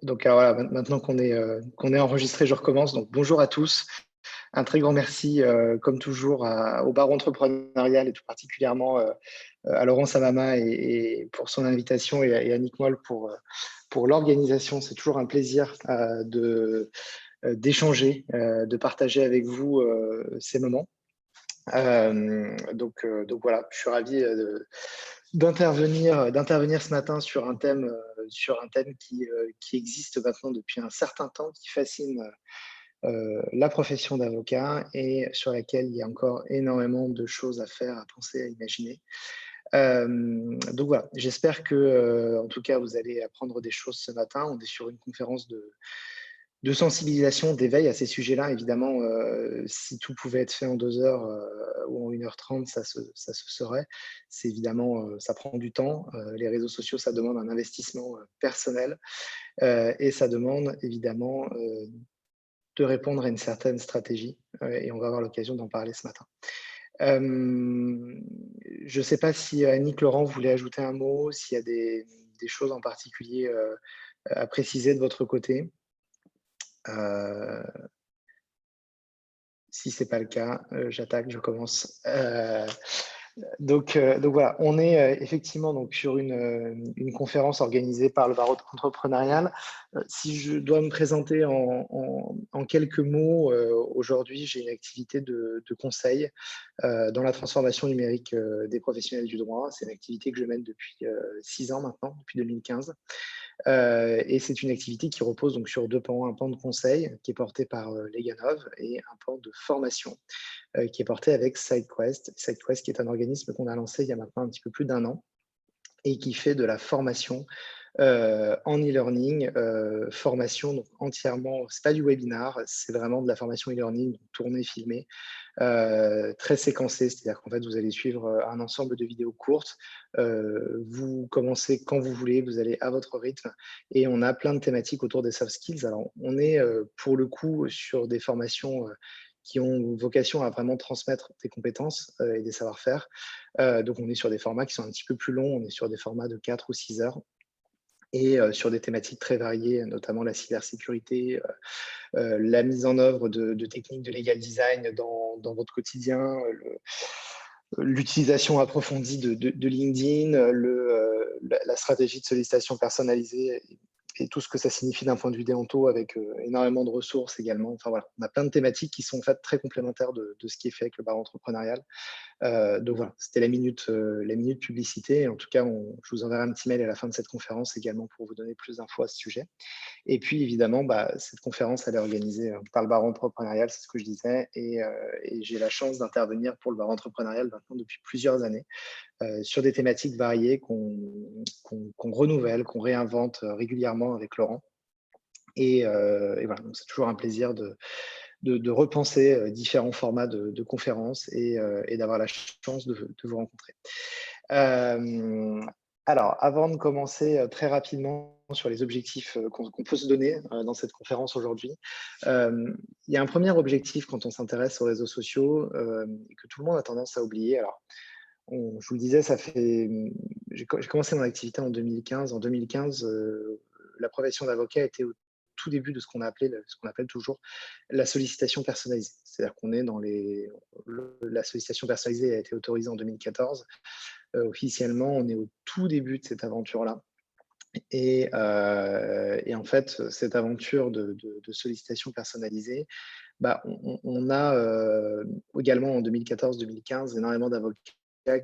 alors voilà, maintenant qu'on est enregistré, je recommence. Donc bonjour à tous. Un très grand merci, comme toujours, au Baron Entrepreneurial et tout particulièrement à Laurent Samama et pour son invitation et à Nick Moll pour l'organisation. C'est toujours un plaisir d'échanger, de partager avec vous ces moments. Donc voilà, je suis ravi d'intervenir ce matin sur un thème qui existe maintenant depuis un certain temps, qui fascine la profession d'avocat et sur laquelle il y a encore énormément de choses à faire, à penser, à imaginer. Donc voilà, j'espère que, en tout cas, vous allez apprendre des choses ce matin. On est sur une conférence de sensibilisation, d'éveil à ces sujets-là. Évidemment, si tout pouvait être fait en 2 heures ou en 1h30, ça se saurait. C'est évidemment, ça prend du temps. Les réseaux sociaux, ça demande un investissement personnel et ça demande évidemment de répondre à une certaine stratégie et on va avoir l'occasion d'en parler ce matin. Je ne sais pas si Annick, Laurent, vous voulez ajouter un mot, s'il y a des choses en particulier à préciser de votre côté. Si ce n'est pas le cas, j'attaque, je commence. Donc voilà, on est effectivement donc sur une conférence organisée par le Barreau entrepreneurial. Si je dois me présenter en quelques mots, aujourd'hui, j'ai une activité de conseil dans la transformation numérique des professionnels du droit. C'est une activité que je mène depuis 6 ans maintenant, depuis 2015. Et c'est une activité qui repose donc sur 2 pans, un pan de conseil qui est porté par Leganov et un pan de formation qui est porté avec SideQuest. SideQuest qui est un organisme qu'on a lancé il y a maintenant un petit peu plus d'1 an et qui fait de la formation en e-learning, formation donc entièrement, c'est pas du webinar, c'est vraiment de la formation e-learning, tournée, filmée, très séquencée, c'est-à-dire qu'en fait, vous allez suivre un ensemble de vidéos courtes. Vous commencez quand vous voulez, vous allez à votre rythme et on a plein de thématiques autour des soft skills. Alors, on est pour le coup sur des formations qui ont vocation à vraiment transmettre des compétences et des savoir-faire. Donc, on est sur des formats qui sont un petit peu plus longs, on est sur des formats de 4 ou 6 heures et sur des thématiques très variées, notamment la cybersécurité, la mise en œuvre de techniques de legal design dans votre quotidien, l'utilisation approfondie de LinkedIn, la stratégie de sollicitation personnalisée et tout ce que ça signifie d'un point de vue déonto avec énormément de ressources également. Enfin voilà, on a plein de thématiques qui sont en fait très complémentaires de ce qui est fait avec le Barreau entrepreneurial. Donc voilà, c'était la minute publicité. En tout cas, je vous enverrai un petit mail à la fin de cette conférence également pour vous donner plus d'infos à ce sujet. Et puis évidemment, cette conférence, elle est organisée par le Barreau entrepreneurial, c'est ce que je disais, et j'ai la chance d'intervenir pour le Barreau entrepreneurial maintenant depuis plusieurs années sur des thématiques variées qu'on renouvelle, qu'on réinvente régulièrement avec Laurent. Et voilà, donc c'est toujours un plaisir de repenser différents formats de conférences et d'avoir la chance de vous rencontrer. Alors, avant de commencer très rapidement sur les objectifs qu'on peut se donner dans cette conférence aujourd'hui, il y a un premier objectif quand on s'intéresse aux réseaux sociaux et que tout le monde a tendance à oublier. Alors, je vous le disais, j'ai commencé mon activité en 2015. En 2015, la profession d'avocat était au tout début de ce qu'on appelle toujours la sollicitation personnalisée. C'est-à-dire qu'on est la sollicitation personnalisée a été autorisée en 2014. Officiellement, on est au tout début de cette aventure-là. Et en fait, cette aventure de sollicitation personnalisée, on a également en 2014-2015 énormément d'avocats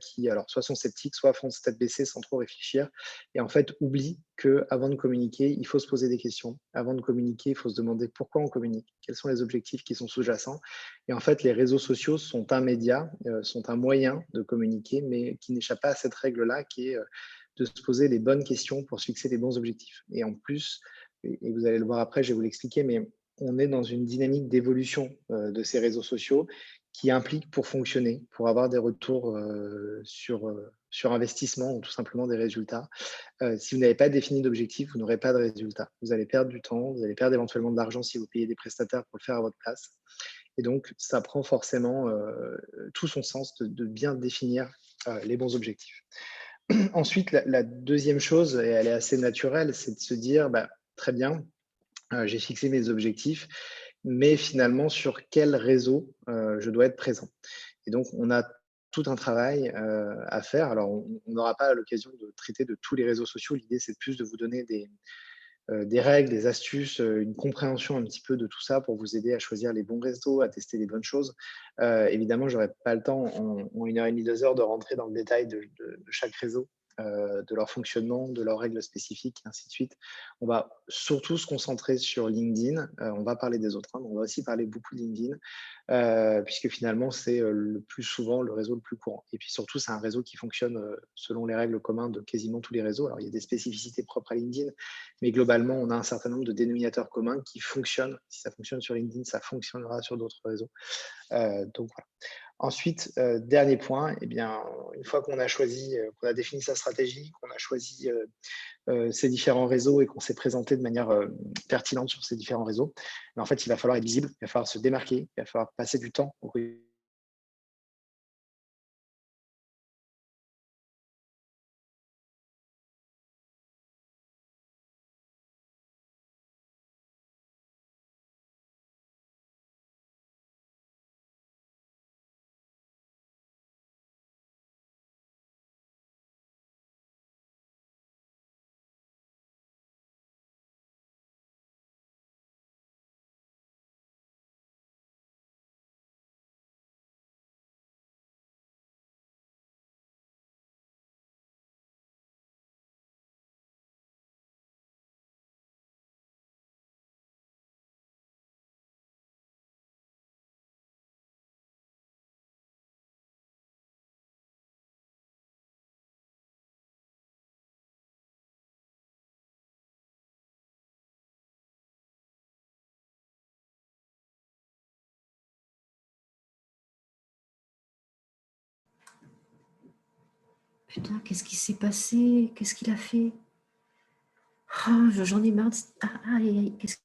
qui, alors, soit sont sceptiques, soit font tête baissée sans trop réfléchir et en fait oublient qu'avant de communiquer, il faut se poser des questions. Avant de communiquer, il faut se demander pourquoi on communique, quels sont les objectifs qui sont sous-jacents. Et en fait, les réseaux sociaux sont un média, sont un moyen de communiquer, mais qui n'échappe pas à cette règle-là qui est de se poser les bonnes questions pour se fixer les bons objectifs. Et en plus, et vous allez le voir après, je vais vous l'expliquer, mais on est dans une dynamique d'évolution de ces réseaux sociaux qui implique pour fonctionner, pour avoir des retours sur investissement ou tout simplement des résultats. Si vous n'avez pas défini d'objectif, vous n'aurez pas de résultats. Vous allez perdre du temps, vous allez perdre éventuellement de l'argent si vous payez des prestataires pour le faire à votre place. Et donc, ça prend forcément tout son sens de bien définir les bons objectifs. Ensuite, la deuxième chose, et elle est assez naturelle, c'est de se dire, bah, très bien, j'ai fixé mes objectifs, mais finalement, sur quel réseau je dois être présent? Et donc, on a tout un travail à faire. Alors, on n'aura pas l'occasion de traiter de tous les réseaux sociaux. L'idée, c'est plus de vous donner des règles, des astuces, une compréhension un petit peu de tout ça pour vous aider à choisir les bons réseaux, à tester les bonnes choses. Évidemment, j'aurais pas le temps en 1 heure et demie, 2 heures de rentrer dans le détail de chaque réseau, de leur fonctionnement, de leurs règles spécifiques et ainsi de suite. On va surtout se concentrer sur LinkedIn. On va parler des autres, hein, mais on va aussi parler beaucoup de LinkedIn, puisque finalement, c'est, le plus souvent le réseau le plus courant. Et puis surtout, c'est un réseau qui fonctionne, selon les règles communes de quasiment tous les réseaux. Alors, il y a des spécificités propres à LinkedIn, mais globalement, on a un certain nombre de dénominateurs communs qui fonctionnent. Si ça fonctionne sur LinkedIn, ça fonctionnera sur d'autres réseaux. Donc voilà. Ensuite, dernier point, eh bien, une fois qu'on a choisi, qu'on a défini sa stratégie, qu'on a choisi ces différents réseaux et qu'on s'est présenté de manière pertinente sur ces différents réseaux, mais en fait, il va falloir être visible, il va falloir se démarquer, il va falloir passer du temps au Putain, qu'est-ce qui s'est passé? Qu'est-ce qu'il a fait? Oh, j'en ai marre. Ah, aïe, aïe, qu'est-ce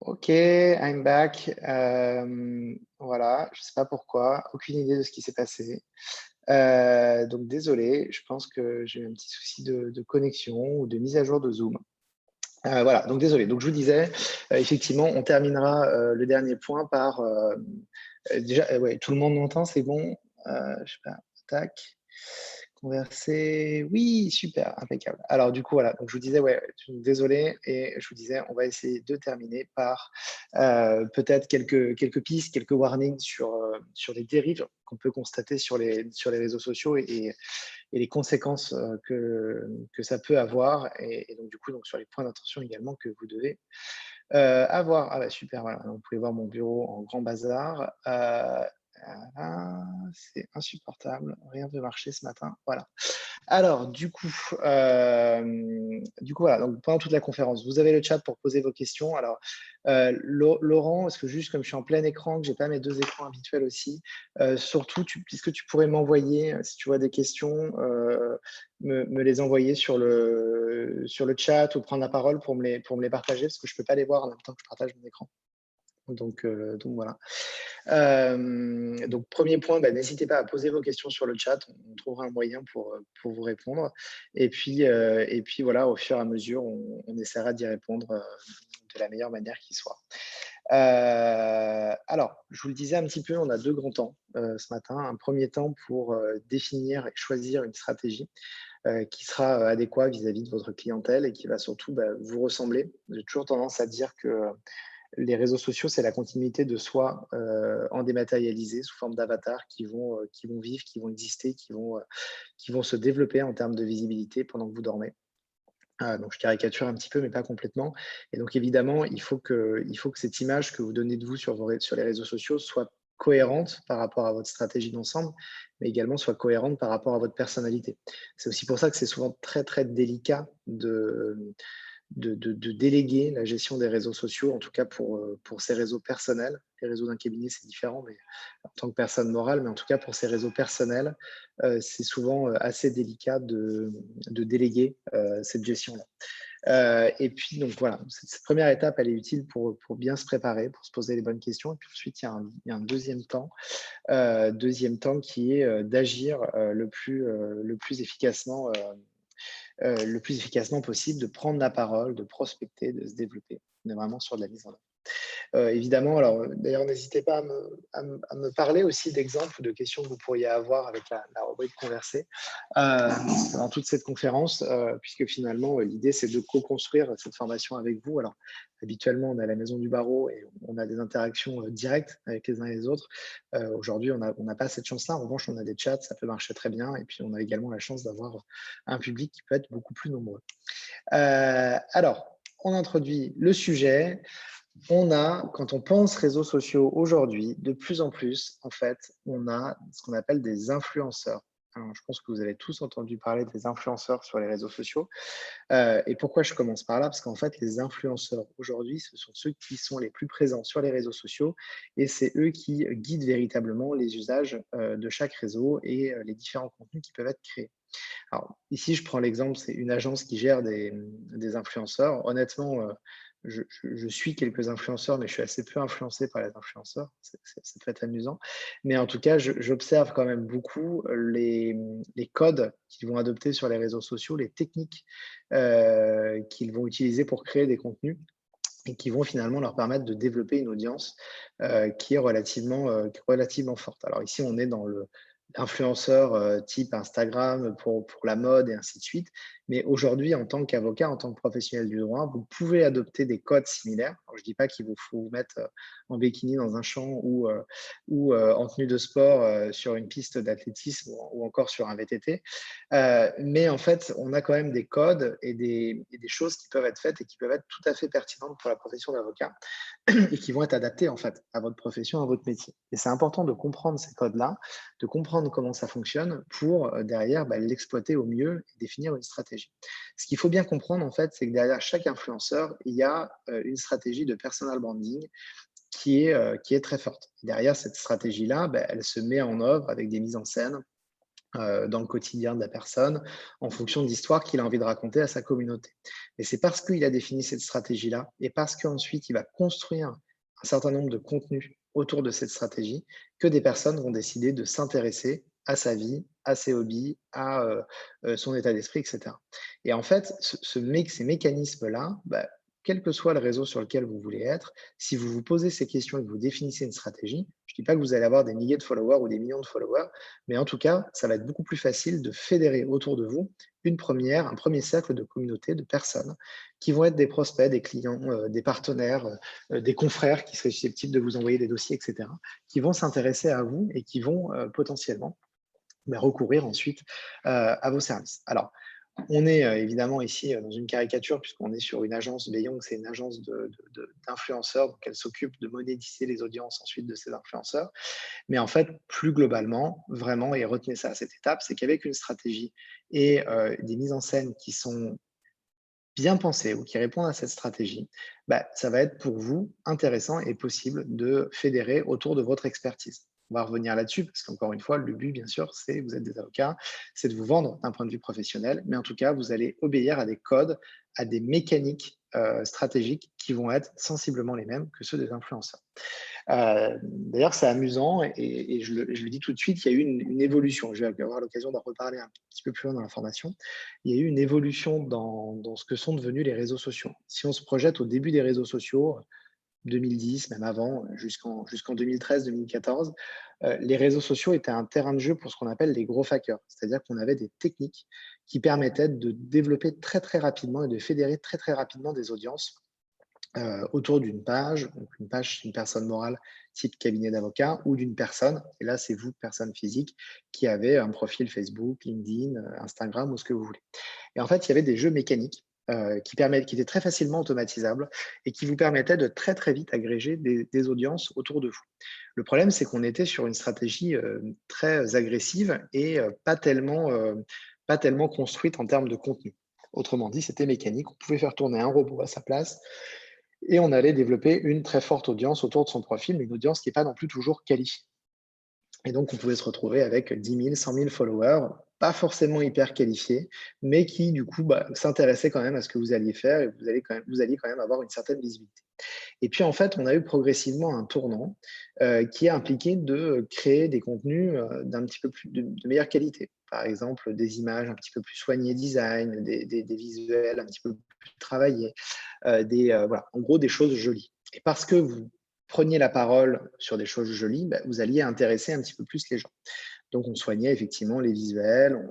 OK, I'm back. Voilà, je sais pas pourquoi, aucune idée de ce qui s'est passé. Donc désolé, je pense que j'ai eu un petit souci de connexion ou de mise à jour de Zoom. Voilà, donc désolé. Donc je vous disais, effectivement, on terminera, le dernier point par, déjà, ouais, tout le monde m'entend, c'est bon? Je sais pas, tac, converser. Oui, super, impeccable. Alors du coup, voilà, donc je vous disais, ouais, désolé, et je vous disais, on va essayer de terminer par peut-être quelques pistes, quelques warnings sur les dérives qu'on peut constater sur les réseaux sociaux et les conséquences que ça peut avoir, et donc du coup, donc sur les points d'attention également que vous devez avoir. Ah bah super, voilà, donc vous pouvez voir mon bureau en grand bazar. Voilà, c'est insupportable, rien ne veut marcher ce matin, voilà. Alors du coup, voilà, donc pendant toute la conférence, vous avez le chat pour poser vos questions. Alors, Laurent, parce que juste comme je suis en plein écran, que j'ai pas mes 2 écrans habituels aussi, surtout est-ce que tu pourrais m'envoyer, si tu vois des questions, me les envoyer sur le chat ou prendre la parole pour me les partager, parce que je peux pas les voir en même temps que je partage mon écran. Donc voilà. Donc premier point, bah, n'hésitez pas à poser vos questions sur le chat, on trouvera un moyen pour vous répondre, et puis voilà, au fur et à mesure, on essaiera d'y répondre, de la meilleure manière qui soit. Alors, je vous le disais un petit peu, on a 2 grands temps, ce matin. Un premier temps pour, définir et choisir une stratégie, qui sera, adéquat vis-à-vis de votre clientèle et qui va surtout, bah, vous ressembler. J'ai toujours tendance à dire que, les réseaux sociaux, c'est la continuité de soi, en dématérialisé sous forme d'avatars qui vont vivre, qui vont exister, qui vont se développer en termes de visibilité pendant que vous dormez. Donc je caricature un petit peu, mais pas complètement, et donc évidemment, il faut que cette image que vous donnez de vous sur les réseaux sociaux soit cohérente par rapport à votre stratégie d'ensemble, mais également soit cohérente par rapport à votre personnalité. C'est aussi pour ça que c'est souvent très, très délicat de déléguer la gestion des réseaux sociaux, en tout cas pour ces réseaux personnels. Les réseaux d'un cabinet, c'est différent, mais en tant que personne morale, mais en tout cas pour ces réseaux personnels, c'est souvent assez délicat de déléguer cette gestion-là. Et puis donc voilà, cette première étape, elle est utile pour bien se préparer, pour se poser les bonnes questions. Et puis ensuite, il y a un deuxième temps qui est d'agir le plus efficacement possible, de prendre la parole, de prospecter, de se développer. On est vraiment sur de la mise en œuvre. Évidemment, alors d'ailleurs, n'hésitez pas à me parler aussi d'exemples, de questions que vous pourriez avoir avec la rubrique conversée dans toute cette conférence, puisque finalement, l'idée, c'est de co-construire cette formation avec vous. Alors, habituellement, on est à la Maison du Barreau et on a des interactions directes avec les uns et les autres. Aujourd'hui, on n'a pas cette chance-là. En revanche, on a des chats, ça peut marcher très bien. Et puis, on a également la chance d'avoir un public qui peut être beaucoup plus nombreux. Alors, on introduit le sujet. Quand on pense réseaux sociaux aujourd'hui, de plus en plus, en fait, on a ce qu'on appelle des influenceurs. Alors, je pense que vous avez tous entendu parler des influenceurs sur les réseaux sociaux. Et pourquoi je commence par là? Parce qu'en fait, les influenceurs aujourd'hui, ce sont ceux qui sont les plus présents sur les réseaux sociaux, et c'est eux qui guident véritablement les usages de chaque réseau et les différents contenus qui peuvent être créés. Alors, ici, je prends l'exemple, c'est une agence qui gère des influenceurs. Honnêtement, je suis quelques influenceurs, mais je suis assez peu influencé par les influenceurs. Ça peut être amusant. Mais en tout cas, j'observe quand même beaucoup les codes qu'ils vont adopter sur les réseaux sociaux, les techniques qu'ils vont utiliser pour créer des contenus et qui vont finalement leur permettre de développer une audience qui est relativement forte. Alors ici, on est dans l'influenceur type Instagram pour la mode et ainsi de suite. Mais aujourd'hui, en tant qu'avocat, en tant que professionnel du droit, vous pouvez adopter des codes similaires. Alors, je ne dis pas qu'il vous faut vous mettre en bikini dans un champ ou en tenue de sport sur une piste d'athlétisme ou encore sur un VTT. Mais en fait, on a quand même des codes et des choses qui peuvent être faites et qui peuvent être tout à fait pertinentes pour la profession d'avocat et qui vont être adaptées en fait à votre profession, à votre métier. Et c'est important de comprendre ces codes-là, de comprendre comment ça fonctionne pour derrière l'exploiter au mieux et définir une stratégie. Ce qu'il faut bien comprendre en fait, c'est que derrière chaque influenceur, il y a une stratégie de personal branding qui est très forte. Et derrière cette stratégie-là, elle se met en œuvre avec des mises en scène dans le quotidien de la personne, en fonction de l'histoire qu'il a envie de raconter à sa communauté. Et c'est parce qu'il a défini cette stratégie-là et parce qu'ensuite il va construire un certain nombre de contenus autour de cette stratégie que des personnes vont décider de s'intéresser à sa vie, à ses hobbies, à son état d'esprit, etc. Et en fait, ces mécanismes-là, quel que soit le réseau sur lequel vous voulez être, si vous vous posez ces questions et que vous définissez une stratégie, je ne dis pas que vous allez avoir des milliers de followers ou des millions de followers, mais en tout cas, ça va être beaucoup plus facile de fédérer autour de vous un premier cercle de communauté de personnes qui vont être des prospects, des clients, des partenaires, des confrères qui seraient susceptibles de vous envoyer des dossiers, etc., qui vont s'intéresser à vous et qui vont potentiellement recourir ensuite à vos services. Alors, on est évidemment ici dans une caricature puisqu'on est sur une agence, Beyond, c'est une agence d'influenceurs, donc elle s'occupe de monétiser les audiences ensuite de ces influenceurs. Mais en fait, plus globalement, vraiment, et retenez ça à cette étape, c'est qu'avec une stratégie et des mises en scène qui sont bien pensées ou qui répondent à cette stratégie, ça va être pour vous intéressant et possible de fédérer autour de votre expertise. On va revenir là-dessus parce qu'encore une fois, le but, bien sûr, c'est, vous êtes des avocats, c'est de vous vendre d'un point de vue professionnel, mais en tout cas, vous allez obéir à des codes, à des mécaniques stratégiques qui vont être sensiblement les mêmes que ceux des influenceurs. D'ailleurs, c'est amusant et je le dis tout de suite, il y a eu une évolution. Je vais avoir l'occasion d'en reparler un petit peu plus loin dans la formation. Il y a eu une évolution dans ce que sont devenus les réseaux sociaux. Si on se projette au début des réseaux sociaux, 2010, même avant, jusqu'en 2013-2014, les réseaux sociaux étaient un terrain de jeu pour ce qu'on appelle les gros hackers. C'est-à-dire qu'on avait des techniques qui permettaient de développer très, très rapidement et de fédérer très, très rapidement des audiences autour d'une page. Donc une page, c'est une personne morale type cabinet d'avocat ou d'une personne, et là c'est vous, personne physique, qui avez un profil Facebook, LinkedIn, Instagram ou ce que vous voulez. Et en fait, il y avait des jeux mécaniques qui étaient très facilement automatisables et qui vous permettaient de très très vite agréger des audiences autour de vous. Le problème, c'est qu'on était sur une stratégie très agressive et pas tellement construite en termes de contenu. Autrement dit, c'était mécanique. On pouvait faire tourner un robot à sa place et on allait développer une très forte audience autour de son profil, mais une audience qui n'est pas non plus toujours qualifiée. Et donc, on pouvait se retrouver avec 10 000, 100 000 followers, pas forcément hyper qualifiés, mais qui, du coup, s'intéressaient quand même à ce que vous alliez faire et vous alliez quand même avoir une certaine visibilité. Et puis, en fait, on a eu progressivement un tournant qui a impliqué de créer des contenus d'un petit peu plus de meilleure qualité. Par exemple, des images un petit peu plus soignées design, des visuels un petit peu plus travaillés, voilà, en gros, des choses jolies. Et parce que vous preniez la parole sur des choses jolies, vous alliez intéresser un petit peu plus les gens. Donc, on soignait effectivement les visuels,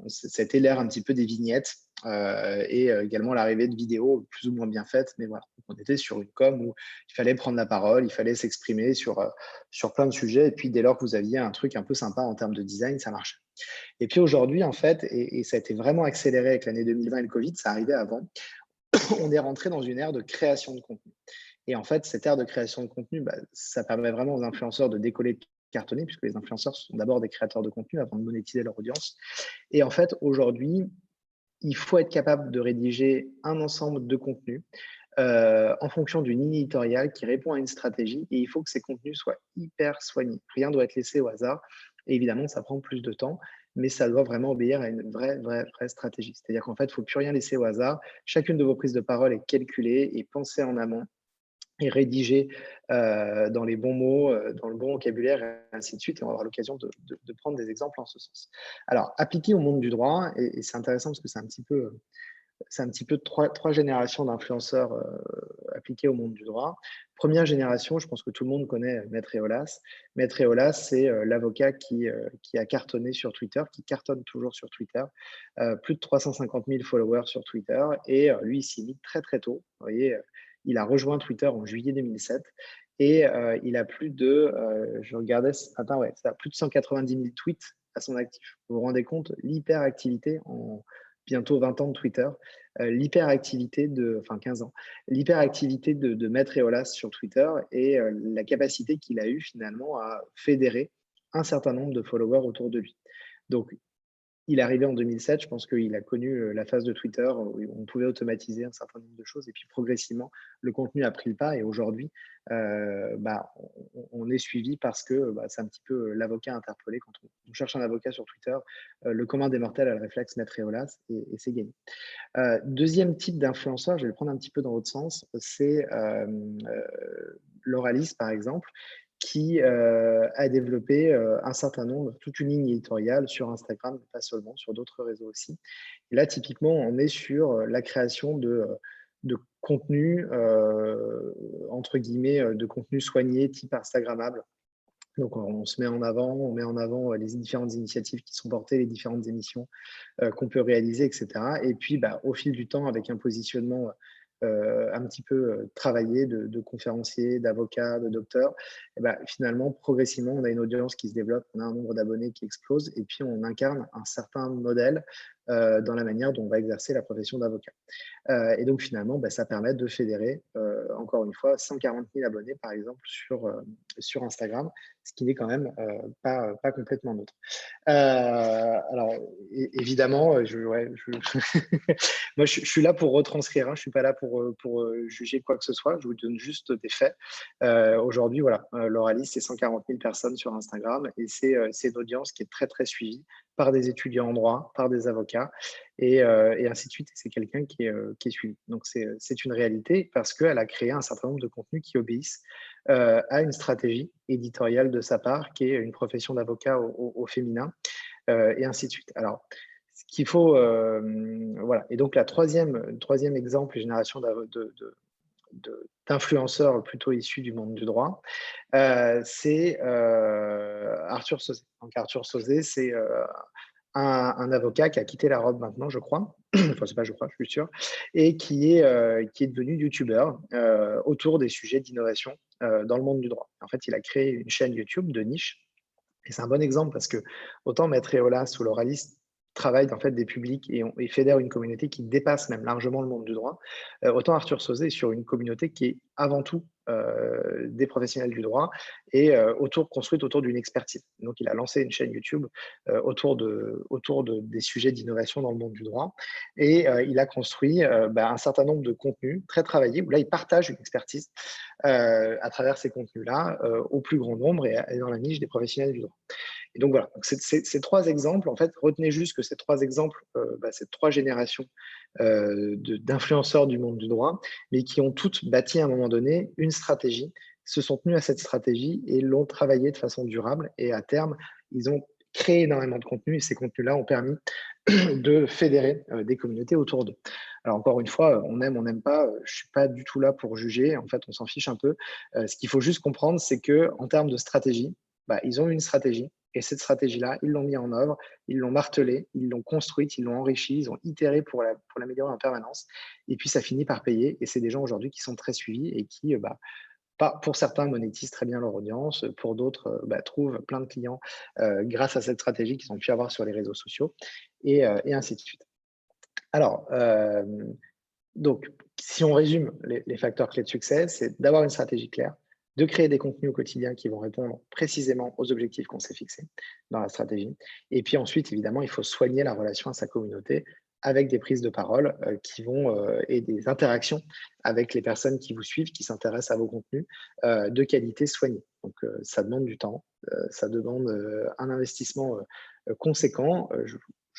c'était l'ère un petit peu des vignettes et également l'arrivée de vidéos plus ou moins bien faites. Mais voilà, on était sur une com où il fallait prendre la parole, il fallait s'exprimer sur plein de sujets. Et puis, dès lors que vous aviez un truc un peu sympa en termes de design, ça marchait. Et puis aujourd'hui, en fait, et ça a été vraiment accéléré avec l'année 2020 et le Covid, ça arrivait avant, on est rentré dans une ère de création de contenu. Et en fait, cette ère de création de contenu, ça permet vraiment aux influenceurs de décoller, de cartonner, puisque les influenceurs sont d'abord des créateurs de contenu avant de monétiser leur audience. Et en fait, aujourd'hui, il faut être capable de rédiger un ensemble de contenus en fonction d'une ligne éditoriale qui répond à une stratégie, et il faut que ces contenus soient hyper soignés. Rien ne doit être laissé au hasard. Et évidemment, ça prend plus de temps, mais ça doit vraiment obéir à une vraie stratégie. C'est-à-dire qu'en fait, il ne faut plus rien laisser au hasard. Chacune de vos prises de parole est calculée et pensée en amont et rédigée dans les bons mots, dans le bon vocabulaire, et ainsi de suite. Et on va avoir l'occasion de prendre des exemples en ce sens. Alors, appliqué au monde du droit, et c'est intéressant parce que c'est un petit peu trois générations d'influenceurs appliqués au monde du droit. Première génération, je pense que tout le monde connaît Maître Eolas. Maître Eolas, c'est l'avocat qui a cartonné sur Twitter, qui cartonne toujours sur Twitter. Plus de 350 000 followers sur Twitter. Et lui, il s'y mit très, très tôt. Vous voyez, il a rejoint Twitter en juillet 2007. Et il a je regardais ce matin, ouais, ça a plus de 190 000 tweets à son actif. Vous vous rendez compte, l'hyperactivité en bientôt 20 ans de Twitter, l'hyperactivité enfin 15 ans, l'hyperactivité de Maître Eolas sur Twitter et la capacité qu'il a eu finalement à fédérer un certain nombre de followers autour de lui. Donc, il est arrivé en 2007, je pense qu'il a connu la phase de Twitter où on pouvait automatiser un certain nombre de choses et puis progressivement, le contenu a pris le pas et aujourd'hui, on est suivi parce que c'est un petit peu l'avocat interpellé. Quand on cherche un avocat sur Twitter, le commun des mortels a le réflexe Maître Eolas et c'est gagné. Deuxième type d'influenceur, je vais le prendre un petit peu dans l'autre sens, c'est Lauralis par exemple, qui a développé un certain nombre, toute une ligne éditoriale sur Instagram, mais pas seulement, sur d'autres réseaux aussi. Et là, typiquement, on est sur la création de contenu, entre guillemets, de contenu soigné type Instagrammable. Donc on se met en avant, on met en avant les différentes initiatives qui sont portées, les différentes émissions qu'on peut réaliser, et cetera. Et puis, au fil du temps, avec un positionnement un petit peu travaillé de conférenciers, d'avocats, de docteurs, et finalement, progressivement, on a une audience qui se développe, on a un nombre d'abonnés qui explose, et puis on incarne un certain modèle dans la manière dont on va exercer la profession d'avocat. Et donc finalement, ça permet de fédérer, encore une fois, 140 000 abonnés, par exemple, sur Instagram, ce qui n'est quand même pas complètement neutre. Alors, évidemment, moi, je suis là pour retranscrire, hein, je ne suis pas là pour juger quoi que ce soit, je vous donne juste des faits. Aujourd'hui, voilà, Lauralis, c'est 140 000 personnes sur Instagram et c'est une audience qui est très, très suivie par des étudiants en droit, par des avocats et ainsi de suite. C'est quelqu'un qui est suivi. Donc, c'est une réalité parce qu'elle a créé un certain nombre de contenus qui obéissent à une stratégie éditoriale de sa part, qui est une profession d'avocat au féminin, et ainsi de suite. Alors, ce qu'il faut, voilà. Et donc, le troisième exemple, génération d'influenceurs plutôt issus du monde du droit, c'est Arthur Sauzet. Donc, Arthur Sauzet, c'est un avocat qui a quitté la robe maintenant, je crois. Enfin, c'est pas je crois, je suis sûr. Et qui est devenu youtubeur autour des sujets d'innovation dans le monde du droit. En fait, il a créé une chaîne YouTube de niche. Et c'est un bon exemple parce que autant Maître Eolas ou Lauralis travaillent en fait des publics et fédèrent une communauté qui dépasse même largement le monde du droit, autant Arthur Sauzet est sur une communauté qui est avant tout des professionnels du droit et construite autour d'une expertise. Donc il a lancé une chaîne YouTube autour des sujets d'innovation dans le monde du droit et il a construit un certain nombre de contenus très travaillés où là il partage une expertise à travers ces contenus-là au plus grand nombre et dans la niche des professionnels du droit. Et donc voilà, ces trois exemples, en fait, retenez juste que ces trois exemples, ces trois générations d'influenceurs du monde du droit, mais qui ont toutes bâti à un moment donné une stratégie, se sont tenus à cette stratégie et l'ont travaillée de façon durable. Et à terme, ils ont créé énormément de contenu et ces contenus-là ont permis de fédérer des communautés autour d'eux. Alors encore une fois, on aime, on n'aime pas, je ne suis pas du tout là pour juger, en fait, on s'en fiche un peu. Ce qu'il faut juste comprendre, c'est qu'en termes de stratégie, ils ont une stratégie et cette stratégie-là, ils l'ont mis en œuvre, ils l'ont martelée, ils l'ont construite, ils l'ont enrichie, ils ont itéré pour l'améliorer en permanence. Et puis, ça finit par payer. Et c'est des gens aujourd'hui qui sont très suivis et qui, pour certains, monétisent très bien leur audience. Pour d'autres, trouvent plein de clients grâce à cette stratégie qu'ils ont pu avoir sur les réseaux sociaux et ainsi de suite. Alors, donc, si on résume les facteurs clés de succès, c'est d'avoir une stratégie claire, de créer des contenus au quotidien qui vont répondre précisément aux objectifs qu'on s'est fixés dans la stratégie. Et puis ensuite, évidemment, il faut soigner la relation à sa communauté avec des prises de parole et des interactions avec les personnes qui vous suivent, qui s'intéressent à vos contenus de qualité soignée. Donc, ça demande du temps, ça demande un investissement conséquent.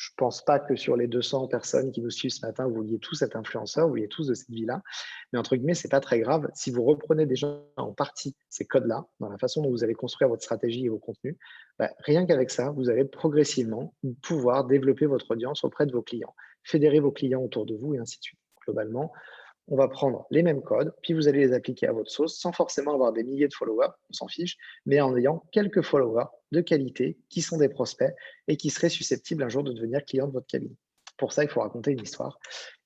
Je pense pas que sur les 200 personnes qui nous suivent ce matin, vous vouliez tous être influenceurs, vous vouliez tous de cette vie-là. Mais entre guillemets, c'est pas très grave. Si vous reprenez déjà en partie ces codes-là, dans la façon dont vous allez construire votre stratégie et vos contenus, rien qu'avec ça, vous allez progressivement pouvoir développer votre audience auprès de vos clients, fédérer vos clients autour de vous et ainsi de suite. Globalement, on va prendre les mêmes codes, puis vous allez les appliquer à votre sauce sans forcément avoir des milliers de followers, on s'en fiche, mais en ayant quelques followers de qualité qui sont des prospects et qui seraient susceptibles un jour de devenir clients de votre cabinet. Pour ça, il faut raconter une histoire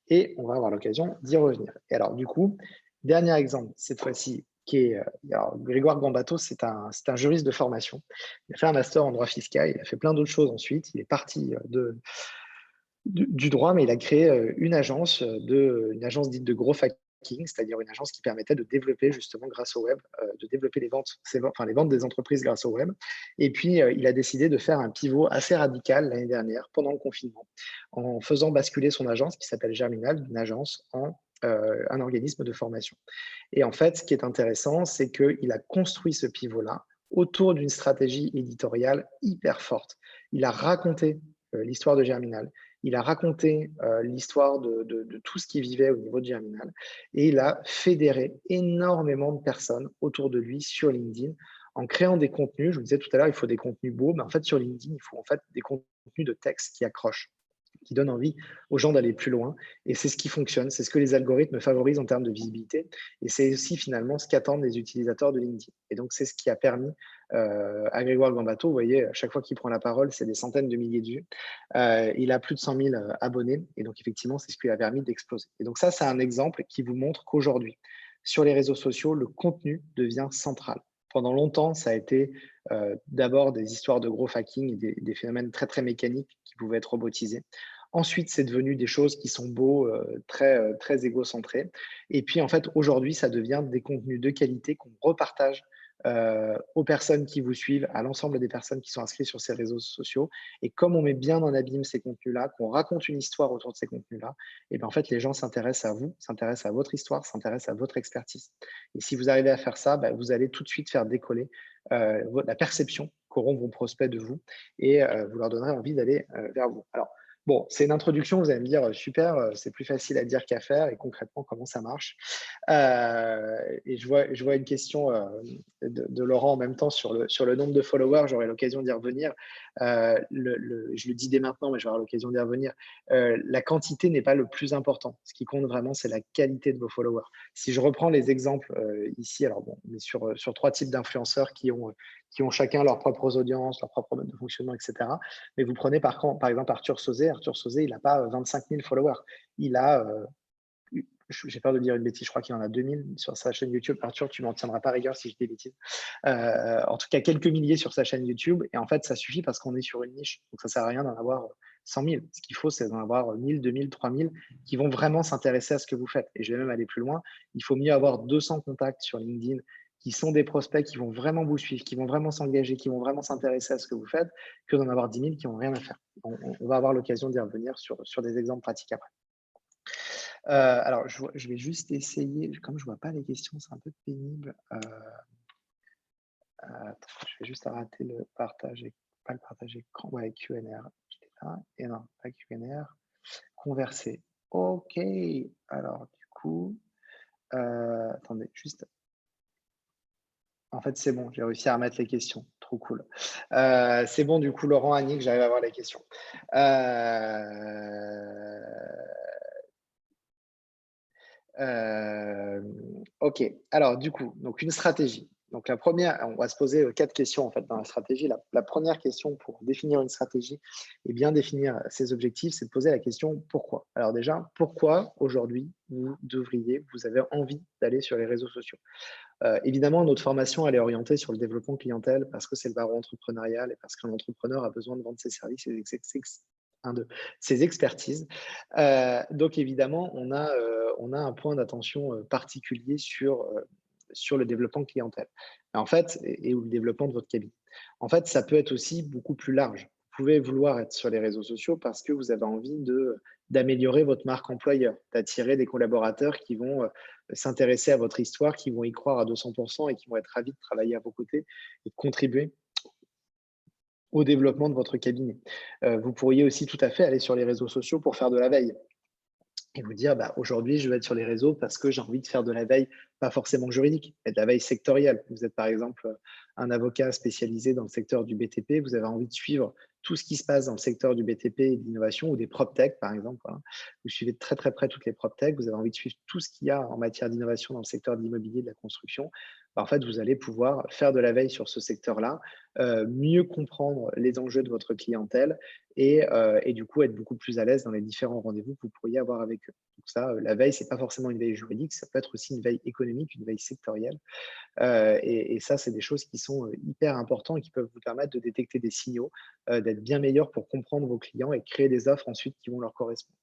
et on va avoir l'occasion d'y revenir. Et alors, du coup, dernier exemple, cette fois-ci, qui est alors, Grégoire Gambato, c'est un juriste de formation. Il a fait un master en droit fiscal, il a fait plein d'autres choses ensuite. Il est parti du droit, mais il a créé une agence dite de gros hacking, c'est-à-dire une agence qui permettait de développer justement grâce au web, de développer les ventes des entreprises grâce au web. Et puis, il a décidé de faire un pivot assez radical l'année dernière, pendant le confinement, en faisant basculer son agence, qui s'appelle Germinal, d'une agence en un organisme de formation. Et en fait, ce qui est intéressant, c'est qu'il a construit ce pivot-là autour d'une stratégie éditoriale hyper forte. Il a raconté l'histoire de Germinal, il a raconté l'histoire de tout ce qu'il vivait au niveau de Germinal et il a fédéré énormément de personnes autour de lui sur LinkedIn en créant des contenus. Je vous disais tout à l'heure, il faut des contenus beaux, mais en fait, sur LinkedIn, il faut en fait des contenus de texte qui accrochent. qui donne envie aux gens d'aller plus loin. Et c'est ce qui fonctionne, c'est ce que les algorithmes favorisent en termes de visibilité. Et c'est aussi finalement ce qu'attendent les utilisateurs de LinkedIn. Et donc, c'est ce qui a permis à Grégoire Gambato, vous voyez, à chaque fois qu'il prend la parole, c'est des centaines de milliers de vues. Il a plus de 100 000 abonnés. Et donc, effectivement, c'est ce qui lui a permis d'exploser. Et donc, ça, c'est un exemple qui vous montre qu'aujourd'hui, sur les réseaux sociaux, le contenu devient central. Pendant longtemps, ça a été d'abord des histoires de gros hacking et des phénomènes très, très mécaniques qui pouvaient être robotisés. Ensuite, c'est devenu des choses qui sont beaux, très égocentrés. Et puis, en fait, aujourd'hui, ça devient des contenus de qualité qu'on repartage aux personnes qui vous suivent, à l'ensemble des personnes qui sont inscrites sur ces réseaux sociaux. Et comme on met bien en abîme ces contenus-là, qu'on raconte une histoire autour de ces contenus-là, et bien en fait, les gens s'intéressent à vous, s'intéressent à votre histoire, s'intéressent à votre expertise. Et si vous arrivez à faire ça, vous allez tout de suite faire décoller la perception qu'auront vos prospects de vous et vous leur donnerez envie d'aller vers vous. Alors, bon, c'est une introduction, vous allez me dire, super, c'est plus facile à dire qu'à faire et concrètement, comment ça marche. Et je vois une question de Laurent en même temps sur le nombre de followers, j'aurai l'occasion d'y revenir. Je le dis dès maintenant, mais je vais avoir l'occasion d'y revenir. La quantité n'est pas le plus important. Ce qui compte vraiment, c'est la qualité de vos followers. Si je reprends les exemples ici, alors bon, on est sur 3 types d'influenceurs qui ont chacun leurs propres audiences, leur propre mode de fonctionnement, etc. Mais vous prenez par exemple Arthur Sauzet. Arthur Sauzet, il n'a pas 25 000 followers. Il a, j'ai peur de dire une bêtise, je crois qu'il en a 2000 sur sa chaîne YouTube. Arthur, tu m'en tiendras pas rigueur si je dis des bêtises. En tout cas, quelques milliers sur sa chaîne YouTube. Et en fait, ça suffit parce qu'on est sur une niche. Donc, ça sert à rien d'en avoir 100 000. Ce qu'il faut, c'est d'en avoir 1000, 2000, 3000 qui vont vraiment s'intéresser à ce que vous faites. Et je vais même aller plus loin. Il faut mieux avoir 200 contacts sur LinkedIn qui sont des prospects qui vont vraiment vous suivre, qui vont vraiment s'engager, qui vont vraiment s'intéresser à ce que vous faites, que d'en avoir 10 000 qui n'ont rien à faire. On va avoir l'occasion d'y revenir sur des exemples pratiques après. Alors, je vais juste essayer, comme je ne vois pas les questions, c'est un peu pénible. Attends, je vais juste arrêter le partage, pas le partage écran, ouais, Q&R. J'étais là, et non, pas Q&R. Converser. OK. Alors, du coup, attendez, juste. En fait, c'est bon, j'ai réussi à remettre les questions. Trop cool. C'est bon, du coup, Laurent, Annick, j'arrive à voir les questions. OK. Alors du coup, donc une stratégie. Donc la première, on va se poser 4 questions en fait dans la stratégie. La première question pour définir une stratégie et bien définir ses objectifs, c'est de poser la question pourquoi. Alors déjà, pourquoi aujourd'hui vous avez envie d'aller sur les réseaux sociaux? Évidemment, notre formation, elle est orientée sur le développement clientèle parce que c'est le barreau entrepreneurial et parce qu'un entrepreneur a besoin de vendre ses services et ses expertises. Donc évidemment, on a un point d'attention particulier sur le développement clientèle. En fait, ou le développement de votre cabinet. En fait, ça peut être aussi beaucoup plus large. Vous pouvez vouloir être sur les réseaux sociaux parce que vous avez envie d'améliorer votre marque employeur, d'attirer des collaborateurs qui vont s'intéresser à votre histoire, qui vont y croire à 200% et qui vont être ravis de travailler à vos côtés et de contribuer au développement de votre cabinet. Vous pourriez aussi tout à fait aller sur les réseaux sociaux pour faire de la veille et vous dire, aujourd'hui, je vais être sur les réseaux parce que j'ai envie de faire de la veille, pas forcément juridique, mais de la veille sectorielle. Vous êtes par exemple un avocat spécialisé dans le secteur du BTP, vous avez envie de suivre tout ce qui se passe dans le secteur du BTP et de l'innovation ou des PropTech par exemple. Voilà. Vous suivez de très très près toutes les PropTech, vous avez envie de suivre tout ce qu'il y a en matière d'innovation dans le secteur de l'immobilier, de la construction. En fait, vous allez pouvoir faire de la veille sur ce secteur-là, mieux comprendre les enjeux de votre clientèle et du coup être beaucoup plus à l'aise dans les différents rendez-vous que vous pourriez avoir avec eux. Donc ça, la veille, c'est pas forcément une veille juridique, ça peut être aussi une veille économique, une veille sectorielle. Et ça, c'est des choses qui sont hyper importantes et qui peuvent vous permettre de détecter des signaux, d'être bien meilleur pour comprendre vos clients et créer des offres ensuite qui vont leur correspondre.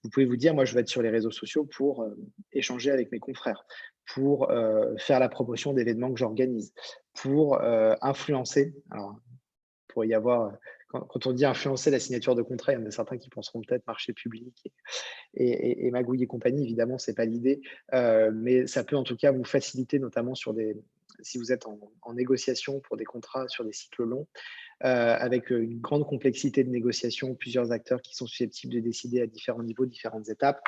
Vous pouvez vous dire, moi, je vais être sur les réseaux sociaux pour échanger avec mes confrères, pour faire la promotion d'événements que j'organise, pour influencer. Alors, il pourrait y avoir, quand on dit influencer la signature de contrat, il y en a certains qui penseront peut-être marché public et magouille et compagnie. Évidemment, ce n'est pas l'idée, mais ça peut en tout cas vous faciliter, notamment si vous êtes en négociation pour des contrats sur des cycles longs, avec une grande complexité de négociation, plusieurs acteurs qui sont susceptibles de décider à différents niveaux, différentes étapes,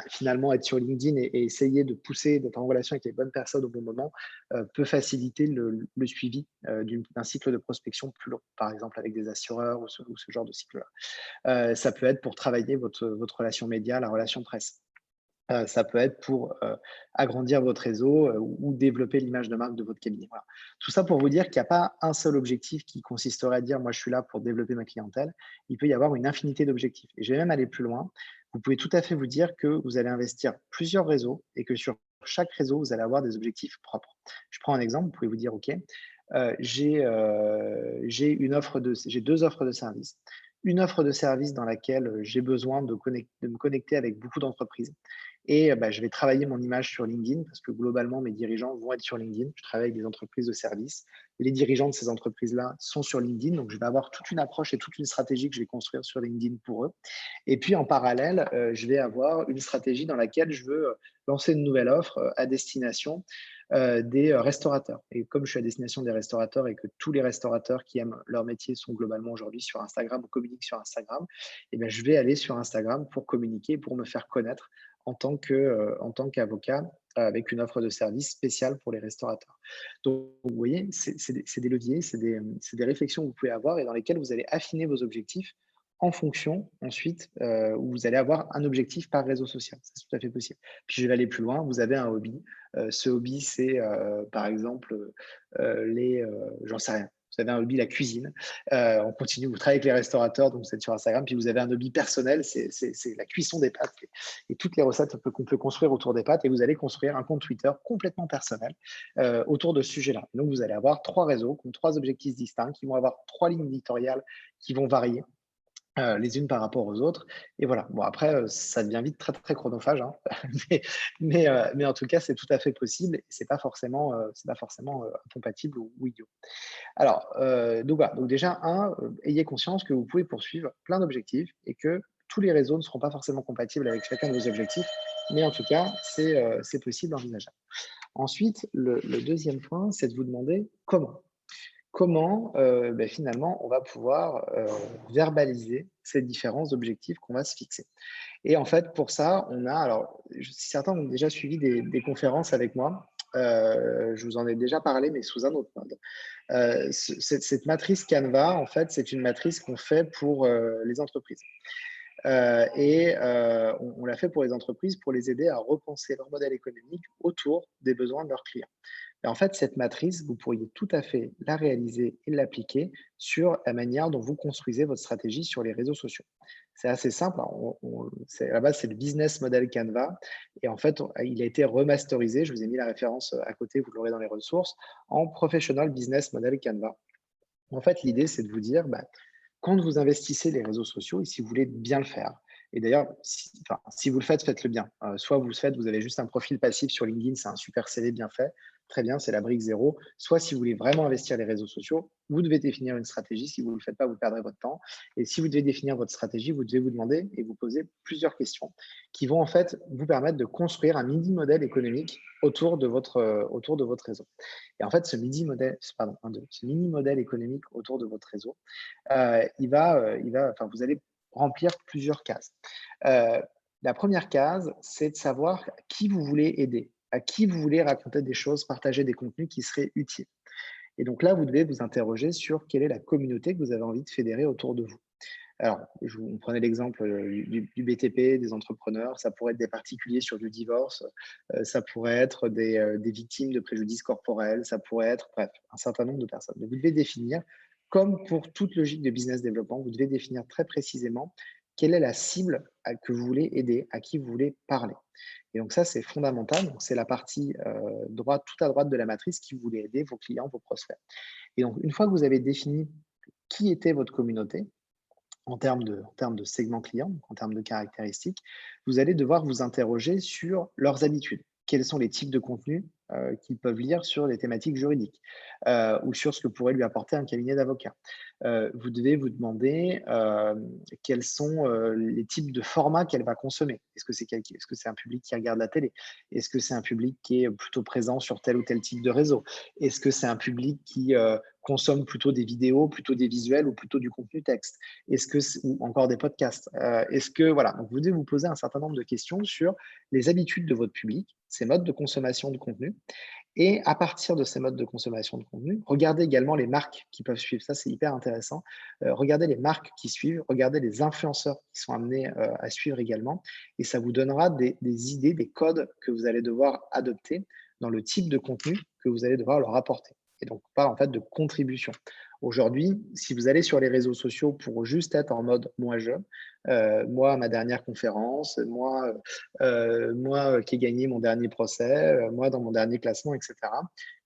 finalement, être sur LinkedIn et essayer de pousser, d'être en relation avec les bonnes personnes au bon moment, peut faciliter le suivi d'un cycle de prospection plus long, par exemple avec des assureurs ou ce genre de cycle-là. Ça peut être pour travailler votre relation média, la relation presse. Ça peut être pour, agrandir votre réseau, ou développer l'image de marque de votre cabinet, voilà. Tout ça pour vous dire qu'il n'y a pas un seul objectif qui consisterait à dire: «Moi, je suis là pour développer ma clientèle». Il peut y avoir une infinité d'objectifs et je vais même aller plus loin. Vous pouvez tout à fait vous dire que vous allez investir plusieurs réseaux et que sur chaque réseau, vous allez avoir des objectifs propres. Je prends un exemple, vous pouvez vous dire: «OK, j'ai 2 offres de services. Une offre de service dans laquelle, j'ai besoin de me connecter avec beaucoup d'entreprises et je vais travailler mon image sur LinkedIn parce que globalement, mes dirigeants vont être sur LinkedIn. Je travaille avec des entreprises de services. Les dirigeants de ces entreprises-là sont sur LinkedIn, donc je vais avoir toute une approche et toute une stratégie que je vais construire sur LinkedIn pour eux. Et puis en parallèle, je vais avoir une stratégie dans laquelle je veux, lancer une nouvelle offre, à destination, des, restaurateurs. Et comme je suis à destination des restaurateurs et que tous les restaurateurs qui aiment leur métier sont globalement aujourd'hui sur Instagram ou communiquent sur Instagram, et je vais aller sur Instagram pour communiquer, pour me faire connaître en tant qu'avocat, avec une offre de service spéciale pour les restaurateurs. Donc vous voyez, c'est des leviers, c'est des réflexions que vous pouvez avoir et dans lesquelles vous allez affiner vos objectifs en fonction ensuite, où vous allez avoir un objectif par réseau social. C'est tout à fait possible. Puis je vais aller plus loin, vous avez un hobby. Ce hobby, c'est, par exemple, j'en sais rien. Vous avez un hobby, la cuisine. On continue, vous travaillez avec les restaurateurs, donc vous êtes sur Instagram. Puis vous avez un hobby personnel, c'est la cuisson des pâtes et toutes les recettes qu'on peut construire autour des pâtes. Et vous allez construire un compte Twitter complètement personnel autour de ce sujet-là. Donc vous allez avoir 3 réseaux qui ont 3 objectifs distincts, qui vont avoir 3 lignes éditoriales qui vont varier les unes par rapport aux autres et voilà. Bon après, ça devient vite très, très chronophage, hein, mais mais en tout cas, c'est tout à fait possible et c'est pas forcément, incompatible ou idiot. Alors, donc voilà, donc déjà ayez conscience que vous pouvez poursuivre plein d'objectifs et que tous les réseaux ne seront pas forcément compatibles avec chacun de vos objectifs, mais en tout cas, c'est possible, envisageable. Ensuite, le 2e point, c'est de vous demander comment. Comment, finalement, on va pouvoir, verbaliser ces différents objectifs qu'on va se fixer? Et en fait, pour ça, on a alors, certains ont déjà suivi des conférences avec moi, je vous en ai déjà parlé, mais sous un autre mode. Cette matrice Canva, en fait, c'est une matrice qu'on fait pour, les entreprises. On l'a fait pour les entreprises pour les aider à repenser leur modèle économique autour des besoins de leurs clients. Et en fait, cette matrice, vous pourriez tout à fait la réaliser et l'appliquer sur la manière dont vous construisez votre stratégie sur les réseaux sociaux. C'est assez simple, hein, à la base, c'est le business model Canva. Et en fait, il a été remasterisé. Je vous ai mis la référence à côté, vous l'aurez dans les ressources, en Professional Business Model Canva. En fait, l'idée, c'est de vous dire, quand vous investissez les réseaux sociaux et si vous voulez bien le faire, et d'ailleurs, si vous le faites, faites-le bien. Soit vous le faites, vous avez juste un profil passif sur LinkedIn, c'est un super CV bien fait, très bien, c'est la brique zéro. Soit si vous voulez vraiment investir les réseaux sociaux, vous devez définir une stratégie. Si vous ne le faites pas, vous perdrez votre temps. Et si vous devez définir votre stratégie, vous devez vous demander et vous poser plusieurs questions qui vont en fait vous permettre de construire un mini modèle économique autour de votre réseau. Et en fait, ce mini modèle économique autour de votre réseau, vous allez remplir plusieurs cases. La première case, c'est de savoir qui vous voulez aider, à qui vous voulez raconter des choses, partager des contenus qui seraient utiles. Et donc là, vous devez vous interroger sur quelle est la communauté que vous avez envie de fédérer autour de vous. Alors, on prenait l'exemple du BTP, des entrepreneurs, ça pourrait être des particuliers sur du divorce, ça pourrait être des victimes de préjudices corporels, ça pourrait être, bref, un certain nombre de personnes. Donc, vous devez définir, comme pour toute logique de business développement, vous devez définir très précisément quelle est la cible que vous voulez aider, à qui vous voulez parler. Et donc ça, c'est fondamental. Donc, c'est la partie droite, tout à droite de la matrice qui vous voulez aider, vos clients, vos prospects. Et donc, une fois que vous avez défini qui était votre communauté, en termes de segment client, donc en termes de caractéristiques, vous allez devoir vous interroger sur leurs habitudes. Quels sont les types de contenus qu'ils peuvent lire sur les thématiques juridiques ou sur ce que pourrait lui apporter un cabinet d'avocats. Vous devez vous demander quels sont les types de formats qu'elle va consommer. Est-ce que c'est un public qui regarde la télé? Est-ce que c'est un public qui est plutôt présent sur tel ou tel type de réseau? Est-ce que c'est un public qui consomme plutôt des vidéos, plutôt des visuels ou plutôt du contenu texte? Ou encore des podcasts? Est-ce que voilà, donc vous devez vous poser un certain nombre de questions sur les habitudes de votre public, ses modes de consommation de contenu, et à partir de ces modes de consommation de contenu, regardez également les marques qui peuvent suivre. Ça, c'est hyper intéressant. Regardez les marques qui suivent, regardez les influenceurs qui sont amenés à suivre également. Et ça vous donnera des idées, des codes que vous allez devoir adopter dans le type de contenu que vous allez devoir leur apporter. Et donc, pas en fait de contribution. Aujourd'hui, si vous allez sur les réseaux sociaux pour juste être en mode moi-je, moi, à ma dernière conférence, moi qui ai gagné mon dernier procès, moi dans mon dernier classement, etc.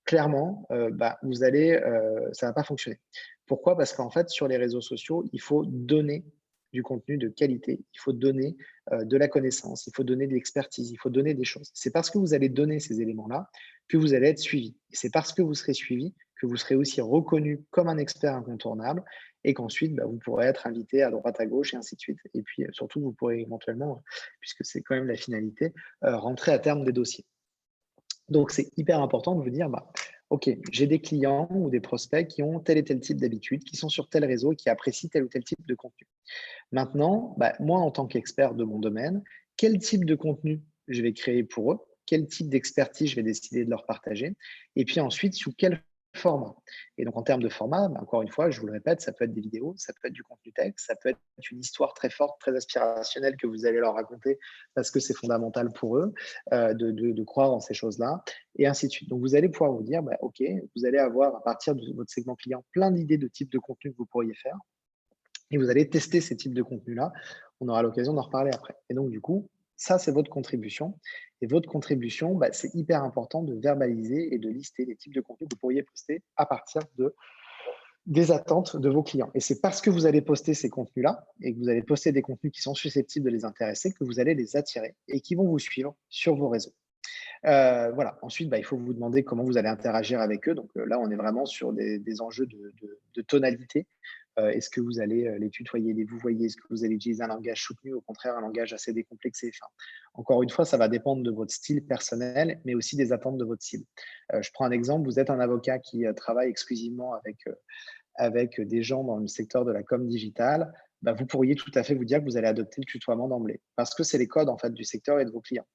Clairement, ça va pas fonctionner. Pourquoi? Parce qu'en fait, sur les réseaux sociaux, il faut donner du contenu de qualité, il faut donner de la connaissance, il faut donner de l'expertise, il faut donner des choses. C'est parce que vous allez donner ces éléments-là que vous allez être suivi. Et c'est parce que vous serez suivi que vous serez aussi reconnu comme un expert incontournable et qu'ensuite, vous pourrez être invité à droite, à gauche et ainsi de suite. Et puis, surtout, vous pourrez éventuellement, puisque c'est quand même la finalité, rentrer à terme des dossiers. Donc, c'est hyper important de vous dire, OK, j'ai des clients ou des prospects qui ont tel et tel type d'habitude, qui sont sur tel réseau, qui apprécient tel ou tel type de contenu. Maintenant, moi, en tant qu'expert de mon domaine, quel type de contenu je vais créer pour eux? Quel type d'expertise je vais décider de leur partager? Et puis ensuite, sous quel format? Et donc, en termes de format, encore une fois, je vous le répète, ça peut être des vidéos, ça peut être du contenu texte, ça peut être une histoire très forte, très aspirationnelle que vous allez leur raconter parce que c'est fondamental pour eux de croire en ces choses-là, et ainsi de suite. Donc, vous allez pouvoir vous dire, OK, vous allez avoir à partir de votre segment client plein d'idées de types de contenu que vous pourriez faire et vous allez tester ces types de contenus-là. On aura l'occasion d'en reparler après. Et donc, du coup, ça, c'est votre contribution. Et votre contribution, c'est hyper important de verbaliser et de lister les types de contenus que vous pourriez poster à partir des attentes de vos clients. Et c'est parce que vous allez poster ces contenus-là et que vous allez poster des contenus qui sont susceptibles de les intéresser que vous allez les attirer et qui vont vous suivre sur vos réseaux. Voilà. Ensuite, il faut vous demander comment vous allez interagir avec eux. Donc là, on est vraiment sur des enjeux de tonalité. Est-ce que vous allez les tutoyer, les vouvoyer? Est-ce que vous allez utiliser un langage soutenu, au contraire un langage assez décomplexé? Enfin, encore une fois, ça va dépendre de votre style personnel, mais aussi des attentes de votre cible. Je prends un exemple, vous êtes un avocat qui travaille exclusivement avec des gens dans le secteur de la com digitale, vous pourriez tout à fait vous dire que vous allez adopter le tutoiement d'emblée, parce que c'est les codes en fait du secteur et de vos clients.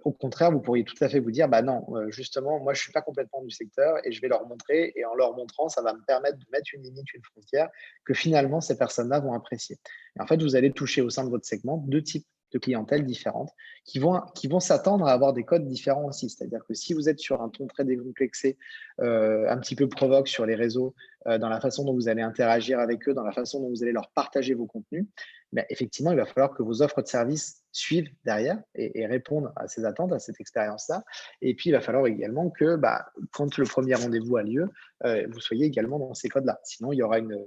Au contraire, vous pourriez tout à fait vous dire, non, justement, moi je suis pas complètement du secteur et je vais leur montrer, et en leur montrant, ça va me permettre de mettre une limite, une frontière que finalement ces personnes-là vont apprécier. Et en fait, vous allez toucher au sein de votre segment deux types de clientèle différentes qui vont s'attendre à avoir des codes différents aussi. C'est-à-dire que si vous êtes sur un ton très décomplexé, un petit peu provoque sur les réseaux, dans la façon dont vous allez interagir avec eux, dans la façon dont vous allez leur partager vos contenus, effectivement, il va falloir que vos offres de services suivent derrière et répondent à ces attentes, à cette expérience-là. Et puis, il va falloir également que, quand le premier rendez-vous a lieu, vous soyez également dans ces codes-là. Sinon, il y aura une,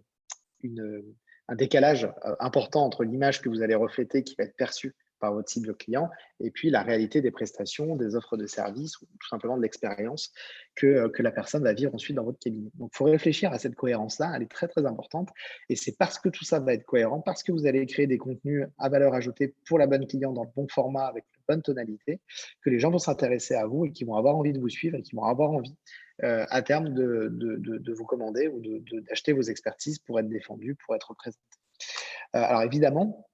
un décalage important entre l'image que vous allez refléter, qui va être perçue par votre cible client, et puis la réalité des prestations, des offres de services, ou tout simplement de l'expérience que la personne va vivre ensuite dans votre cabinet. Donc, il faut réfléchir à cette cohérence-là, elle est très, très importante. Et c'est parce que tout ça va être cohérent, parce que vous allez créer des contenus à valeur ajoutée pour la bonne client dans le bon format, avec la bonne tonalité, que les gens vont s'intéresser à vous et qui vont avoir envie de vous suivre et qui vont avoir envie à terme de vous commander ou d'acheter vos expertises pour être défendus, pour être représentés. Alors évidemment,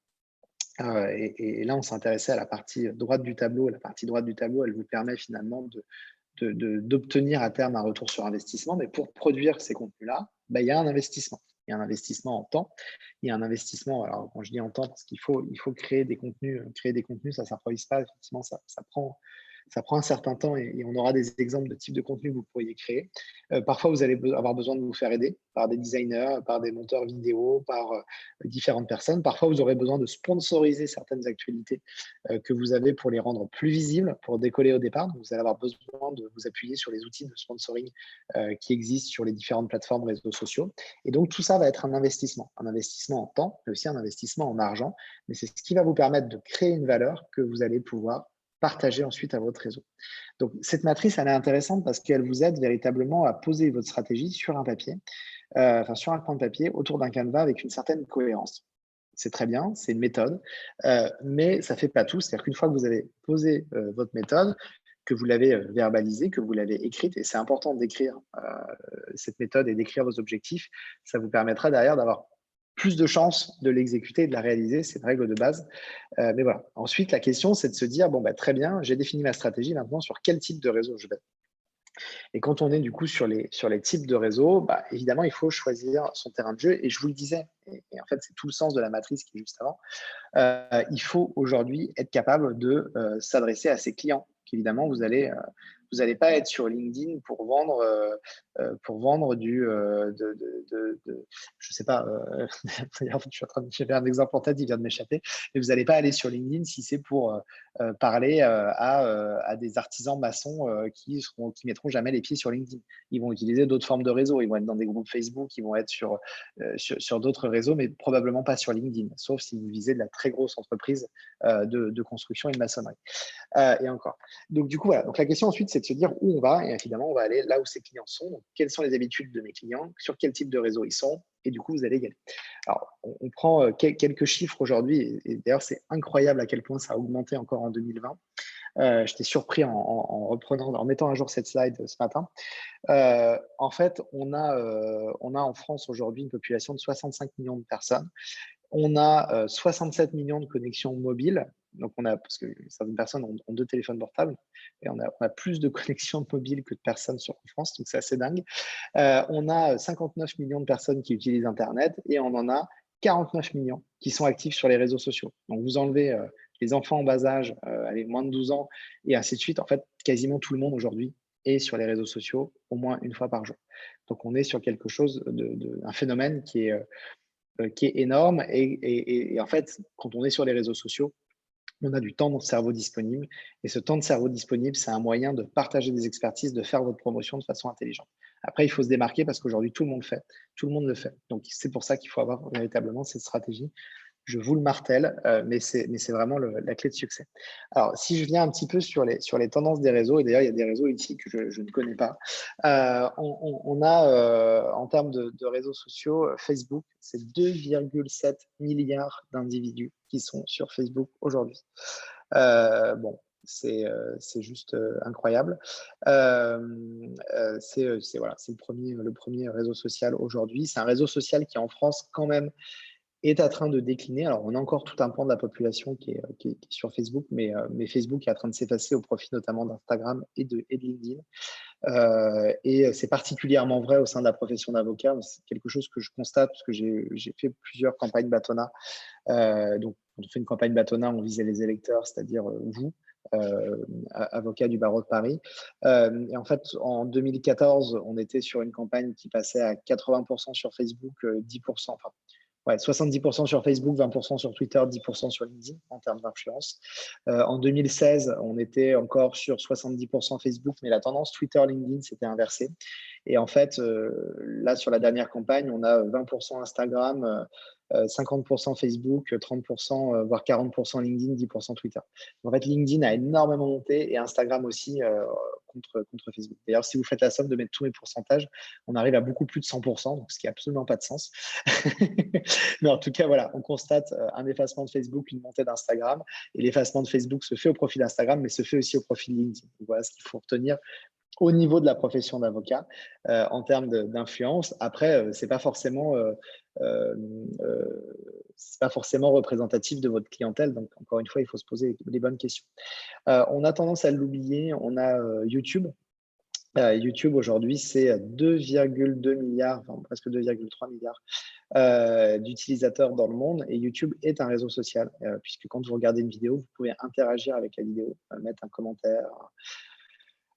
et là on s'intéressait à la partie droite du tableau. La partie droite du tableau, elle vous permet finalement d'obtenir à terme un retour sur investissement. Mais pour produire ces contenus-là, il y a un investissement. Il y a un investissement en temps. Il y a un investissement, alors quand je dis en temps, parce qu'il faut créer des contenus. Créer des contenus, ça ne s'improvise pas. Effectivement, ça prend un certain temps, et on aura des exemples de types de contenus que vous pourriez créer. Parfois, vous allez avoir besoin de vous faire aider par des designers, par des monteurs vidéo, par différentes personnes. Parfois, vous aurez besoin de sponsoriser certaines actualités que vous avez pour les rendre plus visibles, pour décoller au départ. Donc, vous allez avoir besoin de vous appuyer sur les outils de sponsoring qui existent sur les différentes plateformes réseaux sociaux. Et donc, tout ça va être un investissement en temps, mais aussi un investissement en argent. Mais c'est ce qui va vous permettre de créer une valeur que vous allez pouvoir partager ensuite à votre réseau. Donc, cette matrice, elle est intéressante parce qu'elle vous aide véritablement à poser votre stratégie sur un papier, sur un coin de papier autour d'un canevas avec une certaine cohérence. C'est très bien, c'est une méthode, mais ça ne fait pas tout. C'est-à-dire qu'une fois que vous avez posé votre méthode, que vous l'avez verbalisée, que vous l'avez écrite, et c'est important d'écrire cette méthode et d'écrire vos objectifs, ça vous permettra derrière d'avoir plus de chances de l'exécuter et de la réaliser. C'est une règle de base. Mais voilà. Ensuite, la question, c'est de se dire, bon, bah, très bien, j'ai défini ma stratégie, maintenant, sur quel type de réseau je vais. Et quand on est du coup sur les types de réseaux, bah, évidemment, il faut choisir son terrain de jeu. Et je vous le disais, et en fait, c'est tout le sens de la matrice qui est juste avant, il faut aujourd'hui être capable de s'adresser à ses clients. Évidemment, vous allez pas être sur LinkedIn pour vendre je sais pas, j'avais un exemple en tête, il vient de m'échapper, mais vous n'allez pas aller sur LinkedIn si c'est pour parler à des artisans maçons qui mettront jamais les pieds sur LinkedIn. Ils vont utiliser d'autres formes de réseaux, ils vont être dans des groupes Facebook, ils vont être sur d'autres réseaux, mais probablement pas sur LinkedIn, sauf si vous visez de la très grosse entreprise de construction et de maçonnerie. Et encore. Donc, du coup, voilà. Donc, la question ensuite, c'est de se dire où on va. Et évidemment, on va aller là où ses clients sont. Donc, quelles sont les habitudes de mes clients, sur quel type de réseau ils sont. Et du coup, vous allez y aller. Alors, on prend quelques chiffres aujourd'hui. Et d'ailleurs, c'est incroyable à quel point ça a augmenté encore en 2020. J'étais surpris en mettant à jour cette slide ce matin. En fait, on a en France aujourd'hui une population de 65 millions de personnes. On a 67 millions de connexions mobiles. Donc, parce que certaines personnes ont 2 téléphones portables et on a plus de connexions mobiles que de personnes en France, donc c'est assez dingue. On a 59 millions de personnes qui utilisent Internet et on en a 49 millions qui sont actifs sur les réseaux sociaux. Donc, vous enlevez les enfants en bas âge, moins de 12 ans et ainsi de suite. En fait, quasiment tout le monde aujourd'hui est sur les réseaux sociaux au moins une fois par jour. Donc, on est sur quelque chose un phénomène qui est énorme. Et en fait, quand on est sur les réseaux sociaux, on a du temps de cerveau disponible. Et ce temps de cerveau disponible, c'est un moyen de partager des expertises, de faire votre promotion de façon intelligente. Après, il faut se démarquer parce qu'aujourd'hui, tout le monde le fait. Tout le monde le fait. Donc, c'est pour ça qu'il faut avoir véritablement cette stratégie. Je vous le martèle, mais c'est vraiment la clé de succès. Alors, si je viens un petit peu sur les tendances des réseaux, et d'ailleurs, il y a des réseaux ici que je ne connais pas. On a, en termes de réseaux sociaux, Facebook, c'est 2,7 milliards d'individus qui sont sur Facebook aujourd'hui. Bon, c'est juste incroyable. Voilà, c'est le premier réseau social aujourd'hui. C'est un réseau social qui, en France, quand même, est en train de décliner. Alors, on a encore tout un pan de la population qui est sur Facebook, mais Facebook est en train de s'effacer au profit notamment d'Instagram et de LinkedIn. Et c'est particulièrement vrai au sein de la profession d'avocat. C'est quelque chose que je constate parce que j'ai fait plusieurs campagnes Batona. Donc, quand on fait une campagne Batona, on visait les électeurs, c'est-à-dire vous, avocat du barreau de Paris. Et en fait, en 2014, on était sur une campagne qui passait à 80% sur Facebook, 10%, enfin, ouais, 70% sur Facebook, 20% sur Twitter, 10% sur LinkedIn en termes d'influence. En 2016, on était encore sur 70% Facebook, mais la tendance Twitter, LinkedIn s'était inversée. Et en fait, là, sur la dernière campagne, on a 20% Instagram, 50% Facebook, 30%, voire 40% LinkedIn, 10% Twitter. En fait, LinkedIn a énormément monté et Instagram aussi contre Facebook. D'ailleurs, si vous faites la somme de mettre tous mes pourcentages, on arrive à beaucoup plus de 100%, donc ce qui n'a absolument pas de sens. Mais en tout cas, voilà, on constate un effacement de Facebook, une montée d'Instagram. Et l'effacement de Facebook se fait au profit d'Instagram, mais se fait aussi au profit de LinkedIn. Donc, voilà ce qu'il faut retenir au niveau de la profession d'avocat en termes d'influence. Après, c'est pas forcément représentatif de votre clientèle. Donc, encore une fois, il faut se poser les bonnes questions. On a tendance à l'oublier. On a YouTube. YouTube, aujourd'hui, c'est 2,2 milliards, enfin, presque 2,3 milliards d'utilisateurs dans le monde. Et YouTube est un réseau social, puisque quand vous regardez une vidéo, vous pouvez interagir avec la vidéo, mettre un commentaire,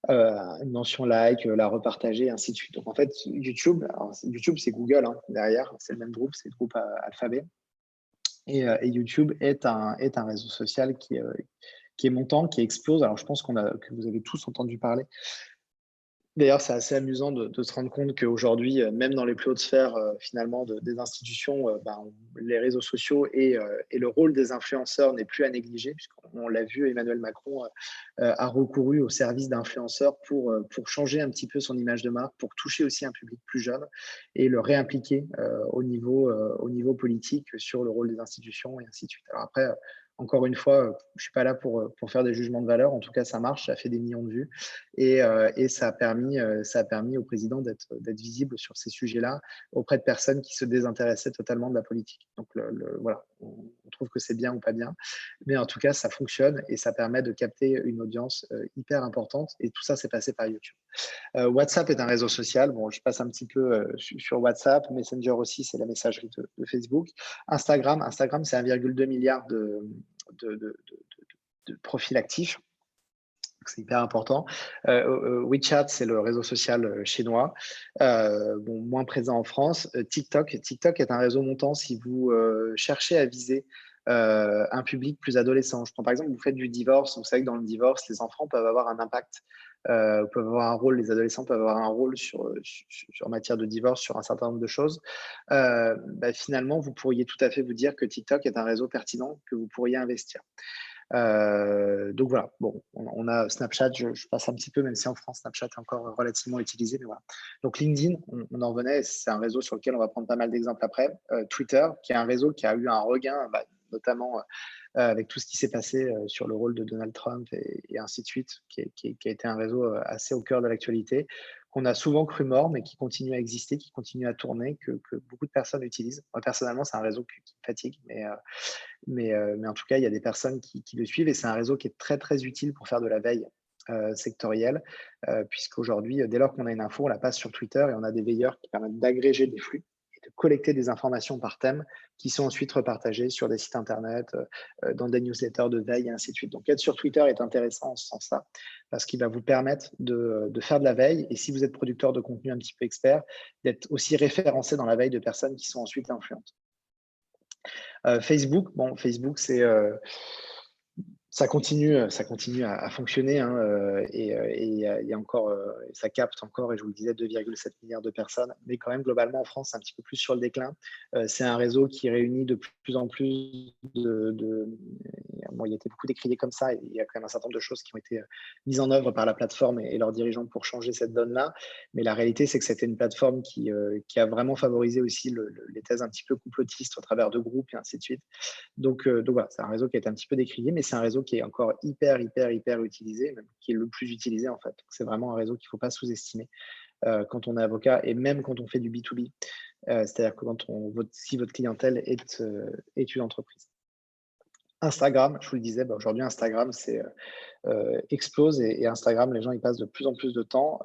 une mention like, la repartager, ainsi de suite. Donc en fait, YouTube, c'est Google derrière, c'est le même groupe, c'est le groupe Alphabet. Et YouTube est un réseau social qui est montant, qui explose. Alors je pense que vous avez tous entendu parler D'ailleurs, c'est assez amusant de se rendre compte qu'aujourd'hui, même dans les plus hautes sphères, finalement des institutions, les réseaux sociaux et le rôle des influenceurs n'est plus à négliger puisqu'on l'a vu, Emmanuel Macron, a recouru au service d'influenceurs pour changer un petit peu son image de marque, pour toucher aussi un public plus jeune et le réimpliquer, au niveau politique sur le rôle des institutions et ainsi de suite. Alors après, encore une fois, je suis pas là pour faire des jugements de valeur. En tout cas, ça marche, ça fait des millions de vues et ça a permis au président d'être visible sur ces sujets-là auprès de personnes qui se désintéressaient totalement de la politique. Donc voilà, on trouve que c'est bien ou pas bien, mais en tout cas, ça fonctionne et ça permet de capter une audience hyper importante. Et tout ça, c'est passé par YouTube. WhatsApp est un réseau social. Bon, je passe un petit peu sur WhatsApp. Messenger aussi, c'est la messagerie de Facebook. Instagram, c'est 1,2 milliard de, de, de, de profils actifs. C'est hyper important. WeChat, c'est le réseau social chinois, bon, moins présent en France. TikTok est un réseau montant si vous cherchez à viser un public plus adolescent. Je prends par exemple, vous faites du divorce. Vous savez que dans le divorce, les enfants peuvent avoir un impact, peuvent avoir un rôle, les adolescents peuvent avoir un rôle en matière de divorce sur un certain nombre de choses. Finalement, vous pourriez tout à fait vous dire que TikTok est un réseau pertinent que vous pourriez investir. Donc voilà, bon, on a Snapchat, je passe un petit peu, même si en France, Snapchat est encore relativement utilisé, mais voilà. Donc LinkedIn, on en revenait, c'est un réseau sur lequel on va prendre pas mal d'exemples après. Twitter, qui est un réseau qui a eu un regain, notamment avec tout ce qui s'est passé sur le rôle de Donald Trump et ainsi de suite, qui a été un réseau assez au cœur de l'actualité, qu'on a souvent cru mort, mais qui continue à exister, qui continue à tourner, que beaucoup de personnes utilisent. Moi, personnellement, c'est un réseau qui me fatigue, mais en tout cas, il y a des personnes qui le suivent et c'est un réseau qui est très, très utile pour faire de la veille sectorielle, puisqu'aujourd'hui, dès lors qu'on a une info, on la passe sur Twitter et on a des veilleurs qui permettent d'agréger des flux et de collecter des informations par thème qui sont ensuite repartagées sur des sites internet, dans des newsletters de veille et ainsi de suite. Donc, être sur Twitter est intéressant en ce sens-là, parce qu'il va vous permettre de faire de la veille et si vous êtes producteur de contenu un petit peu expert, d'être aussi référencé dans la veille de personnes qui sont ensuite influentes. Facebook, ça continue à fonctionner, hein, et il y a encore, ça capte encore, et je vous le disais, 2,7 milliards de personnes. Mais quand même, globalement, en France, c'est un petit peu plus sur le déclin. C'est un réseau qui réunit de plus en plus bon, il a été beaucoup décrié comme ça, et il y a quand même un certain nombre de choses qui ont été mises en œuvre par la plateforme et leurs dirigeants pour changer cette donne-là. Mais la réalité, c'est que c'était une plateforme qui a vraiment favorisé aussi les thèses un petit peu complotistes au travers de groupes et ainsi de suite. Donc voilà, c'est un réseau qui a été un petit peu décrié, mais c'est un réseau qui est encore hyper, hyper, hyper utilisé, même qui est le plus utilisé en fait. C'est vraiment un réseau qu'il ne faut pas sous-estimer quand on est avocat et même quand on fait du B2B. C'est-à-dire que si votre clientèle est une entreprise. Instagram, je vous le disais, aujourd'hui Instagram explose et Instagram, les gens y passent de plus en plus de temps.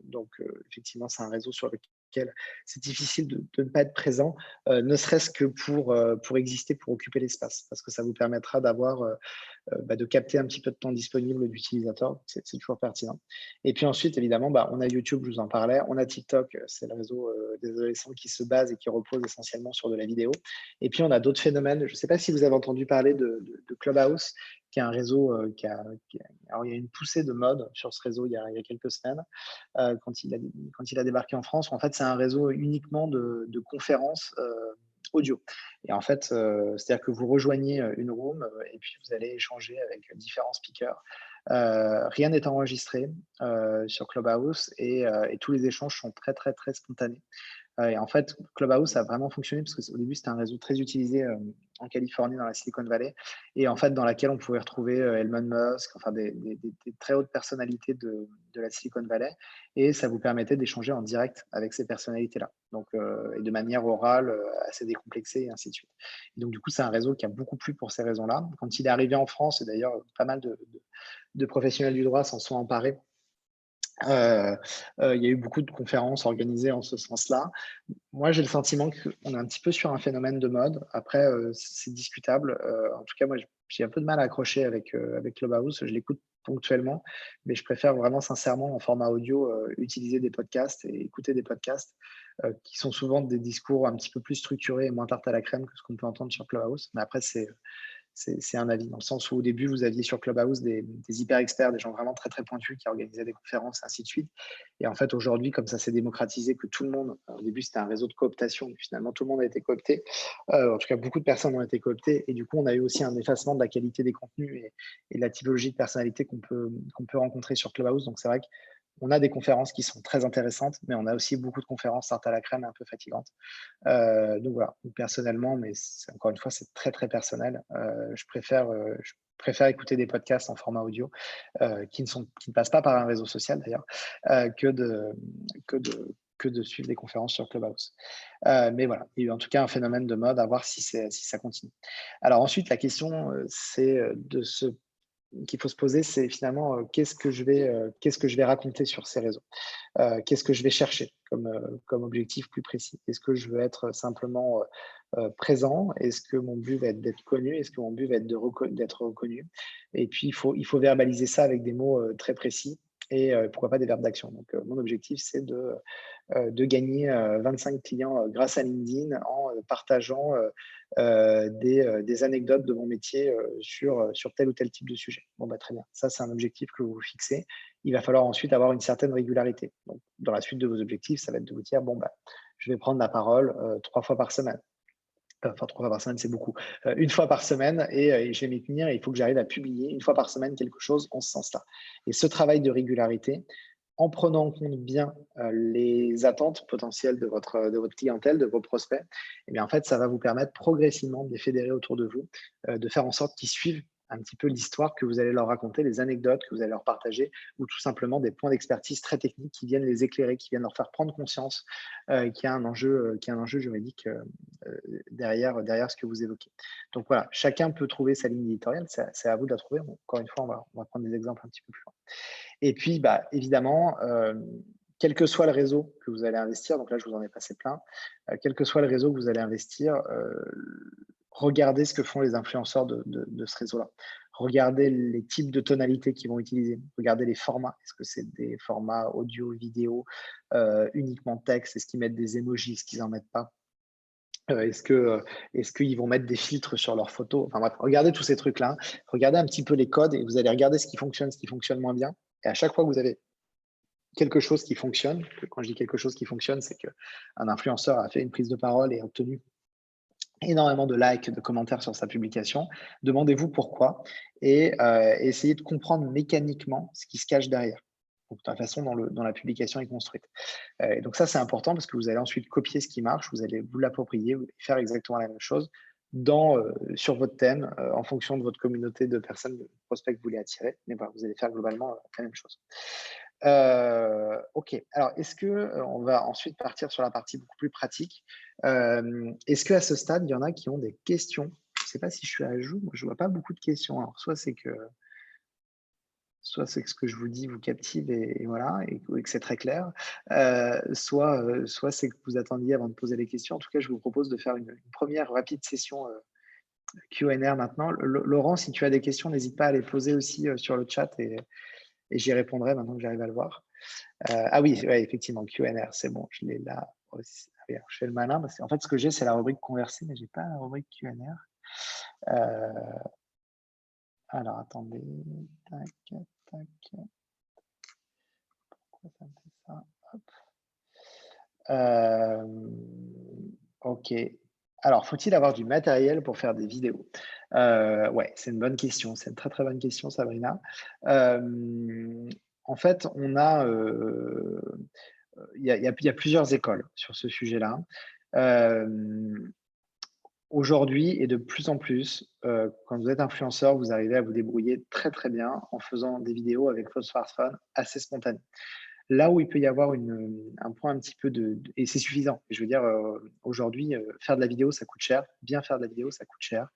Donc effectivement, c'est un réseau sur lequel c'est difficile de ne pas être présent, ne serait-ce que pour exister, pour occuper l'espace, parce que ça vous permettra de capter un petit peu de temps disponible d'utilisateur. C'est toujours pertinent. Et puis ensuite, évidemment, on a YouTube, je vous en parlais. On a TikTok, c'est le réseau des adolescents qui se base et qui repose essentiellement sur de la vidéo. Et puis, on a d'autres phénomènes. Je ne sais pas si vous avez entendu parler de Clubhouse, qui est un réseau alors, il y a une poussée de mode sur ce réseau il y a quelques semaines, quand il a débarqué en France. En fait, c'est un réseau uniquement de conférences audio. Et en fait, c'est-à-dire que vous rejoignez une room et puis vous allez échanger avec différents speakers. Rien n'est enregistré sur Clubhouse et tous les échanges sont très, très, très spontanés. Et en fait, Clubhouse a vraiment fonctionné parce qu'au début, c'était un réseau très utilisé en Californie, dans la Silicon Valley, et en fait, dans laquelle on pouvait retrouver Elon Musk, enfin des très hautes personnalités de la Silicon Valley, et ça vous permettait d'échanger en direct avec ces personnalités-là, donc et de manière orale, assez décomplexée, et ainsi de suite. Et donc, du coup, c'est un réseau qui a beaucoup plu pour ces raisons-là. Quand il est arrivé en France, et d'ailleurs, pas mal de professionnels du droit s'en sont emparés. Il y a eu beaucoup de conférences organisées en ce sens-là. Moi, j'ai le sentiment qu'on est un petit peu sur un phénomène de mode. Après, c'est discutable. En tout cas, moi, j'ai un peu de mal à accrocher avec Clubhouse. Je l'écoute ponctuellement, mais je préfère vraiment sincèrement en format audio utiliser des podcasts et écouter des podcasts qui sont souvent des discours un petit peu plus structurés et moins tarte à la crème que ce qu'on peut entendre sur Clubhouse. Mais après, c'est un avis, dans le sens où au début, vous aviez sur Clubhouse des hyper experts, des gens vraiment très, très pointus qui organisaient des conférences, ainsi de suite. Et en fait, aujourd'hui, comme ça s'est démocratisé, que tout le monde, au début, c'était un réseau de cooptation, mais finalement, tout le monde a été coopté. En tout cas, beaucoup de personnes ont été cooptées. Et du coup, on a eu aussi un effacement de la qualité des contenus et de la typologie de personnalité qu'on peut rencontrer sur Clubhouse. Donc, c'est vrai qu'on a des conférences qui sont très intéressantes, mais on a aussi beaucoup de conférences tarte à la crème et un peu fatigantes. Donc voilà, personnellement, mais encore une fois, c'est très, très personnel. Je préfère écouter des podcasts en format audio qui ne passent pas par un réseau social d'ailleurs, que de suivre des conférences sur Clubhouse. Mais voilà, il y a eu en tout cas un phénomène de mode, à voir si ça continue. Alors ensuite, la question, c'est qu'il faut se poser, c'est finalement qu'est-ce que je vais raconter sur ces réseaux. Qu'est-ce que je vais chercher comme objectif plus précis? Est-ce que je veux être simplement présent? Est-ce que mon but va être d'être connu? Est-ce que mon but va être d'être reconnu? Et puis, il faut verbaliser ça avec des mots très précis et pourquoi pas des verbes d'action. Donc, mon objectif, c'est de gagner 25 clients grâce à LinkedIn en partageant des anecdotes de mon métier sur tel ou tel type de sujet. Bon, bah, très bien. Ça, c'est un objectif que vous vous fixez. Il va falloir ensuite avoir une certaine régularité. Donc, dans la suite de vos objectifs, ça va être de vous dire, bon, bah, je vais prendre la parole 3 fois par semaine. Enfin, 3 fois par semaine, c'est beaucoup. Une fois par semaine et je vais m'y tenir et il faut que j'arrive à publier une fois par semaine quelque chose en ce sens-là. Et ce travail de régularité, en prenant en compte bien les attentes potentielles de votre clientèle, de vos prospects, eh bien, en fait, ça va vous permettre progressivement de les fédérer autour de vous, de faire en sorte qu'ils suivent un petit peu l'histoire que vous allez leur raconter, les anecdotes que vous allez leur partager, ou tout simplement des points d'expertise très techniques qui viennent les éclairer, qui viennent leur faire prendre conscience qu'il y a un enjeu juridique derrière ce que vous évoquez. Donc voilà, chacun peut trouver sa ligne éditoriale, c'est à vous de la trouver. Bon, encore une fois, on va prendre des exemples un petit peu plus loin. Et puis, bah, évidemment, quel que soit le réseau que vous allez investir, donc là, je vous en ai passé plein, quel que soit le réseau que vous allez investir, regardez ce que font les influenceurs de ce réseau-là. Regardez les types de tonalités qu'ils vont utiliser. Regardez les formats. Est-ce que c'est des formats audio, vidéo, uniquement texte? Est-ce qu'ils mettent des emojis? Est-ce qu'ils n'en mettent pas? Est-ce qu'ils vont mettre des filtres sur leurs photos? Enfin bref, regardez tous ces trucs-là. Regardez un petit peu les codes et vous allez regarder ce qui fonctionne moins bien. Et à chaque fois que vous avez quelque chose qui fonctionne, quand je dis quelque chose qui fonctionne, c'est qu'un influenceur a fait une prise de parole et a obtenu énormément de likes, de commentaires sur sa publication, demandez-vous pourquoi et essayez de comprendre mécaniquement ce qui se cache derrière. Donc, de la façon dont la publication est construite. Et donc ça, c'est important parce que vous allez ensuite copier ce qui marche, vous allez vous l'approprier, vous allez faire exactement la même chose sur votre thème, en fonction de votre communauté de personnes, de prospects que vous voulez attirer. Mais voilà, vous allez faire globalement la même chose. OK. Alors, est-ce que on va ensuite partir sur la partie beaucoup plus pratique. Est-ce qu'à ce stade, il y en a qui ont des questions? Je ne sais pas si je suis à jour. Moi, je vois pas beaucoup de questions. Alors, soit c'est que ce que je vous dis vous captive et voilà et que c'est très clair, soit c'est que vous attendiez avant de poser les questions. En tout cas, je vous propose de faire une première rapide session, Q&A maintenant. Laurent, si tu as des questions, n'hésite pas à les poser aussi, sur le chat et j'y répondrai maintenant que j'arrive à le voir. Ah oui, ouais, effectivement, Q&A, c'est bon, je l'ai là aussi. Ah oui, alors je fais le malin parce qu'en fait, ce que j'ai, c'est la rubrique converser, mais j'ai pas la rubrique Q&A. Alors attendez, tac, tac, pourquoi ça me fait ça? Hop. OK. Alors, faut-il avoir du matériel pour faire des vidéos? Ouais, c'est une bonne question. C'est une très, très bonne question, Sabrina. En fait, il y a plusieurs écoles sur ce sujet-là. Hem, Aujourd'hui et de plus en plus, quand vous êtes influenceur, vous arrivez à vous débrouiller très, très bien en faisant des vidéos avec votre smartphone assez spontanées. Là où il peut y avoir un point un petit peu et c'est suffisant. Je veux dire, aujourd'hui, faire de la vidéo, ça coûte cher. Bien faire de la vidéo, ça coûte cher.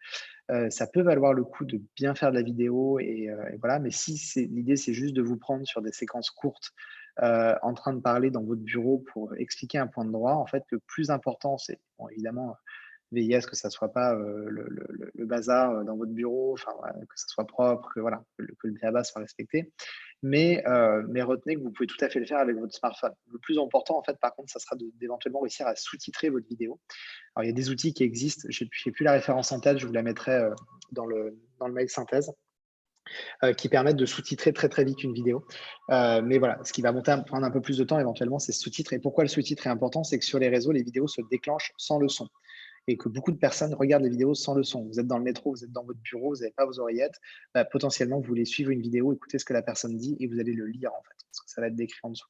Ça peut valoir le coup de bien faire de la vidéo et voilà, mais si l'idée, c'est juste de vous prendre sur des séquences courtes, en train de parler dans votre bureau pour expliquer un point de droit, en fait, le plus important, c'est bon, évidemment, veiller à ce que ça soit pas, le bazar, dans votre bureau, enfin, voilà, que ça soit propre, que voilà, que le b.a-ba soit respecté. Mais retenez que vous pouvez tout à fait le faire avec votre smartphone. Le plus important, en fait, par contre, ça sera d'éventuellement réussir à sous-titrer votre vidéo. Alors, il y a des outils qui existent, je n'ai plus la référence en tête, je vous la mettrai dans le mail synthèse. Qui permettent de sous-titrer très très vite une vidéo. Mais voilà, ce qui va prendre un peu plus de temps éventuellement, c'est ce sous-titre. Et pourquoi le sous-titre est important, c'est que sur les réseaux, les vidéos se déclenchent sans le son. Et que beaucoup de personnes regardent les vidéos sans le son. Vous êtes dans le métro, vous êtes dans votre bureau, vous n'avez pas vos oreillettes, bah, potentiellement vous voulez suivre une vidéo, écouter ce que la personne dit et vous allez le lire en fait, parce que ça va être décrit en dessous.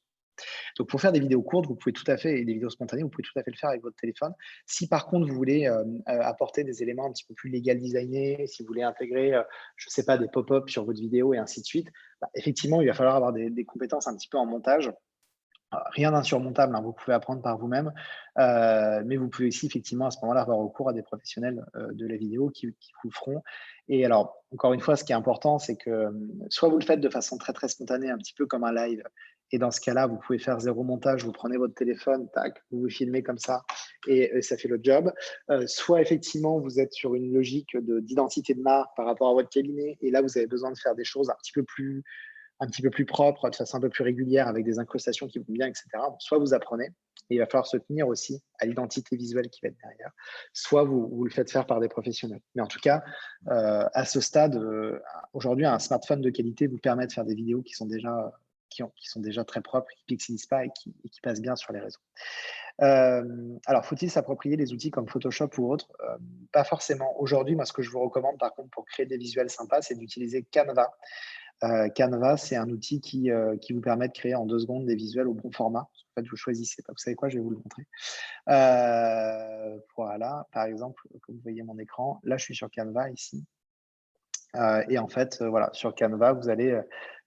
Donc, pour faire des vidéos courtes, vous pouvez tout à fait, et des vidéos spontanées, vous pouvez tout à fait le faire avec votre téléphone. Si par contre, vous voulez apporter des éléments un petit peu plus légal designés, si vous voulez intégrer, je ne sais pas, des pop-up sur votre vidéo et ainsi de suite, bah, effectivement, il va falloir avoir des compétences un petit peu en montage. Rien d'insurmontable, hein, vous pouvez apprendre par vous-même, mais vous pouvez aussi effectivement à ce moment-là avoir recours à des professionnels de la vidéo qui vous le feront. Et alors, encore une fois, ce qui est important, c'est que soit vous le faites de façon très très spontanée, un petit peu comme un live, et dans ce cas-là, vous pouvez faire zéro montage, vous prenez votre téléphone, tac, vous vous filmez comme ça, et ça fait le job. Soit effectivement, vous êtes sur une logique d'identité de marque par rapport à votre cabinet, et là, vous avez besoin de faire des choses un petit peu plus propre, de façon un peu plus régulière, avec des incrustations qui vont bien, etc. Donc, soit vous apprenez, et il va falloir se tenir aussi à l'identité visuelle qui va être derrière, soit vous le faites faire par des professionnels. Mais en tout cas, à ce stade, aujourd'hui, un smartphone de qualité vous permet de faire des vidéos qui sont déjà très propres, qui ne pixelisent pas et qui passent bien sur les réseaux. Alors, faut-il s'approprier les outils comme Photoshop ou autres? Pas forcément. Aujourd'hui, moi, ce que je vous recommande, par contre, pour créer des visuels sympas, c'est d'utiliser Canva. Canva, c'est un outil qui vous permet de créer en 2 secondes des visuels au bon format. En fait, vous choisissez, vous savez quoi? Je vais vous le montrer. Voilà, par exemple, comme vous voyez mon écran, là, je suis sur Canva ici. Et en fait, voilà, sur Canva, vous allez,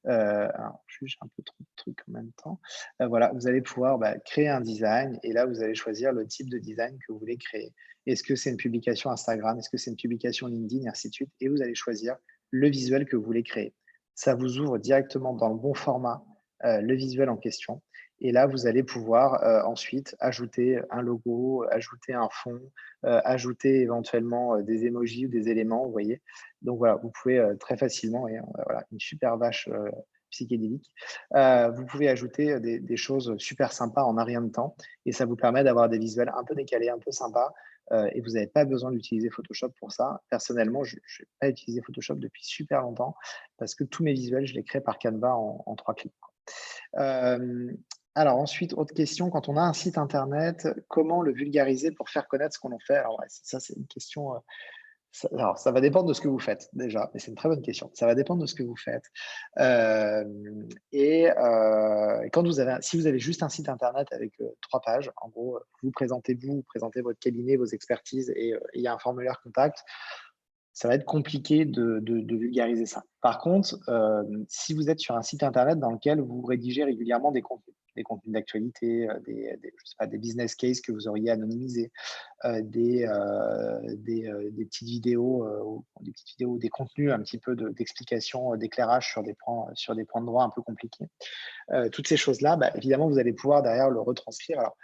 alors j'ai un peu trop de trucs en même temps. Voilà, vous allez pouvoir, créer un design et là, vous allez choisir le type de design que vous voulez créer. Est-ce que c'est une publication Instagram? Est-ce que c'est une publication LinkedIn? Et ainsi de suite. Et vous allez choisir le visuel que vous voulez créer. Ça vous ouvre directement dans le bon format, le visuel en question. Et là, vous allez pouvoir, ensuite ajouter un logo, ajouter un fond, ajouter éventuellement, des emojis ou des éléments, vous voyez? Donc voilà, vous pouvez, très facilement et voilà, une super vache, psychédélique. Vous pouvez ajouter, des choses super sympas en un rien de temps et ça vous permet d'avoir des visuels un peu décalés, un peu sympas, et vous n'avez pas besoin d'utiliser Photoshop pour ça. Personnellement, je n'ai pas utilisé Photoshop depuis super longtemps parce que tous mes visuels, je les crée par Canva en 3 clics, quoi. Alors ensuite, autre question, quand on a un site internet, comment le vulgariser pour faire connaître ce qu'on en fait? Alors ouais, ça, c'est une question, ça va dépendre de ce que vous faites déjà, mais c'est une très bonne question. Ça va dépendre de ce que vous faites. Quand si vous avez juste un site internet avec 3 pages, en gros, vous présentez votre cabinet, vos expertises et il y a un formulaire contact, ça va être compliqué de vulgariser ça. Par contre, si vous êtes sur un site internet dans lequel vous rédigez régulièrement des contenus d'actualité, je sais pas, des business cases que vous auriez anonymisés, des petites vidéos, des contenus un petit peu d'explication, d'éclairage sur des points de droit un peu compliqués. Toutes ces choses-là, évidemment, vous allez pouvoir derrière le retranscrire. Alors,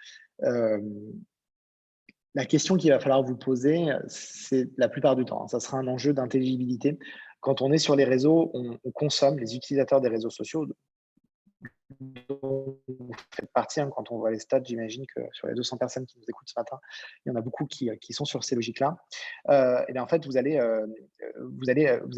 la question qu'il va falloir vous poser, c'est la plupart du temps, hein, ça sera un enjeu d'intelligibilité. Quand on est sur les réseaux, on consomme, les utilisateurs des réseaux sociaux dont vous faites partie, hein, quand on voit les stats, j'imagine que sur les 200 personnes qui nous écoutent ce matin, il y en a beaucoup qui sont sur ces logiques-là. Et bien en fait, vous allez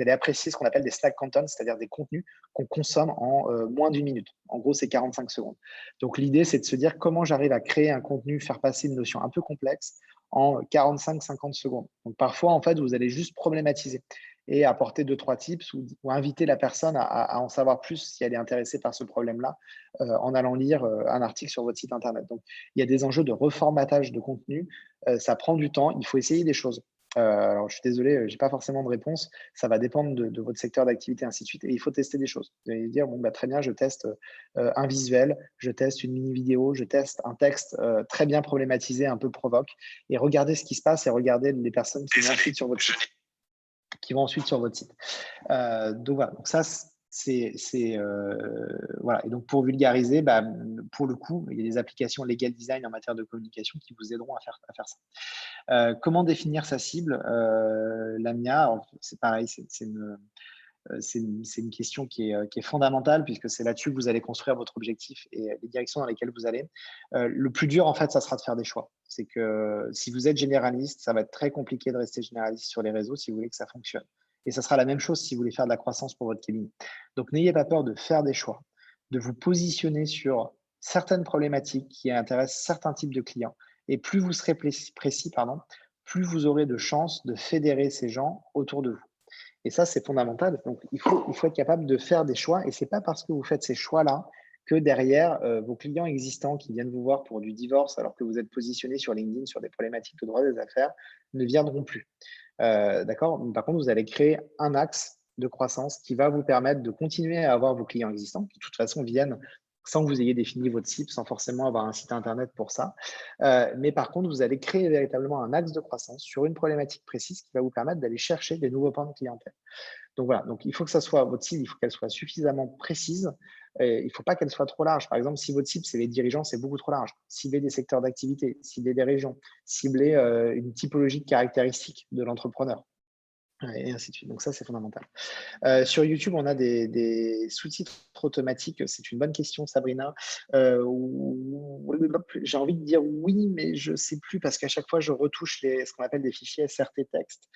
apprécier ce qu'on appelle des snack content, c'est-à-dire des contenus qu'on consomme en moins d'une minute. En gros, c'est 45 secondes. Donc l'idée, c'est de se dire comment j'arrive à créer un contenu, faire passer une notion un peu complexe en 45-50 secondes. Donc parfois, en fait, vous allez juste problématiser et apporter 2-3 tips ou inviter la personne à en savoir plus si elle est intéressée par ce problème-là, en allant lire un article sur votre site internet. Donc, il y a des enjeux de reformatage de contenu. Ça prend du temps. Il faut essayer des choses. Alors, je suis désolé, je n'ai pas forcément de réponse. Ça va dépendre de votre secteur d'activité, ainsi de suite. Et il faut tester des choses. Vous allez dire, bon, très bien, je teste un visuel, je teste une mini vidéo, je teste un texte très bien problématisé, un peu provoque. Et regardez ce qui se passe et regardez les personnes qui vont ensuite sur votre site. Donc voilà, donc ça, voilà. Et donc pour vulgariser, pour le coup, il y a des applications legal design en matière de communication qui vous aideront à faire ça. Comment définir sa cible? La mia, c'est pareil, c'est une question qui est fondamentale puisque c'est là-dessus que vous allez construire votre objectif et les directions dans lesquelles vous allez. Le plus dur, en fait, ça sera de faire des choix. C'est que si vous êtes généraliste, ça va être très compliqué de rester généraliste sur les réseaux si vous voulez que ça fonctionne. Et ça sera la même chose si vous voulez faire de la croissance pour votre cabinet. Donc, n'ayez pas peur de faire des choix, de vous positionner sur certaines problématiques qui intéressent certains types de clients. Et plus vous serez précis, pardon, plus vous aurez de chances de fédérer ces gens autour de vous. Et ça, c'est fondamental. Donc, il faut être capable de faire des choix. Et ce n'est pas parce que vous faites ces choix-là que derrière, vos clients existants qui viennent vous voir pour du divorce, alors que vous êtes positionné sur LinkedIn sur des problématiques de droit des affaires, ne viendront plus. D'accord? Par contre, vous allez créer un axe de croissance qui va vous permettre de continuer à avoir vos clients existants, qui de toute façon viennent sans que vous ayez défini votre cible, sans forcément avoir un site internet pour ça. Mais par contre, vous allez créer véritablement un axe de croissance sur une problématique précise qui va vous permettre d'aller chercher des nouveaux points de clientèle. Donc voilà, donc il faut que ça soit votre cible, il faut qu'elle soit suffisamment précise. Il ne faut pas qu'elle soit trop large. Par exemple, si votre cible, c'est les dirigeants, c'est beaucoup trop large. Cibler des secteurs d'activité, cibler des régions, cibler une typologie de caractéristiques de l'entrepreneur, et ainsi de suite. Donc ça, c'est fondamental. Sur YouTube, on a des sous-titres automatiques. C'est une bonne question, Sabrina. J'ai envie de dire oui, mais je ne sais plus parce qu'à chaque fois, je retouche ce qu'on appelle des fichiers SRT texte.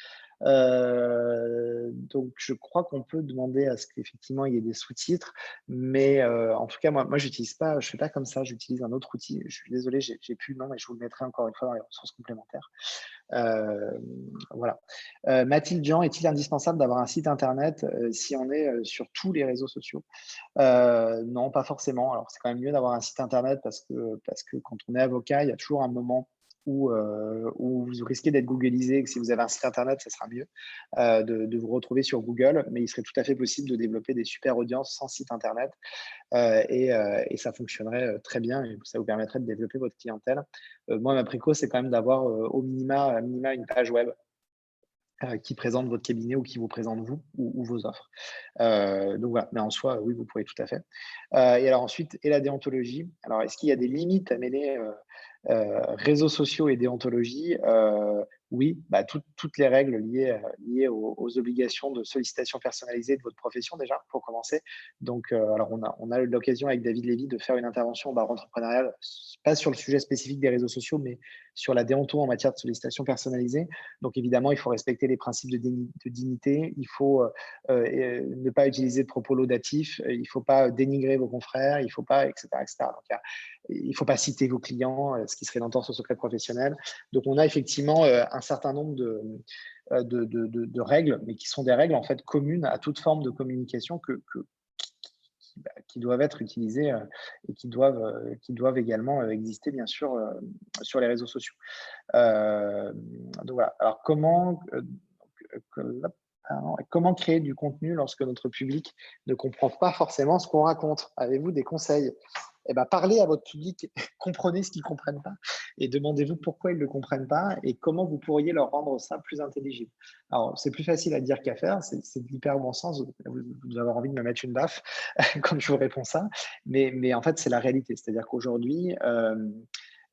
Donc, je crois qu'on peut demander à ce qu'effectivement il y ait des sous-titres, mais en tout cas, moi j'utilise pas, je fais pas comme ça, j'utilise un autre outil. Je suis désolé, j'ai plus le nom, mais je vous le mettrai encore une fois dans les ressources complémentaires. Euh, voilà. Mathilde Jean, est-il indispensable d'avoir un site internet si on est sur tous les réseaux sociaux? Non, pas forcément. Alors, c'est quand même mieux d'avoir un site internet parce que quand on est avocat, il y a toujours un moment où vous risquez d'être googlisé et que si vous avez un site internet, ça sera mieux de vous retrouver sur Google, mais il serait tout à fait possible de développer des super audiences sans site internet et ça fonctionnerait très bien et ça vous permettrait de développer votre clientèle. Moi, ma préco, c'est quand même d'avoir au minima une page web qui présente votre cabinet ou qui vous présente vous ou vos offres. Donc voilà, mais en soi, oui, vous pouvez tout à fait. Et alors ensuite, et la déontologie. Alors, est-ce qu'il y a des limites à mêler réseaux sociaux et déontologie? Oui, bah, toutes les règles liées aux obligations de sollicitation personnalisée de votre profession déjà, pour commencer. Donc, alors on a eu l'occasion avec David Lévy de faire une intervention au barreau entrepreneurial, pas sur le sujet spécifique des réseaux sociaux, mais sur la déonto en matière de sollicitation personnalisée. Donc évidemment, il faut respecter les principes de dignité, il faut ne pas utiliser de propos laudatifs, il ne faut pas dénigrer vos confrères, il ne faut pas, etc. etc. Donc, il ne faut pas citer vos clients, ce qui serait l'entorse au secret professionnel. Donc on a effectivement un certain nombre de règles, mais qui sont des règles en fait communes à toute forme de communication qui doivent être utilisées et qui doivent également exister bien sûr sur les réseaux sociaux. Donc voilà. Alors comment créer du contenu lorsque notre public ne comprend pas forcément ce qu'on raconte? Avez-vous des conseils? Eh ben, parlez à votre public, comprenez ce qu'ils ne comprennent pas et demandez-vous pourquoi ils ne le comprennent pas et comment vous pourriez leur rendre ça plus intelligible. Alors, c'est plus facile à dire qu'à faire, c'est de l'hyper bon sens. Vous devez avoir envie de me mettre une baffe quand je vous réponds ça, mais en fait, c'est la réalité. C'est-à-dire qu'aujourd'hui,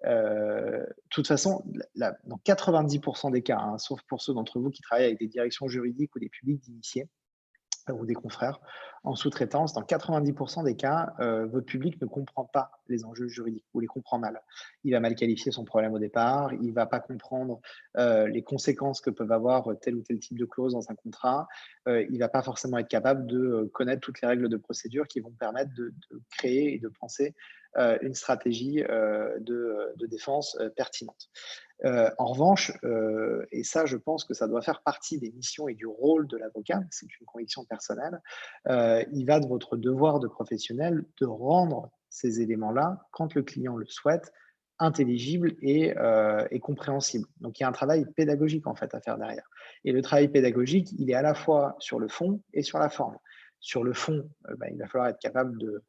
de toute façon, dans 90% des cas, hein, sauf pour ceux d'entre vous qui travaillent avec des directions juridiques ou des publics d'initiés, ou des confrères en sous-traitance, dans 90% des cas, votre public ne comprend pas les enjeux juridiques ou les comprend mal. Il va mal qualifier son problème au départ, il ne va pas comprendre les conséquences que peuvent avoir tel ou tel type de clause dans un contrat, il ne va pas forcément être capable de connaître toutes les règles de procédure qui vont permettre de créer et de penser une stratégie de défense pertinente. En revanche, et ça, je pense que ça doit faire partie des missions et du rôle de l'avocat, c'est une conviction personnelle, il va de votre devoir de professionnel de rendre ces éléments-là, quand le client le souhaite, intelligibles et compréhensibles. Donc, il y a un travail pédagogique, en fait, à faire derrière. Et le travail pédagogique, il est à la fois sur le fond et sur la forme. Sur le fond, il va falloir être capable de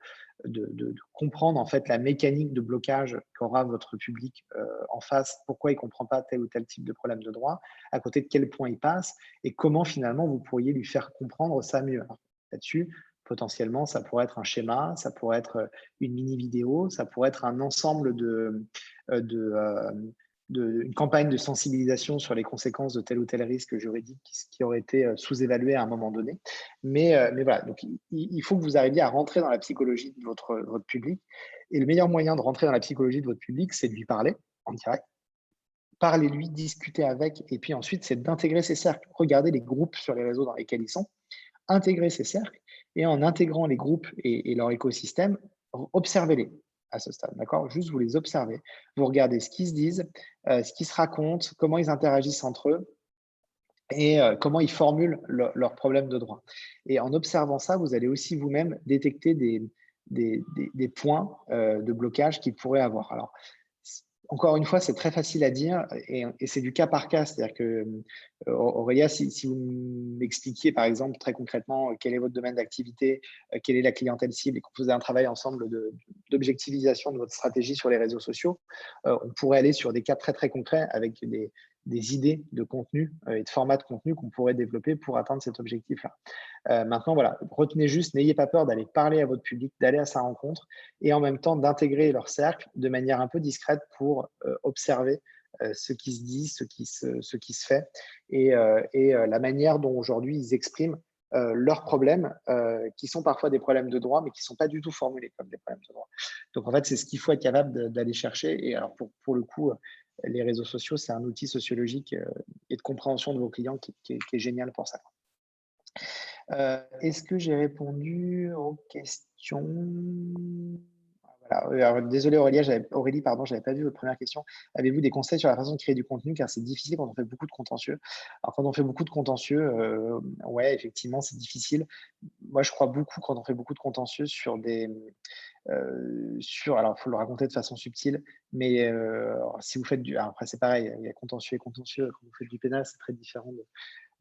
comprendre en fait la mécanique de blocage qu'aura votre public en face, pourquoi il ne comprend pas tel ou tel type de problème de droit, à côté de quel point il passe et comment finalement vous pourriez lui faire comprendre ça mieux. Alors, là-dessus, potentiellement, ça pourrait être un schéma, ça pourrait être une mini vidéo, ça pourrait être un ensemble de une campagne de sensibilisation sur les conséquences de tel ou tel risque juridique qui aurait été sous-évalué à un moment donné. Mais voilà, donc il faut que vous arriviez à rentrer dans la psychologie de votre public. Et le meilleur moyen de rentrer dans la psychologie de votre public, c'est de lui parler en direct. Parlez-lui, discutez avec, et puis ensuite, c'est d'intégrer ces cercles. Regardez les groupes sur les réseaux dans lesquels ils sont, intégrer ces cercles, et en intégrant les groupes et leur écosystème, observez-les à ce stade, d'accord? Juste, vous les observez, vous regardez ce qu'ils se disent, ce qu'ils se racontent, comment ils interagissent entre eux et comment ils formulent leurs problèmes de droit. Et en observant ça, vous allez aussi vous-même détecter des points de blocage qu'ils pourraient avoir. Alors, encore une fois, c'est très facile à dire et c'est du cas par cas. C'est-à-dire que, Aurélia, si vous m'expliquiez, par exemple, très concrètement, quel est votre domaine d'activité, quelle est la clientèle cible et qu'on faisait un travail ensemble d'objectivisation de votre stratégie sur les réseaux sociaux, on pourrait aller sur des cas très, très concrets avec des idées de contenu et de format de contenu qu'on pourrait développer pour atteindre cet objectif-là. Maintenant, voilà, retenez juste, n'ayez pas peur d'aller parler à votre public, d'aller à sa rencontre et en même temps d'intégrer leur cercle de manière un peu discrète pour observer ce qui se dit, ce qui se fait et la manière dont aujourd'hui ils expriment leurs problèmes, qui sont parfois des problèmes de droit, mais qui ne sont pas du tout formulés comme des problèmes de droit. Donc en fait, c'est ce qu'il faut être capable d'aller chercher. Et alors pour le coup, les réseaux sociaux, c'est un outil sociologique et de compréhension de vos clients qui est génial pour ça. Est-ce que j'ai répondu aux questions? Voilà, alors désolé Aurélie, pardon, j'avais pas vu votre première question. Avez-vous des conseils sur la façon de créer du contenu? Car c'est difficile quand on fait beaucoup de contentieux. Alors quand on fait beaucoup de contentieux, ouais, effectivement, c'est difficile. Moi, je crois beaucoup quand on fait beaucoup de contentieux alors il faut le raconter de façon subtile, mais si vous faites alors après c'est pareil, il y a contentieux et contentieux. Quand vous faites du pénal, c'est très différent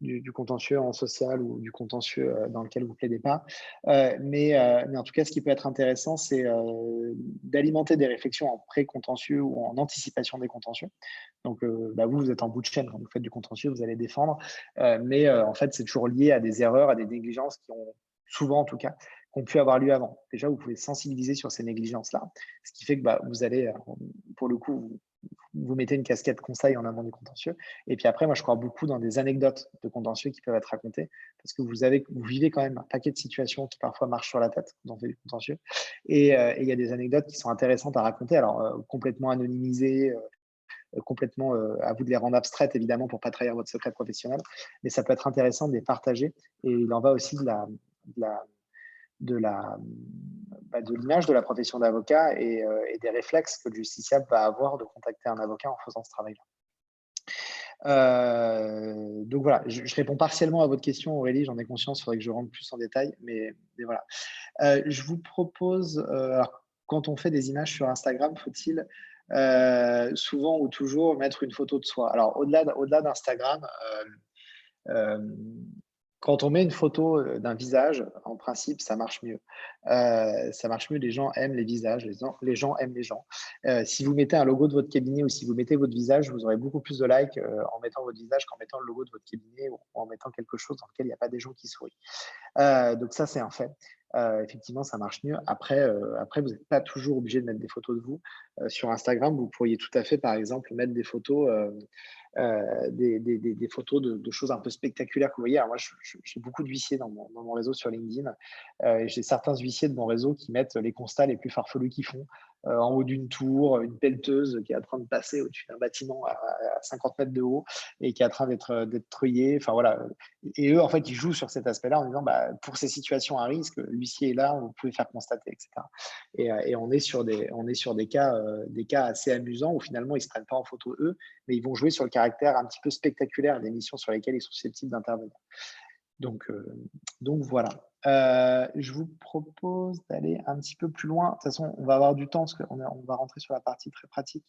du contentieux en social ou du contentieux dans lequel vous plaidez pas. Mais en tout cas, ce qui peut être intéressant, c'est d'alimenter des réflexions en pré-contentieux ou en anticipation des contentieux. Donc, vous êtes en bout de chaîne quand vous faites du contentieux, vous allez défendre. Mais en fait, c'est toujours lié à des erreurs, à des négligences qui ont souvent, en tout cas, qui ont pu avoir lieu avant. Déjà, vous pouvez sensibiliser sur ces négligences-là, ce qui fait que vous allez, pour le coup, vous mettez une casquette conseil en amont du contentieux. Et puis après, moi, je crois beaucoup dans des anecdotes de contentieux qui peuvent être racontées parce que vous vivez quand même un paquet de situations qui parfois marchent sur la tête quand on fait du contentieux. Et il y a des anecdotes qui sont intéressantes à raconter, alors complètement anonymisées, complètement à vous de les rendre abstraites, évidemment, pour ne pas trahir votre secret professionnel. Mais ça peut être intéressant de les partager. Et il en va aussi de la, de la, de l'image de la profession d'avocat et des réflexes que le justiciable va avoir de contacter un avocat en faisant ce travail-là. Donc voilà, je réponds partiellement à votre question, Aurélie, j'en ai conscience, il faudrait que je rentre plus en détail, mais voilà. Je vous propose, alors, quand on fait des images sur Instagram, faut-il souvent ou toujours mettre une photo de soi? Alors, au-delà d'Instagram, euh, quand on met une photo d'un visage, en principe, ça marche mieux. Ça marche mieux, les gens aiment les visages, les gens aiment les gens. Si vous mettez un logo de votre cabinet ou si vous mettez votre visage, vous aurez beaucoup plus de likes en mettant votre visage qu'en mettant le logo de votre cabinet ou en mettant quelque chose dans lequel il n'y a pas des gens qui sourient. Donc ça, c'est un fait. Effectivement, ça marche mieux. Après, vous n'êtes pas toujours obligé de mettre des photos de vous. Sur Instagram, vous pourriez tout à fait, par exemple, mettre des photos des photos de choses un peu spectaculaires que vous voyez. Alors moi, j'ai beaucoup d'huissiers dans mon réseau sur LinkedIn. Et j'ai certains huissiers de mon réseau qui mettent les constats les plus farfelus qu'ils font. En haut d'une tour, une pelleteuse qui est en train de passer au-dessus d'un bâtiment à 50 mètres de haut et qui est en train d'être treuillé. Enfin voilà. Et eux, en fait, ils jouent sur cet aspect-là en disant, pour ces situations à risque, l'huissier est là, vous pouvez faire constater, etc. Et on est sur des cas assez amusants où finalement, ils ne se prennent pas en photo eux, mais ils vont jouer sur le caractère un petit peu spectaculaire des missions sur lesquelles ils sont susceptibles d'intervenir. Donc voilà. Je vous propose d'aller un petit peu plus loin. De toute façon, on va avoir du temps parce qu'on va rentrer sur la partie très pratique.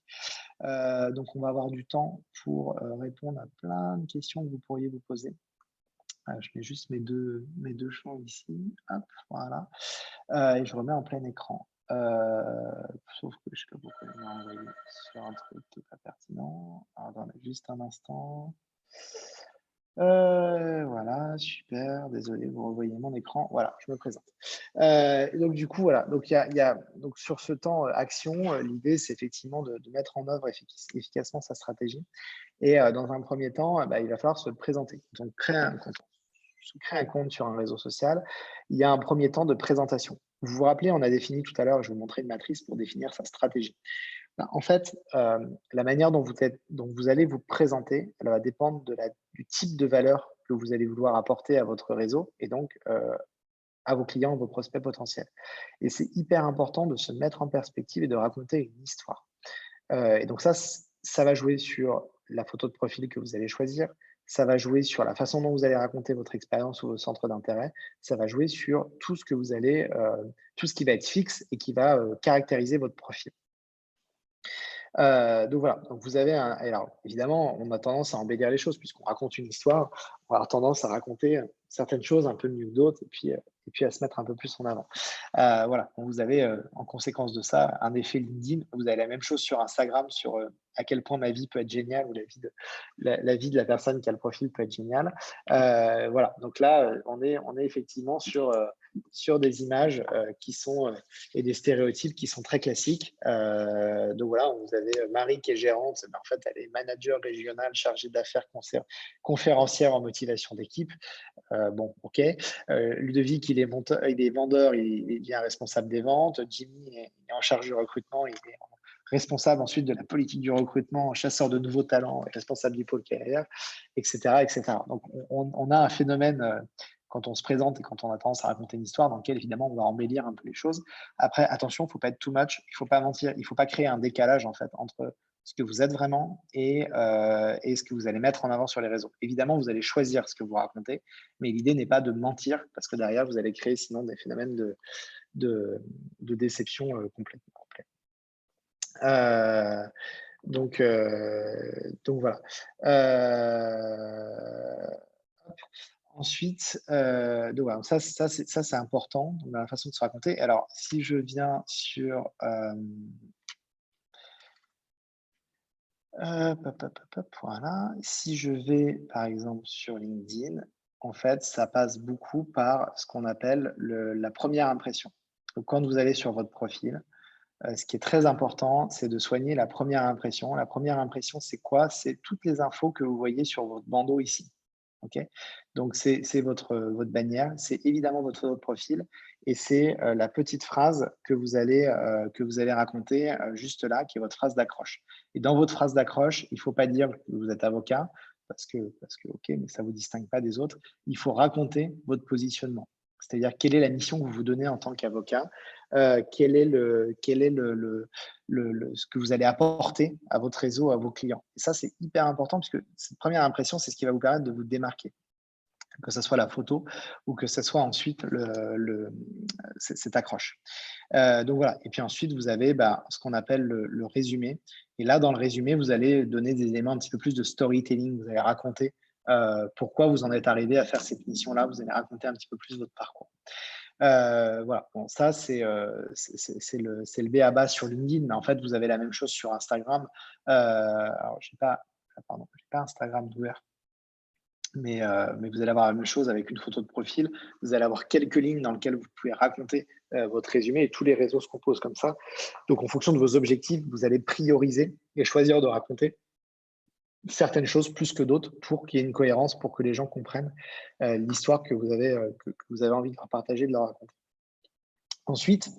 Donc, on va avoir du temps pour répondre à plein de questions que vous pourriez vous poser. Je mets juste mes deux champs ici. Hop, voilà. Et je remets en plein écran. Sauf que je ne sais pas pourquoi il m'a envoyé sur un truc qui n'est pas pertinent. Alors, attendez juste un instant. Voilà, super. Désolé, vous revoyez mon écran. Voilà, je me présente. Donc du coup, voilà. Donc donc sur ce temps action, l'idée, c'est effectivement de mettre en œuvre efficacement sa stratégie. Et dans un premier temps, bah, il va falloir se présenter. Donc quand on se crée un compte sur un réseau social, il y a un premier temps de présentation. Vous vous rappelez, on a défini tout à l'heure, je vous montrais une matrice pour définir sa stratégie. Ben, en fait, la manière dont vous allez vous présenter, elle va dépendre du type de valeur que vous allez vouloir apporter à votre réseau et donc à vos clients, vos prospects potentiels. Et c'est hyper important de se mettre en perspective et de raconter une histoire. Et donc ça va jouer sur la photo de profil que vous allez choisir, ça va jouer sur la façon dont vous allez raconter votre expérience ou vos centres d'intérêt, ça va jouer sur tout ce que vous allez, tout ce qui va être fixe et qui va, caractériser votre profil. Donc voilà, donc vous avez un et alors évidemment, on a tendance à embellir les choses puisqu'on raconte une histoire, on va avoir tendance à raconter, certaines choses un peu mieux que d'autres et puis à se mettre un peu plus en avant. Voilà, donc vous avez, en conséquence de ça, un effet LinkedIn. Vous avez la même chose sur Instagram, sur, à quel point ma vie peut être géniale ou la vie de la personne qui a le profil peut être géniale. Voilà, donc là, on est effectivement sur des images, qui sont, et des stéréotypes qui sont très classiques. Donc voilà, vous avez Marie qui est gérante, mais en fait, elle est manager régionale chargée d'affaires conférencière en motivation d'équipe. Bon, ok. Ludovic, il est vendeur, il est bien responsable des ventes. Jimmy il est en charge du recrutement, il est responsable ensuite de la politique du recrutement, chasseur de nouveaux talents, responsable du pôle carrière, etc., etc. Donc, on a un phénomène quand on se présente et quand on a tendance à raconter une histoire dans lequel, évidemment, on va embellir un peu les choses. Après, attention, il ne faut pas être too much, il ne faut pas mentir, il ne faut pas créer un décalage, en fait, entre ce que vous êtes vraiment et ce que vous allez mettre en avant sur les réseaux. Évidemment, vous allez choisir ce que vous racontez, mais l'idée n'est pas de mentir, parce que derrière, vous allez créer sinon des phénomènes de, de déception complètement. Euh, donc voilà. Ensuite, donc voilà, ça c'est important dans la façon de se raconter. Alors, si je viens sur hop, hop, hop, hop, voilà. Si je vais, par exemple, sur LinkedIn, en fait, ça passe beaucoup par ce qu'on appelle la première impression. Donc, quand vous allez sur votre profil, ce qui est très important, c'est de soigner la première impression. La première impression, c'est quoi? C'est toutes les infos que vous voyez sur votre bandeau ici. OK? Donc c'est votre bannière, c'est évidemment votre photo de profil et c'est, la petite phrase que vous allez raconter, juste là, qui est votre phrase d'accroche. Et dans votre phrase d'accroche, il ne faut pas dire que vous êtes avocat parce que OK, mais ça ne vous distingue pas des autres. Il faut raconter votre positionnement. C'est-à-dire quelle est la mission que vous vous donnez en tant qu'avocat, quel est ce que vous allez apporter à votre réseau, à vos clients. Et ça, c'est hyper important puisque cette première impression, c'est ce qui va vous permettre de vous démarquer, que ce soit la photo ou que ce soit ensuite cette accroche. Donc voilà. Et puis ensuite, vous avez ce qu'on appelle le résumé. Et là, dans le résumé, vous allez donner des éléments un petit peu plus de storytelling. Vous allez raconter pourquoi vous en êtes arrivé à faire cette mission-là. Vous allez raconter un petit peu plus votre parcours. Voilà, bon ça c'est le b.a-ba sur LinkedIn, mais en fait vous avez la même chose sur Instagram. Alors j'ai pas Instagram d'ouvert, mais vous allez avoir la même chose avec une photo de profil. Vous allez avoir quelques lignes dans lesquelles vous pouvez raconter, votre résumé et tous les réseaux se composent comme ça. Donc en fonction de vos objectifs, vous allez prioriser et choisir de raconter certaines choses plus que d'autres pour qu'il y ait une cohérence, pour que les gens comprennent, l'histoire que que vous avez envie de leur partager, de leur raconter. Ensuite,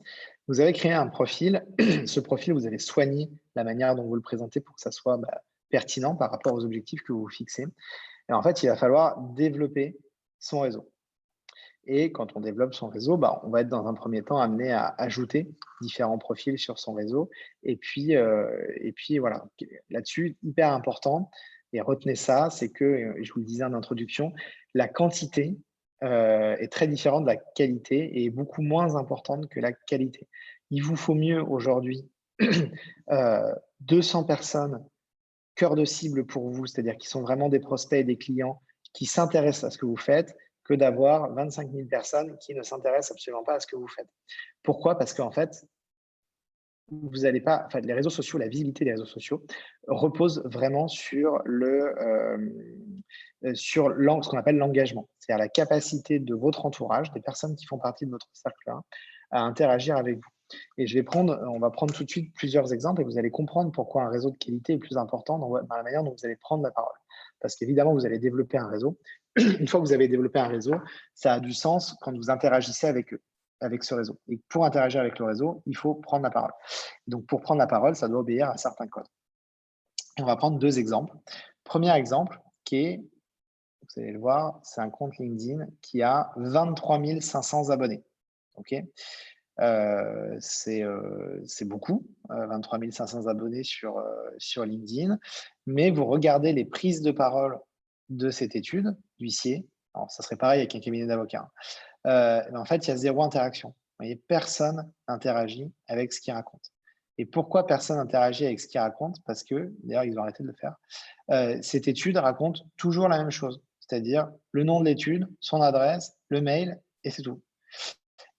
vous avez créé un profil. Ce profil, vous allez soigner la manière dont vous le présentez pour que ça soit pertinent par rapport aux objectifs que vous vous fixez. Et en fait, il va falloir développer son réseau. Et quand on développe son réseau, on va être dans un premier temps amené à ajouter différents profils sur son réseau. Et puis voilà, là-dessus, hyper important, et retenez ça, c'est que, je vous le disais en introduction, la quantité est très différente de la qualité et est beaucoup moins importante que la qualité. Il vous faut mieux aujourd'hui 200 personnes cœur de cible pour vous, c'est-à-dire qui sont vraiment des prospects et des clients qui s'intéressent à ce que vous faites, que d'avoir 25 000 personnes qui ne s'intéressent absolument pas à ce que vous faites. Pourquoi? Parce qu'en fait, vous allez pas, enfin, les réseaux sociaux, la visibilité des réseaux sociaux repose vraiment ce qu'on appelle l'engagement. C'est-à-dire la capacité de votre entourage, des personnes qui font partie de votre cercle-là, à interagir avec vous. Et on va prendre tout de suite plusieurs exemples et vous allez comprendre pourquoi un réseau de qualité est plus important dans la manière dont vous allez prendre la parole. Parce qu'évidemment, vous allez développer un réseau. Une fois que vous avez développé un réseau, ça a du sens quand vous interagissez avec eux, avec ce réseau. Et pour interagir avec le réseau, il faut prendre la parole. Donc, pour prendre la parole, ça doit obéir à certains codes. On va prendre deux exemples. Premier exemple, qui est, vous allez le voir, c'est un compte LinkedIn qui a 23 500 abonnés. OK. C'est beaucoup, 23 500 abonnés sur LinkedIn, mais vous regardez les prises de parole de cette étude d'huissier. Alors, ça serait pareil avec un cabinet d'avocats. Mais en fait, il y a zéro interaction. Vous voyez, personne n'interagit avec ce qu'il raconte. Et pourquoi personne n'interagit avec ce qu'il raconte? Parce que, d'ailleurs, ils ont arrêté de le faire. Cette étude raconte toujours la même chose, c'est-à-dire le nom de l'étude, son adresse, le mail, et c'est tout.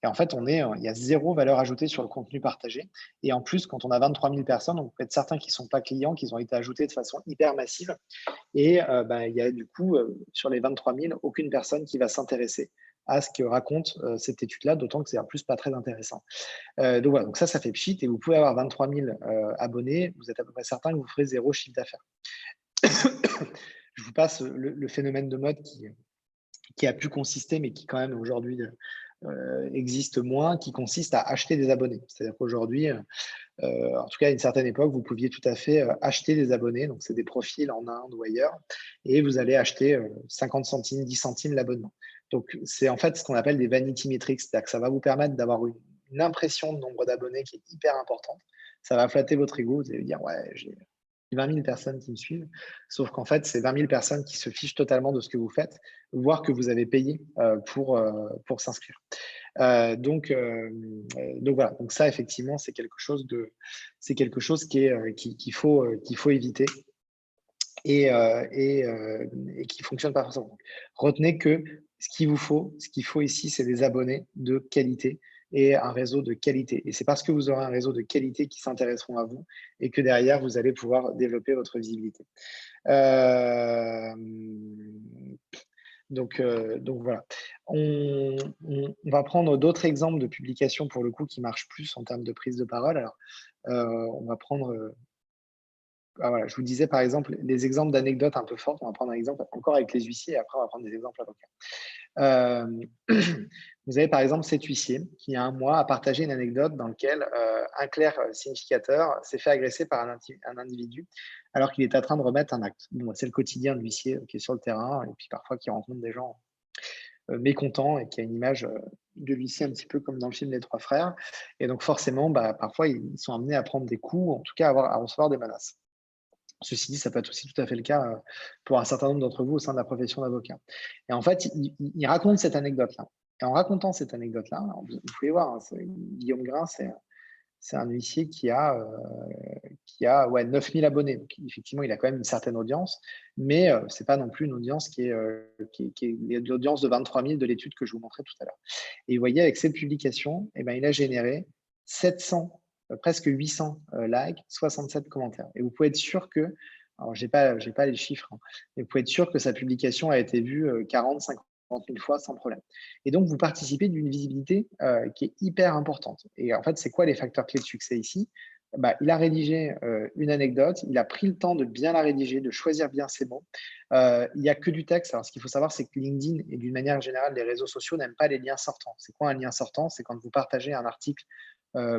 Et en fait, il y a zéro valeur ajoutée sur le contenu partagé. Et en plus, quand on a 23 000 personnes, donc vous pouvez être certains qui ne sont pas clients, qui ont été ajoutés de façon hyper massive. Et il y a du coup, sur les 23 000, aucune personne qui va s'intéresser à ce que raconte cette étude-là, d'autant que c'est en plus pas très intéressant. Donc voilà, donc ça fait pchit et vous pouvez avoir 23 000 abonnés, vous êtes à peu près certain que vous ferez zéro chiffre d'affaires. Je vous passe le phénomène de mode qui a pu consister, mais qui quand même aujourd'hui existe moins, qui consiste à acheter des abonnés. C'est-à-dire qu'aujourd'hui, en tout cas à une certaine époque, vous pouviez tout à fait acheter des abonnés, donc c'est des profils en Inde ou ailleurs, et vous allez acheter 50 centimes, 10 centimes l'abonnement. Donc c'est en fait ce qu'on appelle des vanity metrics, c'est-à-dire que ça va vous permettre d'avoir une impression de nombre d'abonnés qui est hyper importante. Ça va flatter votre ego, vous allez dire ouais, j'ai 20 000 personnes qui me suivent, sauf qu'en fait, c'est 20 000 personnes qui se fichent totalement de ce que vous faites, voire que vous avez payé pour s'inscrire. Donc voilà, donc ça effectivement c'est quelque chose qu'il faut éviter et qui fonctionne pas forcément. Retenez que ce qu'il faut ici, c'est des abonnés de qualité et un réseau de qualité. Et c'est parce que vous aurez un réseau de qualité qui s'intéresseront à vous et que derrière vous allez pouvoir développer votre visibilité. Euh, donc voilà. On va prendre d'autres exemples de publications pour le coup qui marchent plus en termes de prise de parole. Alors, on va prendre, voilà, je vous disais par exemple des exemples d'anecdotes un peu fortes. On va prendre un exemple encore avec les huissiers et après on va prendre des exemples avocats. Vous avez par exemple cet huissier qui, il y a un mois, a partagé une anecdote dans laquelle un clerc significateur s'est fait agresser par un individu alors qu'il est en train de remettre un acte. Bon, c'est le quotidien de l'huissier qui est sur le terrain et puis parfois qui rencontre des gens mécontents et qui a une image de l'huissier un petit peu comme dans le film Les Trois Frères. Et donc forcément, parfois, ils sont amenés à prendre des coups, en tout cas à recevoir des menaces. Ceci dit, ça peut être aussi tout à fait le cas pour un certain nombre d'entre vous au sein de la profession d'avocat. Et en fait, il raconte cette anecdote-là. Et en racontant cette anecdote-là, vous pouvez voir, hein, Guillaume Grain, c'est un huissier qui a 9 000 abonnés. Donc, effectivement, il a quand même une certaine audience, mais ce n'est pas non plus une audience qui est l'audience de 23 000 de l'étude que je vous montrais tout à l'heure. Et vous voyez, avec cette publication, il a généré 700 presque 800 likes, 67 commentaires. Et vous pouvez être sûr que, alors j'ai pas les chiffres, hein, mais vous pouvez être sûr que sa publication a été vue 40, 50 000 fois sans problème. Et donc, vous participez d'une visibilité qui est hyper importante. Et en fait, c'est quoi les facteurs clés de succès ici? Il a rédigé une anecdote, il a pris le temps de bien la rédiger, de choisir bien ses mots. Il n'y a que du texte. Alors, ce qu'il faut savoir, c'est que LinkedIn et d'une manière générale, les réseaux sociaux n'aiment pas les liens sortants. C'est quoi un lien sortant? C'est quand vous partagez un article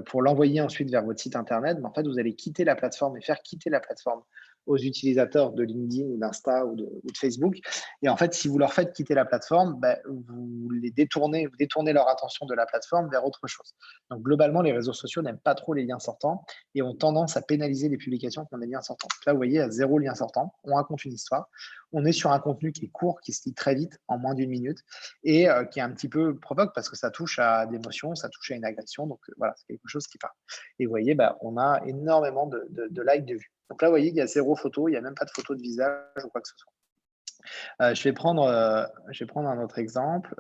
pour l'envoyer ensuite vers votre site internet, mais en fait, vous allez quitter la plateforme et faire quitter la plateforme aux utilisateurs de LinkedIn ou d'Insta ou de Facebook. Et en fait, si vous leur faites quitter la plateforme, vous détournez leur attention de la plateforme vers autre chose. Donc, globalement, les réseaux sociaux n'aiment pas trop les liens sortants et ont tendance à pénaliser les publications qui ont des liens sortants. Là, vous voyez, il y a 0 lien sortant. On raconte une histoire. On est sur un contenu qui est court, qui se lit très vite, en moins d'1 minute, et qui est un petit peu provoque parce que ça touche à des émotions, ça touche à une agression. Donc, voilà, c'est quelque chose qui parle. Et vous voyez, on a énormément de likes, de vues. Donc là, vous voyez, il y a 0 photo, il n'y a même pas de photo de visage ou quoi que ce soit. Je vais prendre un autre exemple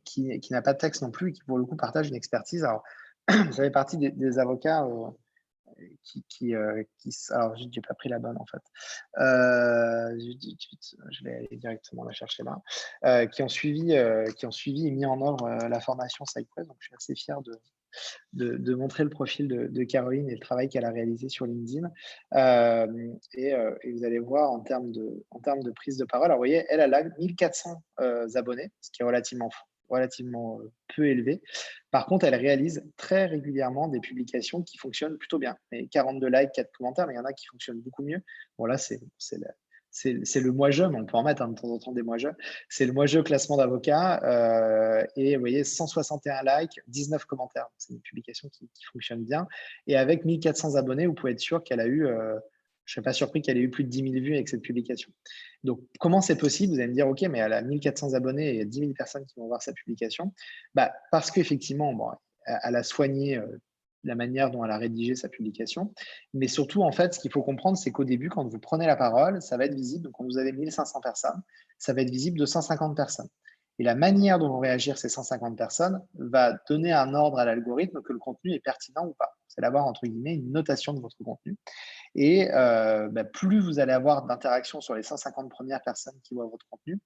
qui n'a pas de texte non plus et qui, pour le coup, partage une expertise. Alors, ça fait partie des avocats alors j'ai pas pris la bonne en fait. Je vais aller directement la chercher là. Qui ont suivi et mis en œuvre la formation SideQuest. Donc je suis assez fier de montrer le profil de Caroline et le travail qu'elle a réalisé sur LinkedIn. Et vous allez voir en termes de prise de parole, alors vous voyez, elle a 1400 abonnés, ce qui est relativement peu élevé. Par contre, elle réalise très régulièrement des publications qui fonctionnent plutôt bien. Et 42 likes, 4 commentaires, mais il y en a qui fonctionnent beaucoup mieux. Bon, là, c'est le moi-je, mais on peut en mettre de temps en temps des moi-je. C'est le moi-je classement d'avocats. Et vous voyez, 161 likes, 19 commentaires. C'est une publication qui fonctionne bien. Et avec 1400 abonnés, vous pouvez être sûr qu'elle a eu, je ne serais pas surpris qu'elle ait eu plus de 10 000 vues avec cette publication. Donc, comment c'est possible? Vous allez me dire, OK, mais elle a 1400 abonnés et il y a 10 000 personnes qui vont voir sa publication. Parce qu'effectivement, bon, elle a soigné la manière dont elle a rédigé sa publication. Mais surtout, en fait, ce qu'il faut comprendre, c'est qu'au début, quand vous prenez la parole, ça va être visible. Donc, quand vous avez 1500 personnes, ça va être visible de 150 personnes. Et la manière dont vont réagir ces 150 personnes va donner un ordre à l'algorithme que le contenu est pertinent ou pas. C'est d'avoir, entre guillemets, une notation de votre contenu. Et plus vous allez avoir d'interactions sur les 150 premières personnes qui voient votre contenu,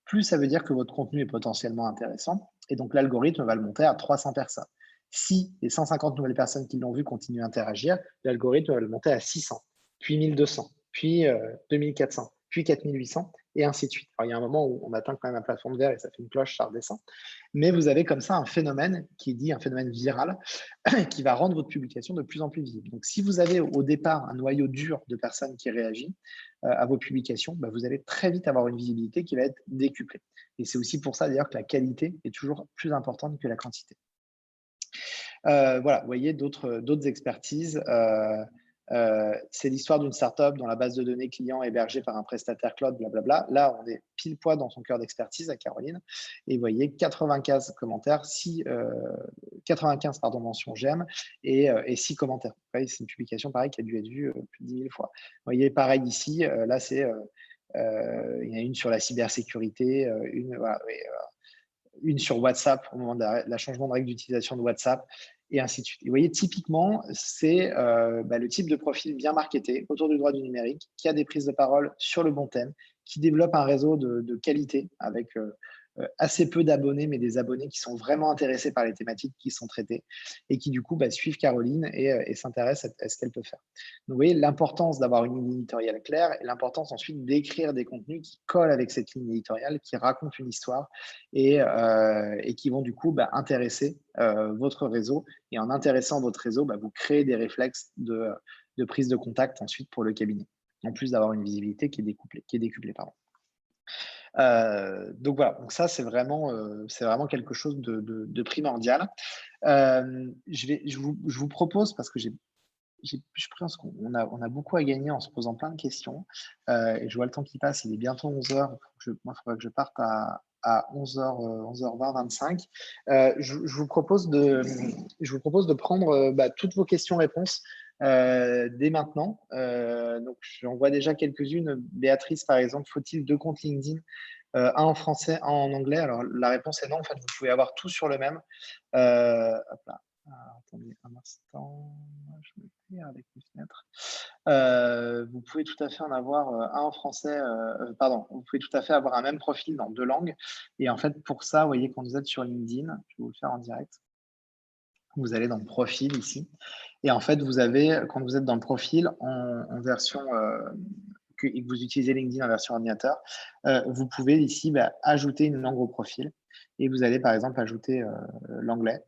plus ça veut dire que votre contenu est potentiellement intéressant. Et donc, l'algorithme va le monter à 300 personnes. Si les 150 nouvelles personnes qui l'ont vu continuent à interagir, l'algorithme va le monter à 600, puis 1200, puis 2400, puis 4800, et ainsi de suite. Alors, il y a un moment où on atteint quand même un plafond de verre et ça fait une cloche, ça redescend. Mais vous avez comme ça un phénomène qui est dit un phénomène viral qui va rendre votre publication de plus en plus visible. Donc, si vous avez au départ un noyau dur de personnes qui réagissent à vos publications, vous allez très vite avoir une visibilité qui va être décuplée. Et c'est aussi pour ça d'ailleurs que la qualité est toujours plus importante que la quantité. Voilà, vous voyez d'autres expertises. C'est l'histoire d'une startup dont la base de données client est hébergée par un prestataire cloud, blablabla. Là, on est pile poids dans son cœur d'expertise à Caroline. Et vous voyez, 95 commentaires, 95 mentions j'aime et 6 commentaires. C'est une publication pareil qui a dû être vue plus de 10 000 fois. Vous voyez, pareil ici, là, il y en a une sur la cybersécurité, une sur WhatsApp au moment de la changement de règle d'utilisation de WhatsApp, et ainsi de suite. Et vous voyez, typiquement, c'est le type de profil bien marketé autour du droit du numérique, qui a des prises de parole sur le bon thème, qui développe un réseau de qualité avec assez peu d'abonnés, mais des abonnés qui sont vraiment intéressés par les thématiques qui sont traitées et qui, du coup, suivent Caroline et s'intéressent à ce qu'elle peut faire. Donc, vous voyez l'importance d'avoir une ligne éditoriale claire et l'importance ensuite d'écrire des contenus qui collent avec cette ligne éditoriale, qui racontent une histoire et qui vont, du coup, intéresser votre réseau. Et en intéressant votre réseau, vous créez des réflexes de prise de contact ensuite pour le cabinet, en plus d'avoir une visibilité qui est décuplée. Donc voilà, donc ça c'est vraiment quelque chose de primordial. Je vous propose, parce que je pense qu'on a beaucoup à gagner en se posant plein de questions, et je vois le temps qui passe, il est bientôt 11h, moi il faudrait que je parte à 11h, 11h20, 25. Je vous propose de prendre toutes vos questions-réponses dès maintenant. Donc j'en vois déjà quelques-unes. Béatrice, par exemple, faut-il 2 comptes LinkedIn, un en français, un en anglais? Alors la réponse est non, en fait, vous pouvez avoir tout sur le même. Hop là. Attendez un instant, je me perds avec mes fenêtres. Vous pouvez tout à fait en avoir un en français, vous pouvez tout à fait avoir un même profil dans 2 langues. Et en fait, pour ça, vous voyez, quand vous êtes sur LinkedIn, je vais vous le faire en direct. Vous allez dans le profil ici. Et en fait, vous avez, quand vous êtes dans le profil en version et que vous utilisez LinkedIn en version ordinateur, vous pouvez ici ajouter une langue au profil. Et vous allez, par exemple, ajouter l'anglais.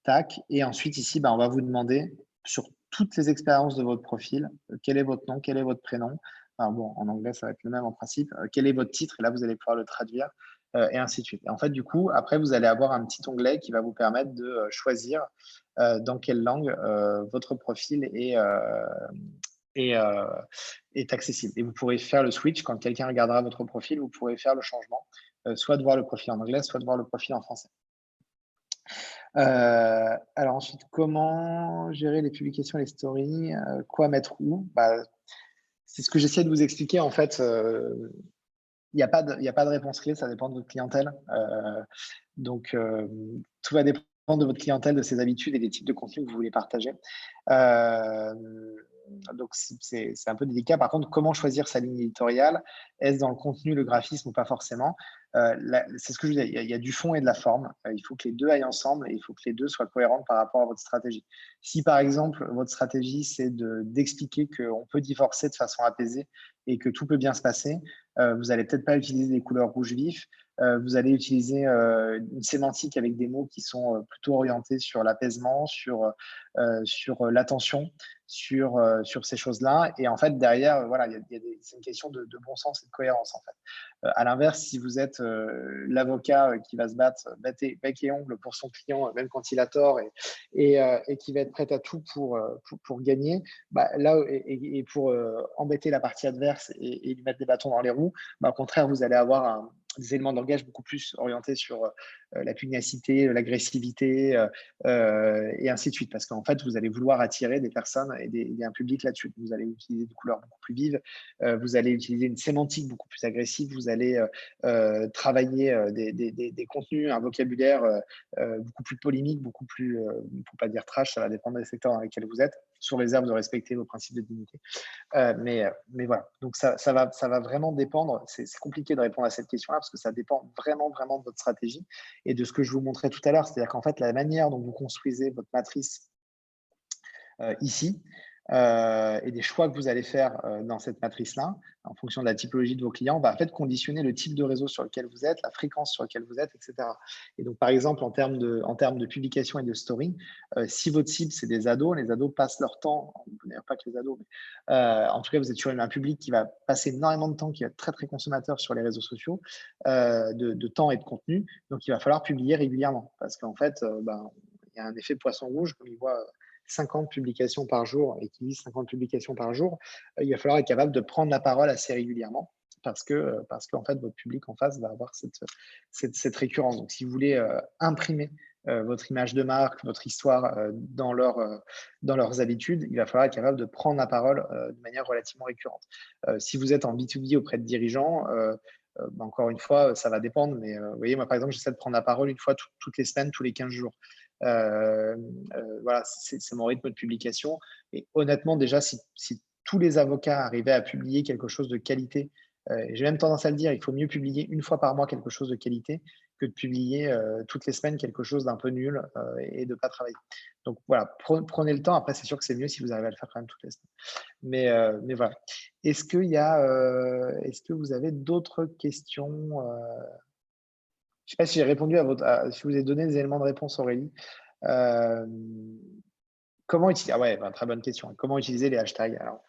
Tac. Et ensuite, ici, on va vous demander sur toutes les expériences de votre profil, quel est votre nom, quel est votre prénom. Enfin, bon, en anglais, ça va être le même en principe. Quel est votre titre? Et là, vous allez pouvoir le traduire, et ainsi de suite. Et en fait, du coup, après, vous allez avoir un petit onglet qui va vous permettre de choisir dans quelle langue votre profil est accessible. Et vous pourrez faire le switch quand quelqu'un regardera votre profil, vous pourrez faire le changement, soit de voir le profil en anglais, soit de voir le profil en français. Alors ensuite, comment gérer les publications et les stories? Quoi mettre où? C'est ce que j'essaie de vous expliquer. En fait, il n'y a pas de réponse clé, ça dépend de votre clientèle. Donc, tout va dépendre de votre clientèle, de ses habitudes et des types de contenus que vous voulez partager. Euh, donc, c'est un peu délicat. Par contre, comment choisir sa ligne éditoriale? Est-ce dans le contenu, le graphisme ou pas forcément? C'est ce que je disais, il y a du fond et de la forme. Il faut que les deux aillent ensemble et il faut que les deux soient cohérents par rapport à votre stratégie. Si, par exemple, votre stratégie, c'est d'expliquer qu'on peut divorcer de façon apaisée et que tout peut bien se passer, vous n'allez peut-être pas utiliser des couleurs rouges vifs. Vous allez utiliser une sémantique avec des mots qui sont plutôt orientés sur l'apaisement, sur l'attention, sur ces choses-là. Et en fait, derrière, voilà, c'est une question de bon sens et de cohérence, en fait. À l'inverse, si vous êtes l'avocat qui va se battre bec et ongle pour son client, même quand il a tort, et qui va être prêt à tout pour gagner, bah, là, et pour embêter la partie adverse et lui mettre des bâtons dans les roues, bah, au contraire, vous allez avoir des éléments de langage beaucoup plus orientés sur la pugnacité, l'agressivité, et ainsi de suite. Parce qu'en fait, vous allez vouloir attirer des personnes et un public là-dessus. Vous allez utiliser des couleurs beaucoup plus vives, vous allez utiliser une sémantique beaucoup plus agressive, vous allez travailler des contenus, un vocabulaire beaucoup plus polémique, beaucoup plus, il ne faut pas dire trash, ça va dépendre des secteurs dans lesquels vous êtes, sous réserve de respecter vos principes de dignité. Mais voilà, donc ça va vraiment dépendre. C'est compliqué de répondre à cette question-là parce que ça dépend vraiment, vraiment de votre stratégie et de ce que je vous montrais tout à l'heure. C'est-à-dire qu'en fait, la manière dont vous construisez votre matrice ici, et des choix que vous allez faire dans cette matrice-là, en fonction de la typologie de vos clients, va en fait conditionner le type de réseau sur lequel vous êtes, la fréquence sur laquelle vous êtes, etc. Et donc, par exemple, en termes de publication et de story, si votre cible, c'est des ados, les ados passent leur temps, d'ailleurs pas que les ados, mais en tout cas, vous êtes sur un public qui va passer énormément de temps, qui va être très, très consommateur sur les réseaux sociaux, de temps et de contenu. Donc, il va falloir publier régulièrement parce qu'en fait, il y a un effet poisson rouge, comme il voit 50 publications par jour et qui lisent 50 publications par jour, il va falloir être capable de prendre la parole assez régulièrement parce qu'en fait, votre public en face va avoir cette récurrence. Donc, si vous voulez imprimer votre image de marque, votre histoire dans leurs habitudes, il va falloir être capable de prendre la parole de manière relativement récurrente. Si vous êtes en B2B auprès de dirigeants, encore une fois, ça va dépendre, mais vous voyez, moi, par exemple, j'essaie de prendre la parole une fois toutes les semaines, tous les 15 jours. Voilà, c'est mon rythme de publication. Et honnêtement, déjà, si tous les avocats arrivaient à publier quelque chose de qualité, j'ai même tendance à le dire, il faut mieux publier une fois par mois quelque chose de qualité que de publier toutes les semaines quelque chose d'un peu nul et de ne pas travailler. Donc voilà, prenez le temps. Après, c'est sûr que c'est mieux si vous arrivez à le faire quand même toutes les semaines. Mais voilà. Est-ce que vous avez d'autres questions? Je ne sais pas si j'ai répondu si vous avez donné des éléments de réponse, Aurélie. Euh, Comment utiliser? Ah ouais, très bonne question. Comment utiliser les hashtags? Alors,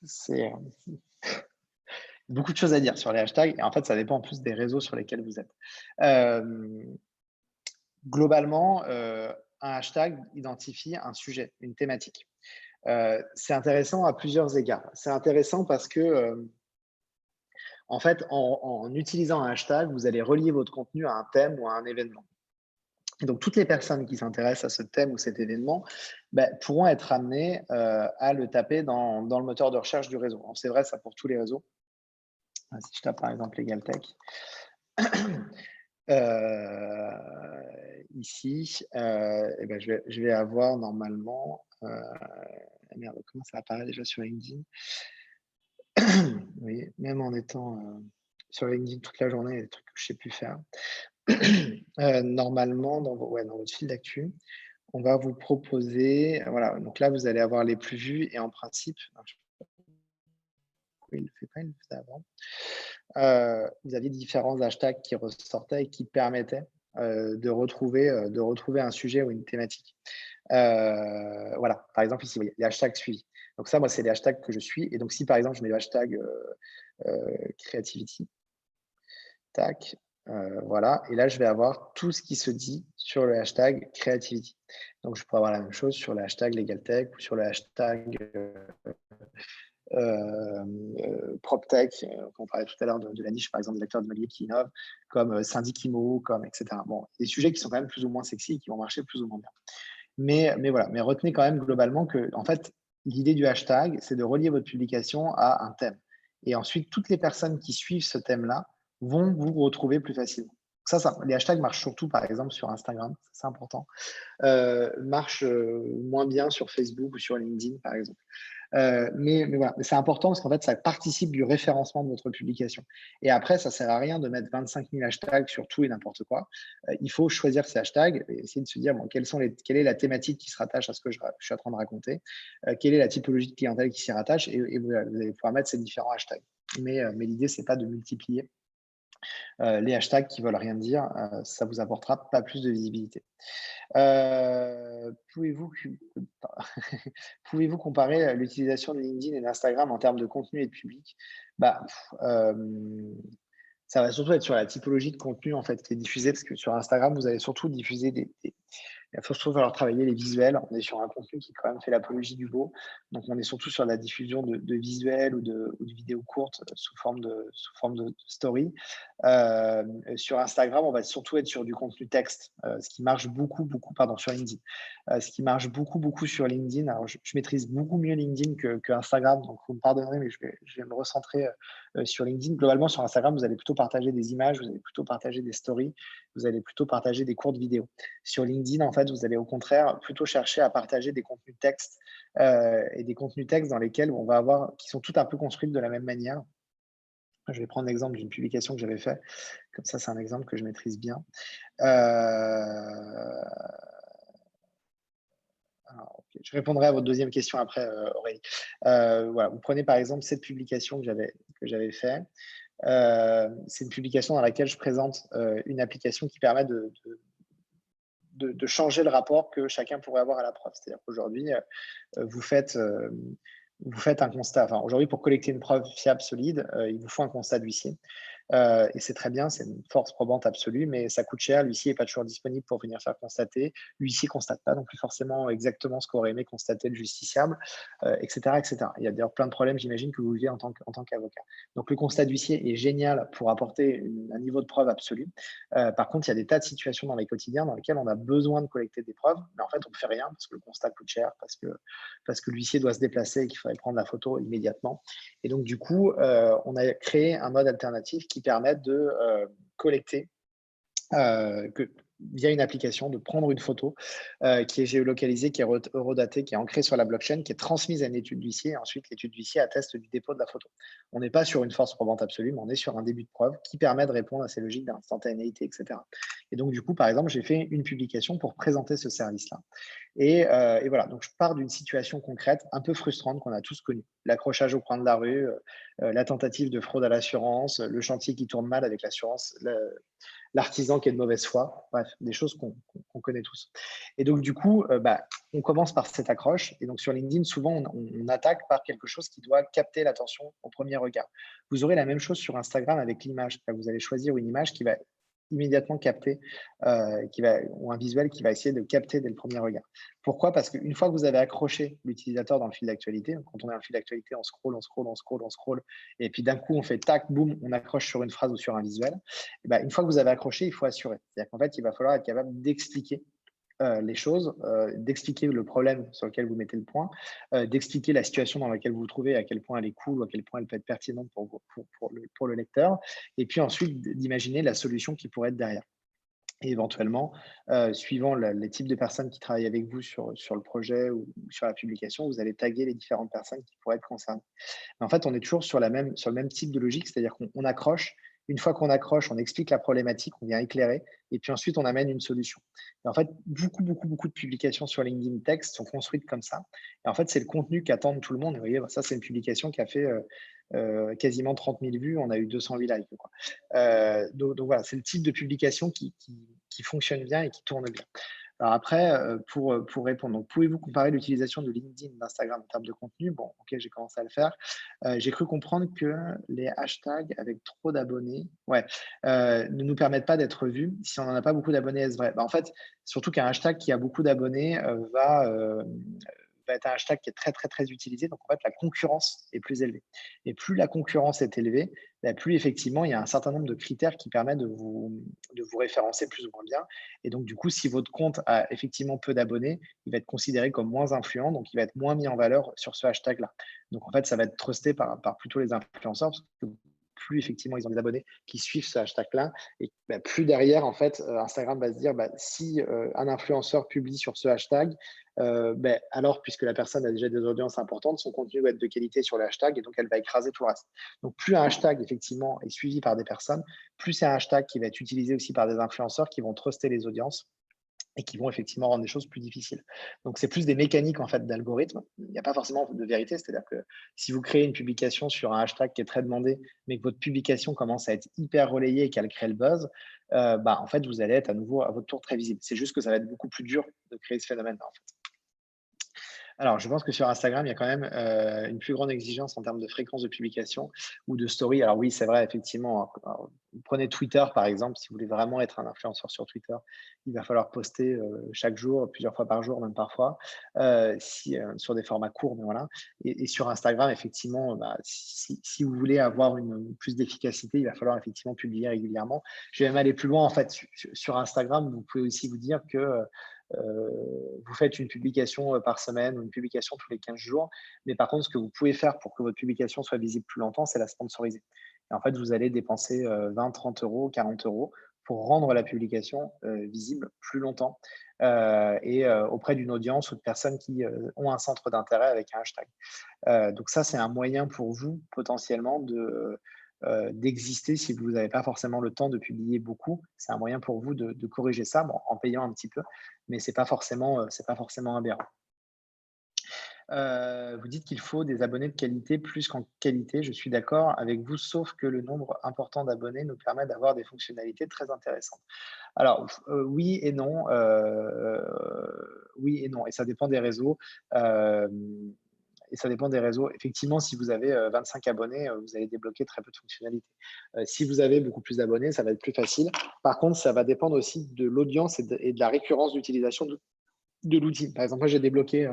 c'est beaucoup de choses à dire sur les hashtags et en fait, ça dépend en plus des réseaux sur lesquels vous êtes. Globalement, un hashtag identifie un sujet, une thématique. C'est intéressant à plusieurs égards. C'est intéressant parce que, en fait, en utilisant un hashtag, vous allez relier votre contenu à un thème ou à un événement. Et donc, toutes les personnes qui s'intéressent à ce thème ou cet événement pourront être amenées à le taper dans le moteur de recherche du réseau. C'est vrai, ça pour tous les réseaux. Si je tape par exemple LegalTech, ici, je vais avoir normalement. Merde, comment ça apparaît déjà sur LinkedIn? Oui, même en étant sur LinkedIn toute la journée, il y a des trucs que je ne sais plus faire. Normalement, dans votre fil d'actu, on va vous proposer, voilà, donc là, vous allez avoir les plus vus et en principe, il ne le fait pas, il le faisait avant. Vous aviez différents hashtags qui ressortaient et qui permettaient de retrouver un sujet ou une thématique. Voilà, par exemple, ici, vous voyez, les hashtags suivis. Donc ça, moi, c'est les hashtags que je suis. Et donc, si par exemple, je mets le hashtag creativity, tac, voilà. Et là, je vais avoir tout ce qui se dit sur le hashtag creativity. Donc, je pourrais avoir la même chose sur le hashtag LegalTech ou sur le hashtag PropTech, on parlait tout à l'heure de la niche, par exemple, de l'acteur immobilier qui innove, comme Syndicimo, comme etc. Bon, des sujets qui sont quand même plus ou moins sexy et qui vont marcher plus ou moins bien. Mais voilà, mais retenez quand même globalement que, en fait, l'idée du hashtag, c'est de relier votre publication à un thème. Et ensuite, toutes les personnes qui suivent ce thème-là vont vous retrouver plus facilement. Les hashtags marchent surtout, par exemple, sur Instagram, c'est important, marchent moins bien sur Facebook ou sur LinkedIn, par exemple. Mais voilà, mais c'est important parce qu'en fait, ça participe du référencement de votre publication. Et après, ça sert à rien de mettre 25 000 hashtags sur tout et n'importe quoi. Il faut choisir ces hashtags et essayer de se dire, bon, quelle est la thématique qui se rattache à ce que je suis en train de raconter, quelle est la typologie de clientèle qui s'y rattache, et vous allez pouvoir mettre ces différents hashtags. Mais l'idée, c'est pas de multiplier les hashtags qui veulent rien dire, ça vous apportera pas plus de visibilité. Pouvez-vous pouvez-vous comparer l'utilisation de LinkedIn et d'Instagram en termes de contenu et de public? Bah, ça va surtout être sur la typologie de contenu en fait qui est diffusé, parce que sur Instagram, vous allez surtout diffuser il va surtout falloir travailler les visuels. On est sur un contenu qui quand même fait l'apologie du beau. Donc on est surtout sur la diffusion de visuels ou de vidéos courtes sous forme de story. Sur Instagram, on va surtout être sur du contenu texte, ce qui marche beaucoup, pardon, sur LinkedIn. Ce qui marche beaucoup sur LinkedIn. Alors je maîtrise beaucoup mieux LinkedIn que Instagram, donc vous me pardonnerez, mais je vais me recentrer sur LinkedIn. Globalement, sur Instagram, vous allez plutôt partager des images, vous allez plutôt partager des stories, vous allez plutôt partager des courtes vidéos. Sur LinkedIn, en fait, vous allez au contraire plutôt chercher à partager des contenus textes, et des contenus textes dans lesquels on va avoir qui sont tout un peu construits de la même manière. Je vais prendre l'exemple d'une publication que j'avais fait. Comme ça, c'est un exemple que je maîtrise bien. Heu, alors, OK, je répondrai à votre deuxième question après, Aurélie. Voilà, vous prenez par exemple cette publication que j'avais fait. C'est une publication dans laquelle je présente, une application qui permet de changer le rapport que chacun pourrait avoir à la preuve. C'est-à-dire qu'aujourd'hui, vous faites, vous faites un constat. Enfin, aujourd'hui, pour collecter une preuve fiable, solide, il vous faut un constat d'huissier. Et c'est très bien, c'est une force probante absolue, mais ça coûte cher. L'huissier n'est pas toujours disponible pour venir faire constater. L'huissier ne constate pas non plus forcément exactement ce qu'aurait aimé constater le justiciable, etc., etc. Il y a d'ailleurs plein de problèmes, j'imagine, que vous vivez en tant qu'avocat. Donc le constat d'huissier est génial pour apporter un niveau de preuve absolu. Par contre, il y a des tas de situations dans les quotidiens dans lesquelles on a besoin de collecter des preuves, mais en fait, on ne fait rien parce que le constat coûte cher, parce que l'huissier doit se déplacer et qu'il faudrait prendre la photo immédiatement. Et donc, du coup, on a créé un mode alternatif qui permet de collecter via une application, de prendre une photo qui est géolocalisée, qui est horodatée, qui est ancrée sur la blockchain, qui est transmise à une étude d'huissier. Et ensuite, l'étude d'huissier atteste du dépôt de la photo. On n'est pas sur une force probante absolue, mais on est sur un début de preuve qui permet de répondre à ces logiques d'instantanéité, etc. Et donc, du coup, par exemple, j'ai fait une publication pour présenter ce service-là. Et voilà, donc je pars d'une situation concrète un peu frustrante qu'on a tous connue. L'accrochage au coin de la rue, la tentative de fraude à l'assurance, le chantier qui tourne mal avec l'assurance, l'artisan qui est de mauvaise foi, bref, des choses qu'on connaît tous. Et donc, du coup, on commence par cette accroche. Et donc, sur LinkedIn, souvent, on attaque par quelque chose qui doit capter l'attention au premier regard. Vous aurez la même chose sur Instagram avec l'image. Vous allez choisir une image qui va immédiatement capter, ou un visuel qui va essayer de capter dès le premier regard. Pourquoi? Parce qu'une fois que vous avez accroché l'utilisateur dans le fil d'actualité, quand on est dans le fil d'actualité, on scroll, et puis d'un coup, on fait tac, boum, on accroche sur une phrase ou sur un visuel. Et une fois que vous avez accroché, il faut assurer. C'est-à-dire qu'en fait, il va falloir être capable d'expliquer les choses, d'expliquer le problème sur lequel vous mettez le point, d'expliquer la situation dans laquelle vous vous trouvez, à quel point elle est cool, ou à quel point elle peut être pertinente pour le lecteur, et puis ensuite d'imaginer la solution qui pourrait être derrière. Et éventuellement, suivant les types de personnes qui travaillent avec vous sur le projet ou sur la publication, vous allez taguer les différentes personnes qui pourraient être concernées. Mais en fait, on est toujours sur le même type de logique, c'est-à-dire qu'on accroche. Une fois qu'on accroche, on explique la problématique, on vient éclairer, et puis ensuite on amène une solution. Et en fait, beaucoup de publications sur LinkedIn Text sont construites comme ça. Et en fait, c'est le contenu qu'attend tout le monde. Et vous voyez, ça, c'est une publication qui a fait quasiment 30 000 vues. On a eu 208 likes, quoi. Donc voilà, c'est le type de publication qui fonctionne bien et qui tourne bien. Alors après, pour répondre, donc pouvez-vous comparer l'utilisation de LinkedIn, d'Instagram en termes de contenu? Bon, OK, j'ai commencé à le faire. J'ai cru comprendre que les hashtags avec trop d'abonnés, ouais, ne nous permettent pas d'être vus si on n'en a pas beaucoup d'abonnés, est-ce vrai? En fait, surtout qu'un hashtag qui a beaucoup d'abonnés, va être un hashtag qui est très, très, très utilisé. Donc en fait, la concurrence est plus élevée. Et plus la concurrence est élevée, plus effectivement, il y a un certain nombre de critères qui permettent de vous référencer plus ou moins bien. Et donc, du coup, si votre compte a effectivement peu d'abonnés, il va être considéré comme moins influent, donc il va être moins mis en valeur sur ce hashtag-là. Donc, en fait, ça va être trusté par plutôt les influenceurs, parce que plus effectivement ils ont des abonnés qui suivent ce hashtag-là, et bah, plus derrière, en fait, Instagram va se dire, bah, si un influenceur publie sur ce hashtag, ben, alors, puisque la personne a déjà des audiences importantes, son contenu va être de qualité sur le hashtag et donc elle va écraser tout le reste. Donc, plus un hashtag, effectivement, est suivi par des personnes, plus c'est un hashtag qui va être utilisé aussi par des influenceurs qui vont truster les audiences et qui vont effectivement rendre les choses plus difficiles. Donc, c'est plus des mécaniques en fait d'algorithme. Il n'y a pas forcément de vérité, c'est-à-dire que si vous créez une publication sur un hashtag qui est très demandé, mais que votre publication commence à être hyper relayée et qu'elle crée le buzz, bah, en fait, vous allez être à nouveau à votre tour très visible. C'est juste que ça va être beaucoup plus dur de créer ce phénomène-là. Alors, je pense que sur Instagram, il y a quand même, une plus grande exigence en termes de fréquence de publication ou de story. Alors oui, c'est vrai, effectivement, alors, vous prenez Twitter, par exemple, si vous voulez vraiment être un influenceur sur Twitter, il va falloir poster, chaque jour, plusieurs fois par jour, même parfois, si, sur des formats courts, mais voilà. Et sur Instagram, effectivement, bah, si vous voulez avoir une plus d'efficacité, il va falloir effectivement publier régulièrement. Je vais même aller plus loin, en fait, sur Instagram, vous pouvez aussi vous dire que, vous faites une publication par semaine ou une publication tous les 15 jours. Mais par contre, ce que vous pouvez faire pour que votre publication soit visible plus longtemps, c'est la sponsoriser. Et en fait, vous allez dépenser 20, 30 euros, 40 euros pour rendre la publication visible plus longtemps et auprès d'une audience ou de personnes qui ont un centre d'intérêt avec un hashtag. Donc ça, c'est un moyen pour vous potentiellement d'exister si vous n'avez pas forcément le temps de publier beaucoup. C'est un moyen pour vous de corriger ça, bon, en payant un petit peu, mais c'est pas forcément aberrant. Vous dites qu'il faut des abonnés de qualité plus qu'en qualité. Je suis d'accord avec vous, sauf que le nombre important d'abonnés nous permet d'avoir des fonctionnalités très intéressantes. Alors, oui et non, oui et non, et ça dépend des réseaux. Hem Et ça dépend des réseaux. Effectivement, si vous avez 25 abonnés, vous allez débloquer très peu de fonctionnalités. Si vous avez beaucoup plus d'abonnés, ça va être plus facile. Par contre, ça va dépendre aussi de l'audience et de la récurrence d'utilisation de l'outil. Par exemple, moi, j'ai débloqué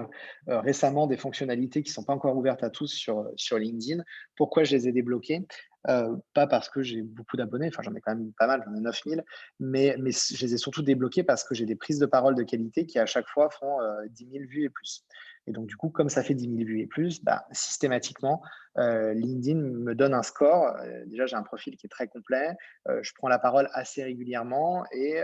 récemment des fonctionnalités qui ne sont pas encore ouvertes à tous sur LinkedIn. Pourquoi je les ai débloquées? Pas parce que j'ai beaucoup d'abonnés, enfin j'en ai quand même pas mal, j'en ai 9000, mais je les ai surtout débloquées parce que j'ai des prises de parole de qualité qui à chaque fois font 10 000 vues et plus. Et donc du coup, comme ça fait 10 000 vues et plus, bah, systématiquement, LinkedIn me donne un score. Déjà, j'ai un profil qui est très complet, je prends la parole assez régulièrement et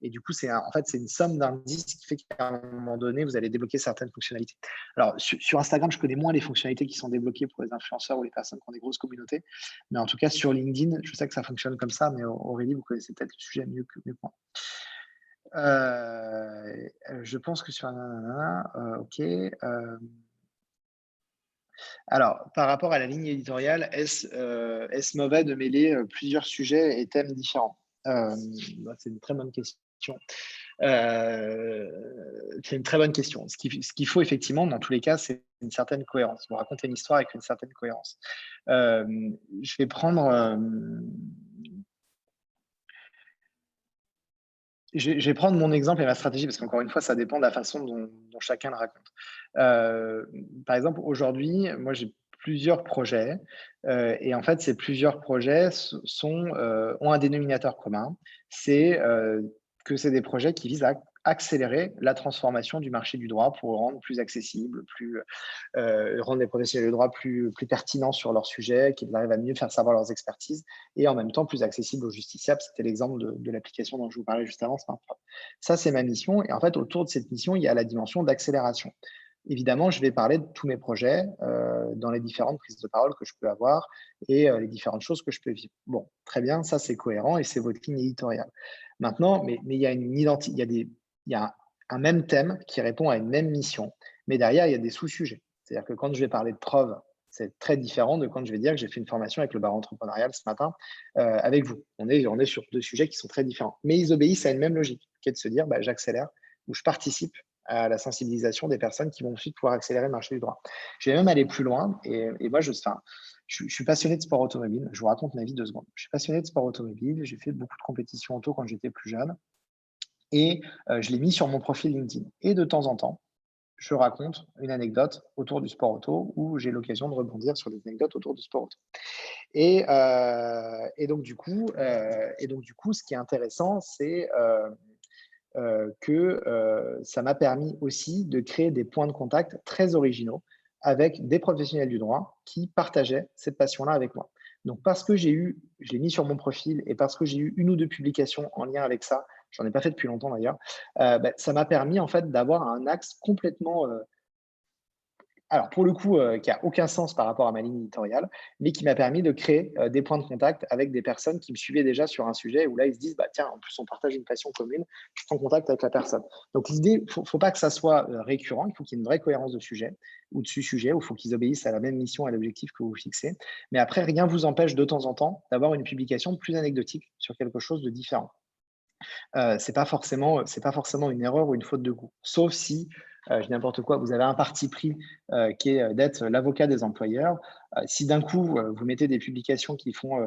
du coup, en fait, c'est une somme d'indices qui fait qu'à un moment donné, vous allez débloquer certaines fonctionnalités. Alors, sur Instagram, je connais moins les fonctionnalités qui sont débloquées pour les influenceurs ou les personnes qui ont des grosses communautés. Mais en tout cas, sur LinkedIn, je sais que ça fonctionne comme ça, mais Aurélie, vous connaissez peut-être le sujet mieux que moi. Je pense que sur nanana, OK. Alors, par rapport à la ligne éditoriale, est-ce mauvais de mêler plusieurs sujets et thèmes différents? Bah, c'est une très bonne question. C'est une très bonne question. Ce qu'il faut effectivement, dans tous les cas, c'est une certaine cohérence. Vous racontez une histoire avec une certaine cohérence. Je vais prendre, je vais prendre mon exemple et ma stratégie parce qu'encore une fois, ça dépend de la façon dont chacun le raconte. Heu, Par exemple, aujourd'hui, moi, j'ai plusieurs projets, et en fait, ces plusieurs projets ont un dénominateur commun. C'est, que c'est des projets qui visent à accélérer la transformation du marché du droit pour le rendre plus accessible, rendre les professionnels de droit plus pertinents sur leur sujet, qu'ils arrivent à mieux faire savoir leurs expertises et en même temps plus accessibles aux justiciables. C'était l'exemple de l'application dont je vous parlais juste avant, SmartProp. Ça, c'est ma mission. Et en fait, autour de cette mission, il y a la dimension d'accélération. Évidemment, je vais parler de tous mes projets dans les différentes prises de parole que je peux avoir et les différentes choses que je peux vivre. Bon, très bien, ça c'est cohérent et c'est votre ligne éditoriale. Maintenant, mais il y a il y a un même thème qui répond à une même mission, mais derrière, il y a des sous-sujets. C'est-à-dire que quand je vais parler de preuves, c'est très différent de quand je vais dire que j'ai fait une formation avec le bar entrepreneurial ce matin avec vous. On est sur deux sujets qui sont très différents, mais ils obéissent à une même logique, qui est de se dire bah, j'accélère ou je participe à la sensibilisation des personnes qui vont ensuite pouvoir accélérer le marché du droit. Je vais même aller plus loin et moi, je suis passionné de sport automobile. Je vous raconte ma vie 2 secondes. Je suis passionné de sport automobile. J'ai fait beaucoup de compétitions auto quand j'étais plus jeune et je l'ai mis sur mon profil LinkedIn. Et de temps en temps, je raconte une anecdote autour du sport auto où j'ai l'occasion de rebondir sur des anecdotes autour du sport auto. Et donc, du coup, ce qui est intéressant, c'est que ça m'a permis aussi de créer des points de contact très originaux avec des professionnels du droit qui partageaient cette passion-là avec moi. Donc, parce que je l'ai mis sur mon profil et parce que j'ai eu 1 ou 2 publications en lien avec ça, j'en ai pas fait depuis longtemps d'ailleurs, ça m'a permis en fait d'avoir un axe complètement, alors pour le coup, qui a aucun sens par rapport à ma ligne éditoriale, mais qui m'a permis de créer, des points de contact avec des personnes qui me suivaient déjà sur un sujet où là, ils se disent: «Bah, tiens, en plus on partage une passion commune, je prends contact avec la personne». Donc l'idée, faut pas que ça soit, récurrent, il faut qu'il y ait une vraie cohérence de sujet ou de sujet, où il faut qu'ils obéissent à la même mission et à l'objectif que vous fixez. Mais après, rien vous empêche de temps en temps d'avoir une publication plus anecdotique sur quelque chose de différent. C'est pas forcément une erreur ou une faute de goût. Sauf si, je dis n'importe quoi, vous avez un parti pris, qui est, d'être l'avocat des employeurs. Si d'un coup, vous mettez des publications qui font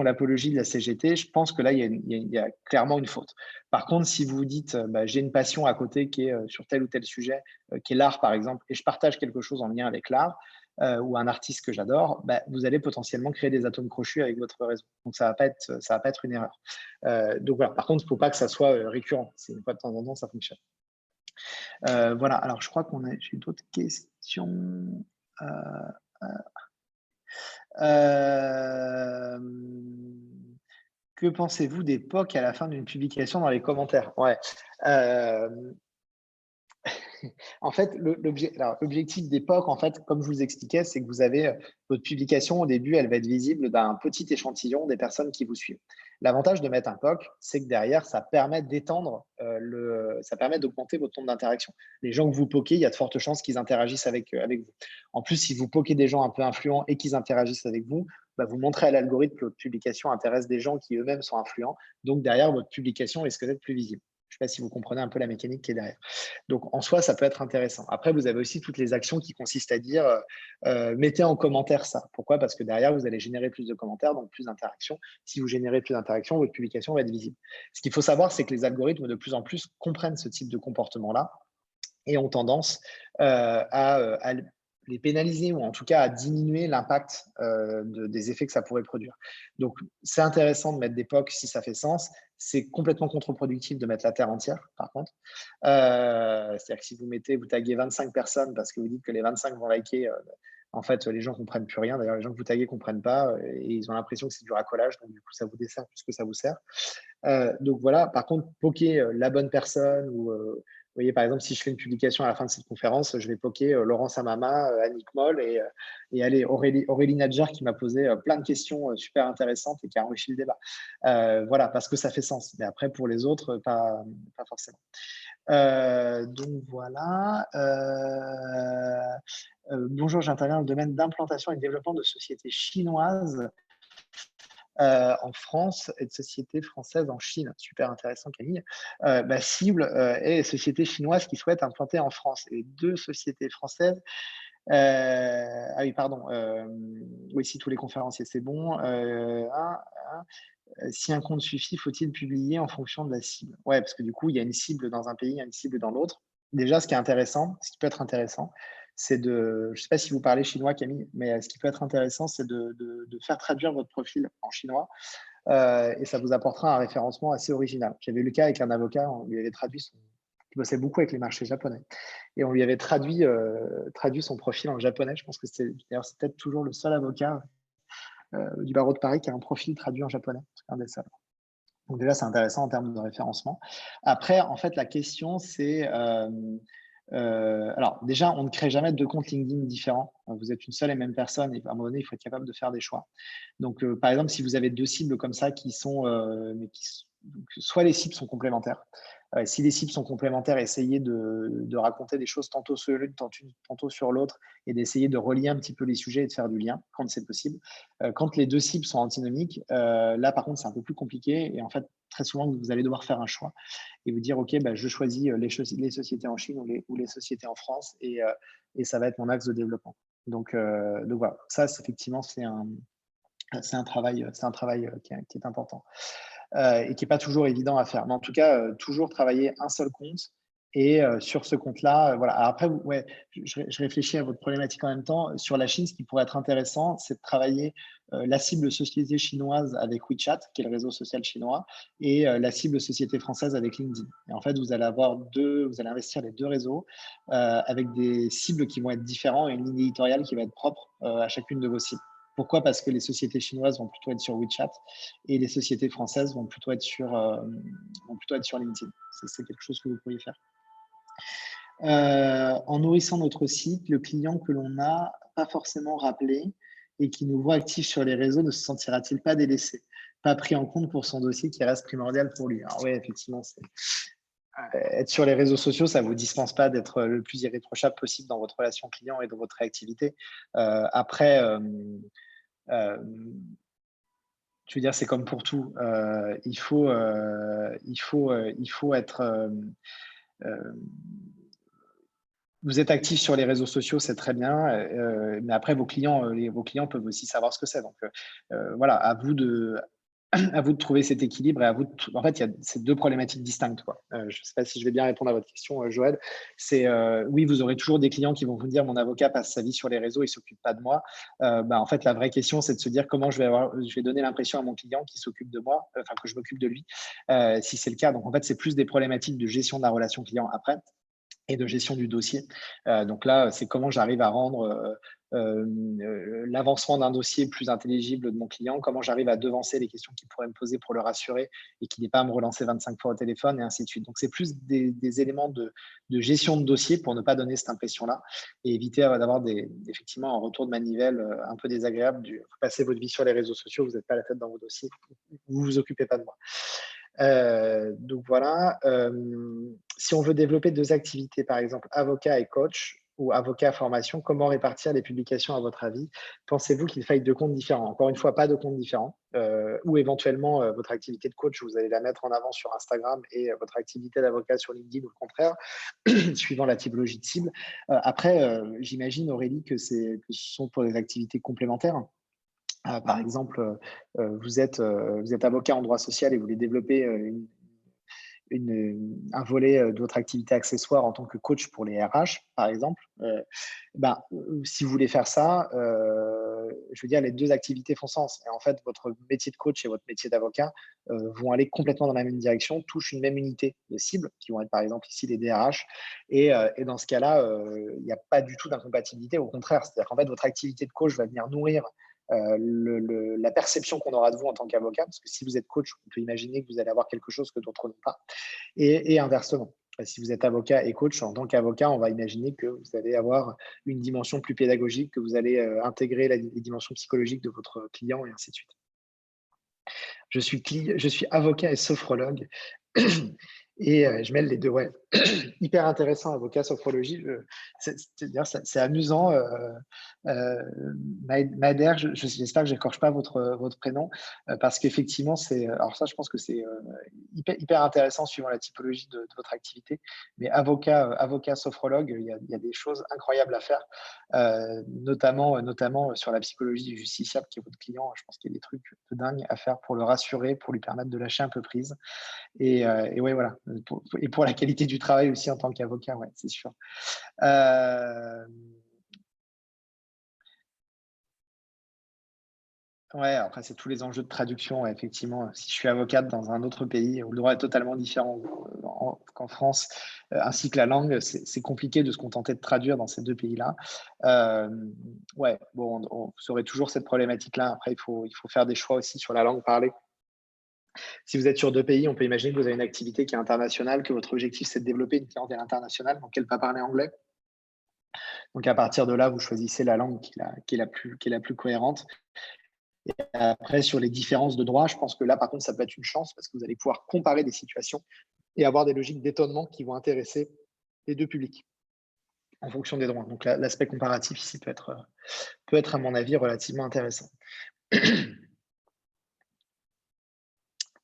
l'apologie de la CGT, je pense que là, il y a clairement une faute. Par contre, si vous vous dites, bah, j'ai une passion à côté qui est, sur tel ou tel sujet, qui est l'art par exemple, et je partage quelque chose en lien avec l'art, ou un artiste que j'adore, bah, vous allez potentiellement créer des atomes crochus avec votre réseau. Donc ça va pas être une erreur. Donc voilà, par contre, il ne faut pas que ça soit récurrent. C'est une fois de temps en temps, ça fonctionne. Voilà, alors je crois j'ai d'autres questions. Euh, euh, que pensez-vous des POC à la fin d'une publication dans les commentaires? Ouais. Euh, En fait, l'objectif d'époque, en fait, comme je vous expliquais, c'est que vous avez votre publication au début, elle va être visible d'un petit échantillon des personnes qui vous suivent. L'avantage de mettre un POC, c'est que derrière, ça permet d'étendre ça permet d'augmenter votre nombre d'interactions. Les gens que vous poquez, il y a de fortes chances qu'ils interagissent avec vous. En plus, si vous poquez des gens un peu influents et qu'ils interagissent avec vous, bah, vous montrez à l'algorithme que votre publication intéresse des gens qui eux-mêmes sont influents. Donc derrière, votre publication risque d'être plus visible. Je ne sais pas si vous comprenez un peu la mécanique qui est derrière. Donc, en soi, ça peut être intéressant. Après, vous avez aussi toutes les actions qui consistent à dire mettez en commentaire ça. Pourquoi? Parce que derrière, vous allez générer plus de commentaires, donc plus d'interactions. Si vous générez plus d'interactions, votre publication va être visible. Ce qu'il faut savoir, c'est que les algorithmes, de plus en plus, comprennent ce type de comportement-là et ont tendance à les pénaliser ou en tout cas à diminuer l'impact des effets que ça pourrait produire. Donc, c'est intéressant de mettre des POC si ça fait sens. C'est complètement contre-productif de mettre la terre entière, par contre. C'est-à-dire que si vous taguez 25 personnes parce que vous dites que les 25 vont liker, en fait, les gens ne comprennent plus rien. D'ailleurs, les gens que vous taguez ne comprennent pas et ils ont l'impression que c'est du racolage. Donc, du coup, ça vous dessert plus que ça vous sert. Donc voilà, par contre, poker la bonne personne ou vous voyez, par exemple, si je fais une publication à la fin de cette conférence, je vais poker Laurent Samama, Annick Moll et allez, Aurélie Nadjar qui m'a posé plein de questions super intéressantes et qui a enrichi le débat. Voilà, parce que ça fait sens. Mais après, pour les autres, pas forcément. Donc voilà. Bonjour, j'interviens dans le domaine d'implantation et de développement de sociétés chinoises en France et de sociétés françaises en Chine. Super intéressant, Camille. Ma cible est les sociétés chinoises qui souhaitent implanter en France. Et 2 sociétés françaises. Ah oui, pardon. Oui, si tous les conférenciers, c'est bon. Si un compte suffit, faut-il publier en fonction de la cible? Ouais, parce que du coup, il y a une cible dans un pays, il y a une cible dans l'autre. Déjà, ce qui peut être intéressant, c'est je ne sais pas si vous parlez chinois, Camille, mais ce qui peut être intéressant, c'est de faire traduire votre profil en chinois et ça vous apportera un référencement assez original. J'avais eu le cas avec un avocat, on lui avait traduit qui bossait beaucoup avec les marchés japonais et on lui avait traduit son profil en japonais. Je pense que d'ailleurs, c'est peut-être toujours le seul avocat du barreau de Paris qui a un profil traduit en japonais. C'est un des seuls. Donc déjà, c'est intéressant en termes de référencement. Après, en fait, la question, c'est alors déjà, on ne crée jamais 2 comptes LinkedIn différents. Vous êtes une seule et même personne et à un moment donné, il faut être capable de faire des choix. Donc, par exemple, si vous avez 2 cibles comme ça qui sont, donc soit les cibles sont complémentaires. Si les cibles sont complémentaires, essayez de raconter des choses tantôt sur l'une, tantôt sur l'autre et d'essayer de relier un petit peu les sujets et de faire du lien quand c'est possible. Quand les 2 cibles sont antinomiques, là, par contre, c'est un peu plus compliqué et en fait, très souvent, vous allez devoir faire un choix et vous dire: «OK, bah, je choisis, les sociétés en Chine ou les sociétés en France et ça va être mon axe de développement». Donc voilà, ça, effectivement, c'est un travail qui est important et qui n'est pas toujours évident à faire. Mais en tout cas, toujours travailler un seul compte et sur ce compte-là, voilà. Alors après, ouais, je réfléchis à votre problématique en même temps. Sur la Chine, ce qui pourrait être intéressant, c'est de travailler la cible société chinoise avec WeChat, qui est le réseau social chinois, et la cible société française avec LinkedIn. Et en fait, vous allez investir les 2 réseaux avec des cibles qui vont être différents et une ligne éditoriale qui va être propre à chacune de vos cibles. Pourquoi? Parce que les sociétés chinoises vont plutôt être sur WeChat et les sociétés françaises vont plutôt être sur LinkedIn. C'est quelque chose que vous pourriez faire. En nourrissant notre site, le client que l'on n'a pas forcément rappelé et qui nous voit actifs sur les réseaux ne se sentira-t-il pas délaissé, pas pris en compte pour son dossier qui reste primordial pour lui? Alors oui, effectivement, être sur les réseaux sociaux, ça ne vous dispense pas d'être le plus irréprochable possible dans votre relation client et dans votre réactivité. Après, je veux dire, c'est comme pour tout. Il faut être. Vous êtes actif sur les réseaux sociaux, c'est très bien, mais après vos clients peuvent aussi savoir ce que c'est. Donc, voilà, à vous de à vous de trouver cet équilibre et à vous de en fait, il y a ces 2 problématiques distinctes, quoi. Je ne sais pas si je vais bien répondre à votre question, Joël. C'est, oui, vous aurez toujours des clients qui vont vous dire: «Mon avocat passe sa vie sur les réseaux, il s'occupe pas de moi». En fait, la vraie question, c'est de se dire: «Comment je vais donner l'impression à mon client qu'il s'occupe de moi, enfin que je m'occupe de lui», si c'est le cas. Donc en fait, c'est plus des problématiques de gestion de la relation client après et de gestion du dossier. Donc là, c'est comment j'arrive à rendre l'avancement d'un dossier plus intelligible de mon client, comment j'arrive à devancer les questions qu'il pourrait me poser pour le rassurer et qu'il n'ait pas à me relancer 25 fois au téléphone et ainsi de suite. Donc c'est plus des éléments de gestion de dossier pour ne pas donner cette impression-là et éviter d'avoir effectivement un retour de manivelle un peu désagréable du vous passez votre vie sur les réseaux sociaux, vous n'êtes pas la tête dans vos dossiers, vous vous occupez pas de moi. Donc voilà. Si on veut développer 2 activités, par exemple avocat et coach ou avocat formation, comment répartir les publications à votre avis? Pensez-vous qu'il faille 2 comptes différents? Encore une fois, pas de comptes différents, ou éventuellement, votre activité de coach, vous allez la mettre en avant sur Instagram et votre activité d'avocat sur LinkedIn ou le contraire, suivant la typologie de cible. Après, j'imagine Aurélie que ce sont pour des activités complémentaires? Par exemple, vous êtes avocat en droit social et vous voulez développer, un volet, de votre activité accessoire en tant que coach pour les RH, par exemple, si vous voulez faire ça, je veux dire, les 2 activités font sens et en fait, votre métier de coach et votre métier d'avocat, vont aller complètement dans la même direction, touchent une même unité de cible, qui vont être, par exemple, ici les DRH et dans ce cas-là, il n'y a pas du tout d'incompatibilité, au contraire. C'est-à-dire qu'en fait, votre activité de coach va venir nourrir la perception qu'on aura de vous en tant qu'avocat, parce que si vous êtes coach, on peut imaginer que vous allez avoir quelque chose que d'autres n'ont pas, et inversement. Si vous êtes avocat et coach, en tant qu'avocat, on va imaginer que vous allez avoir une dimension plus pédagogique, que vous allez intégrer les dimensions psychologiques de votre client et ainsi de suite. Je suis avocat et sophrologue et je mêle les 2, ouais. Hyper intéressant, avocat, sophrologie. D'ailleurs, c'est amusant, Maeder, j'espère que j'écorche pas votre prénom, parce qu'effectivement, alors ça, je pense que c'est hyper intéressant suivant la typologie de votre activité. Mais avocat, sophrologue, il y a des choses incroyables à faire, notamment sur la psychologie du justiciable qui est votre client. Je pense qu'il y a des trucs de dingue à faire pour le rassurer, pour lui permettre de lâcher un peu prise. Et ouais, voilà. Et pour la qualité du travail aussi en tant qu'avocat, ouais, c'est sûr. Euh, Ouais, après, c'est tous les enjeux de traduction. Ouais, effectivement, si je suis avocate dans un autre pays où le droit est totalement différent qu'en France, ainsi que la langue, c'est compliqué de se contenter de traduire dans ces 2 pays-là. Ouais, bon, vous aurez toujours cette problématique-là. Après, il faut faire des choix aussi sur la langue parlée. Si vous êtes sur 2 pays, on peut imaginer que vous avez une activité qui est internationale, que votre objectif, c'est de développer une clientèle internationale, donc elle va parler anglais. Donc à partir de là, vous choisissez la langue qui est la plus cohérente. Après, sur les différences de droit, je pense que là, par contre, ça peut être une chance parce que vous allez pouvoir comparer des situations et avoir des logiques d'étonnement qui vont intéresser les 2 publics en fonction des droits. Donc l'aspect comparatif ici peut être, à mon avis, relativement intéressant.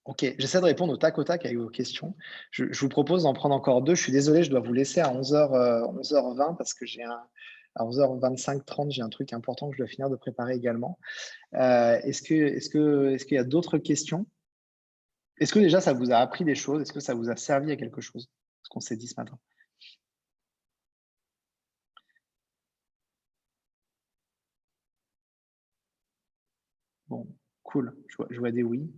Ok, j'essaie de répondre au tac avec vos questions. Je vous propose d'en prendre encore 2. Je suis désolé, je dois vous laisser à 11h20 parce que à 11h25, 30, j'ai un truc important que je dois finir de préparer également. Est-ce qu'il y a d'autres questions? Est-ce que déjà ça vous a appris des choses? Est-ce que ça vous a servi à quelque chose, ce qu'on s'est dit ce matin? Bon, cool, je vois des oui.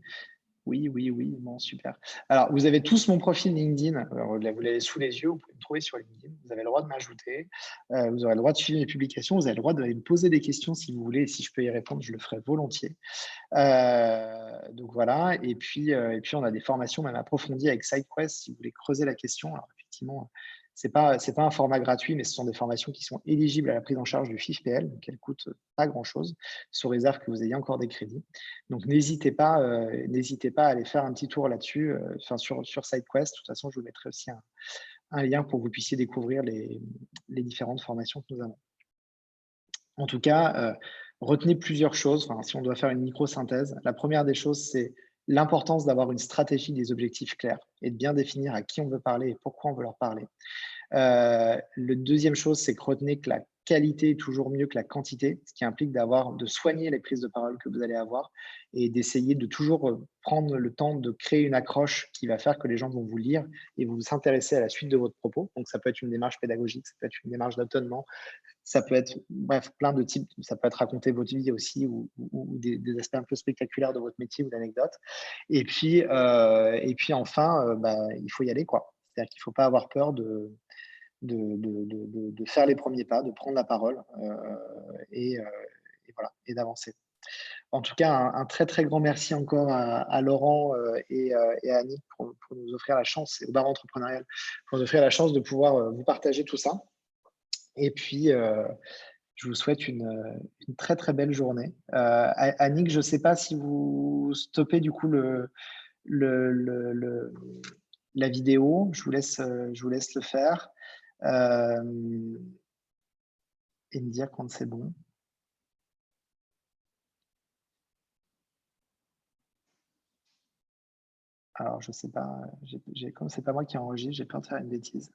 Oui, oui, oui, bon, super. Alors, vous avez tous mon profil LinkedIn, vous l'avez sous les yeux, vous pouvez me trouver sur LinkedIn. Vous avez le droit de m'ajouter, vous aurez le droit de suivre mes publications, vous avez le droit d'aller me poser des questions si vous voulez et si je peux y répondre, je le ferai volontiers. Donc voilà et puis on a des formations même approfondies avec SideQuest si vous voulez creuser la question. Alors effectivement, c'est pas un format gratuit, mais ce sont des formations qui sont éligibles à la prise en charge du FIFPL, donc elles coûtent pas grand-chose, sous réserve que vous ayez encore des crédits. Donc n'hésitez pas à aller faire un petit tour là-dessus, enfin sur SideQuest. De toute façon, je vous mettrai aussi un lien pour que vous puissiez découvrir les différentes formations que nous avons. En tout cas, retenez plusieurs choses, enfin, si on doit faire une micro-synthèse. La première des choses, c'est l'importance d'avoir une stratégie, des objectifs clairs et de bien définir à qui on veut parler et pourquoi on veut leur parler. Le deuxième chose, c'est que retenez que la qualité est toujours mieux que la quantité, ce qui implique de soigner les prises de parole que vous allez avoir et d'essayer de toujours prendre le temps de créer une accroche qui va faire que les gens vont vous lire et vous s'intéresser à la suite de votre propos. Donc, ça peut être une démarche pédagogique, ça peut être une démarche d'étonnement, ça peut être, bref, plein de types. Ça peut être raconter votre vie aussi ou des aspects un peu spectaculaires de votre métier ou d'anecdotes. Et puis enfin, il faut y aller, quoi. C'est-à-dire qu'il ne faut pas avoir peur de faire les premiers pas, de prendre la parole et, euh, et voilà, et d'avancer. En tout cas, un très très grand merci encore à Laurent et à Annick pour nous offrir la chance, et au bar entrepreneurial, pour nous offrir la chance de pouvoir vous partager tout ça. Et puis, je vous souhaite une très, très belle journée. Annick, je ne sais pas si vous stoppez du coup le le le la vidéo. Je vous laisse le faire, hem et me dire quand c'est bon. Alors je sais pas, comme c'est pas moi qui enregistre, j'ai peur de faire une bêtise.